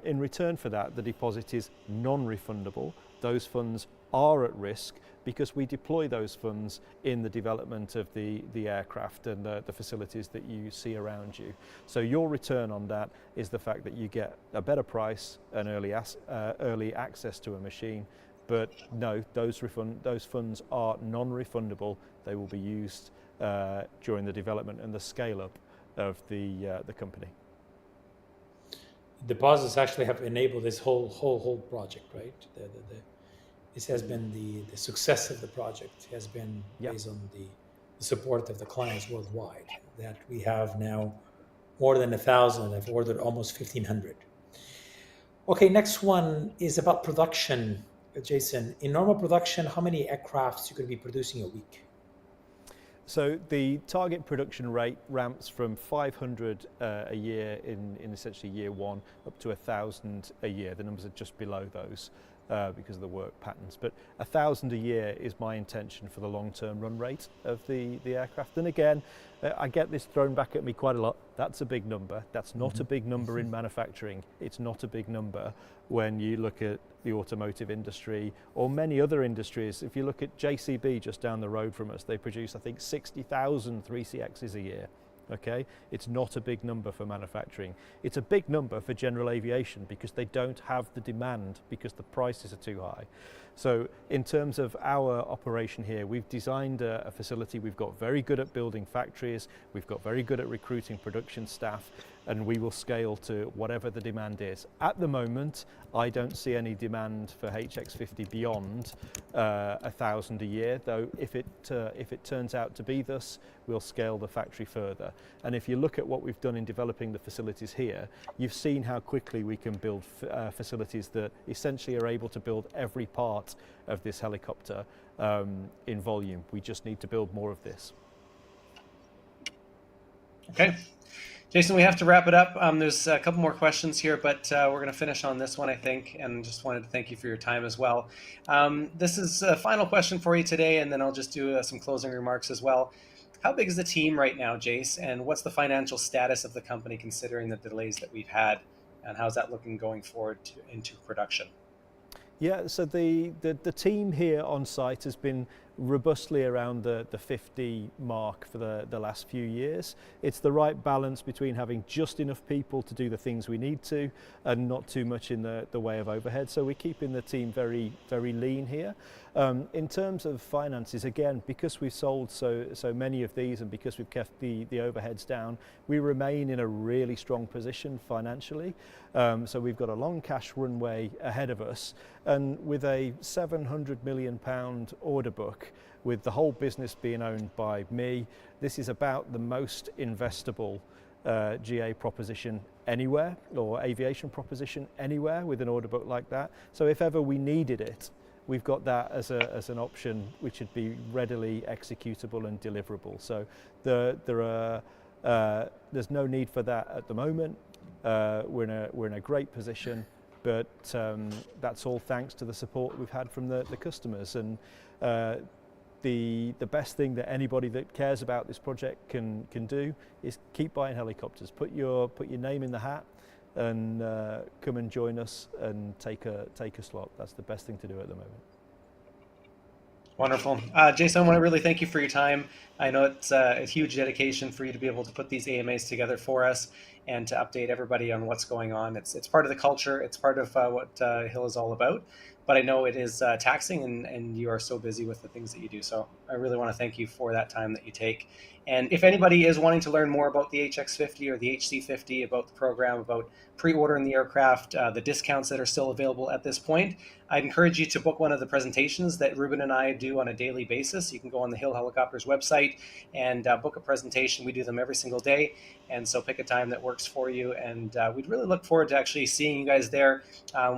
In return for that, the deposit is non-refundable. Those funds are at risk because we deploy those funds in the development of the aircraft and the facilities that you see around you. So your return on that is the fact that you get a better price and early access to a machine. But no, those funds are non-refundable. They will be used during the development and the scale-up of the company. Deposits actually have enabled this whole project, right? This has been the success of the project has been based on the support of the clients worldwide. That we have now more than 1,000. I've ordered almost 1,500. Okay, next one is about production. Jason, in normal production, how many aircrafts you could be producing a week? So the target production rate ramps from 500 a year in essentially year one up to 1,000 a year. The numbers are just below those because of the work patterns. But 1,000 a year is my intention for the long-term run rate of the aircraft. And again, I get this thrown back at me quite a lot. That's a big number. That's not a big number in manufacturing. It's not a big number when you look at the automotive industry or many other industries. If you look at JCB just down the road from us, they produce, I think, 60,000 3CXs a year. Okay, it's not a big number for manufacturing. It's a big number for general aviation because they don't have the demand because the prices are too high. So in terms of our operation here, we've designed a facility. We've got very good at building factories. We've got very good at recruiting production staff, and we will scale to whatever the demand is. At the moment, I don't see any demand for HX50 beyond 1,000 a year, though if it turns out to be thus, we'll scale the factory further. And if you look at what we've done in developing the facilities here, you've seen how quickly we can build facilities that essentially are able to build every part of this helicopter in volume. We just need to build more of this. Okay. Jason, we have to wrap it up. There's a couple more questions here, but we're going to finish on this one, I think, and just wanted to thank you for your time as well. This is a final question for you today, and then I'll just do some closing remarks as well. How big is the team right now, Jace, and what's the financial status of the company considering the delays that we've had, and how's that looking going forward into production? Yeah, so the team here on site has been robustly around the 50 mark for the last few years. It's the right balance between having just enough people to do the things we need to and not too much in the way of overhead. So we're keeping the team very, very lean here. In terms of finances, again, because we've sold so many of these and because we've kept the overheads down, we remain in a really strong position financially. So we've got a long cash runway ahead of us, and with a £700 million order book, with the whole business being owned by me, this is about the most investable GA proposition anywhere, or aviation proposition anywhere with an order book like that. So if ever we needed it, we've got that as an option which would be readily executable and deliverable. So there's no need for that at the moment. We're in a great position, but that's all thanks to the support we've had from the customers. And the best thing that anybody that cares about this project can do is keep buying helicopters. Put your name in the hat and come and join us and take a slot. That's the best thing to do at the moment. Wonderful. Jason, I want to really thank you for your time. I know it's a huge dedication for you to be able to put these AMAs together for us and to update everybody on what's going on. It's part of the culture. It's part of what Hill is all about. But I know it is taxing, and you are so busy with the things that you do. So I really want to thank you for that time that you take. And if anybody is wanting to learn more about the HX50 or the HC50, about the program, about pre-ordering the aircraft, the discounts that are still available at this point, I'd encourage you to book one of the presentations that Ruben and I do on a daily basis. You can go on the Hill Helicopters website and book a presentation. We do them every single day. And so pick a time that works for you. And we'd really look forward to actually seeing you guys there.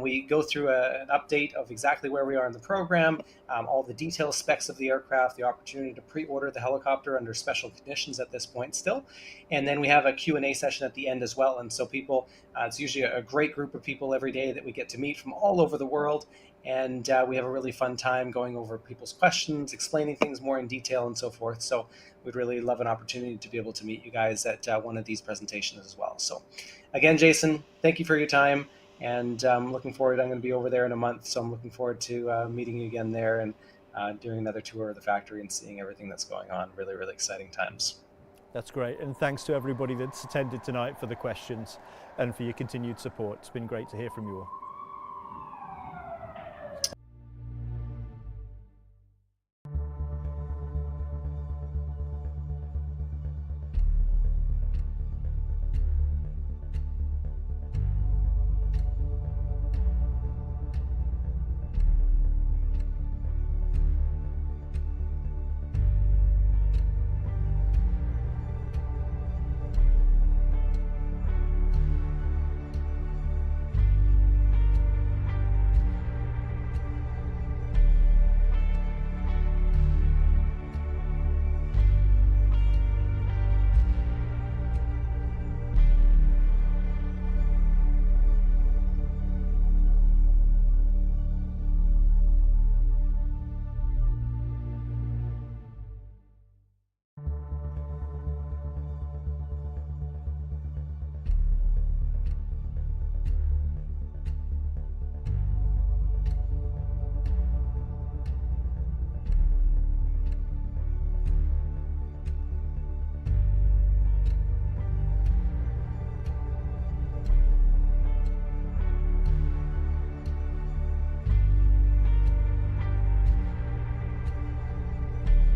We go through an update of exactly where we are in the program, all the detailed specs of the aircraft, the opportunity to pre-order the helicopter under special conditions at this point still. And then we have a Q&A session at the end as well. And so people, it's usually a great group of people every day that we get to meet from all over the world. And we have a really fun time going over people's questions, explaining things more in detail and so forth. So we'd really love an opportunity to be able to meet you guys at one of these presentations as well. So again, Jason, thank you for your time. And I'm looking forward, I'm going to be over there in a month. So I'm looking forward to meeting you again there and doing another tour of the factory and seeing everything that's going on. Really, really exciting times. That's great. And thanks to everybody that's attended tonight for the questions and for your continued support. It's been great to hear from you all.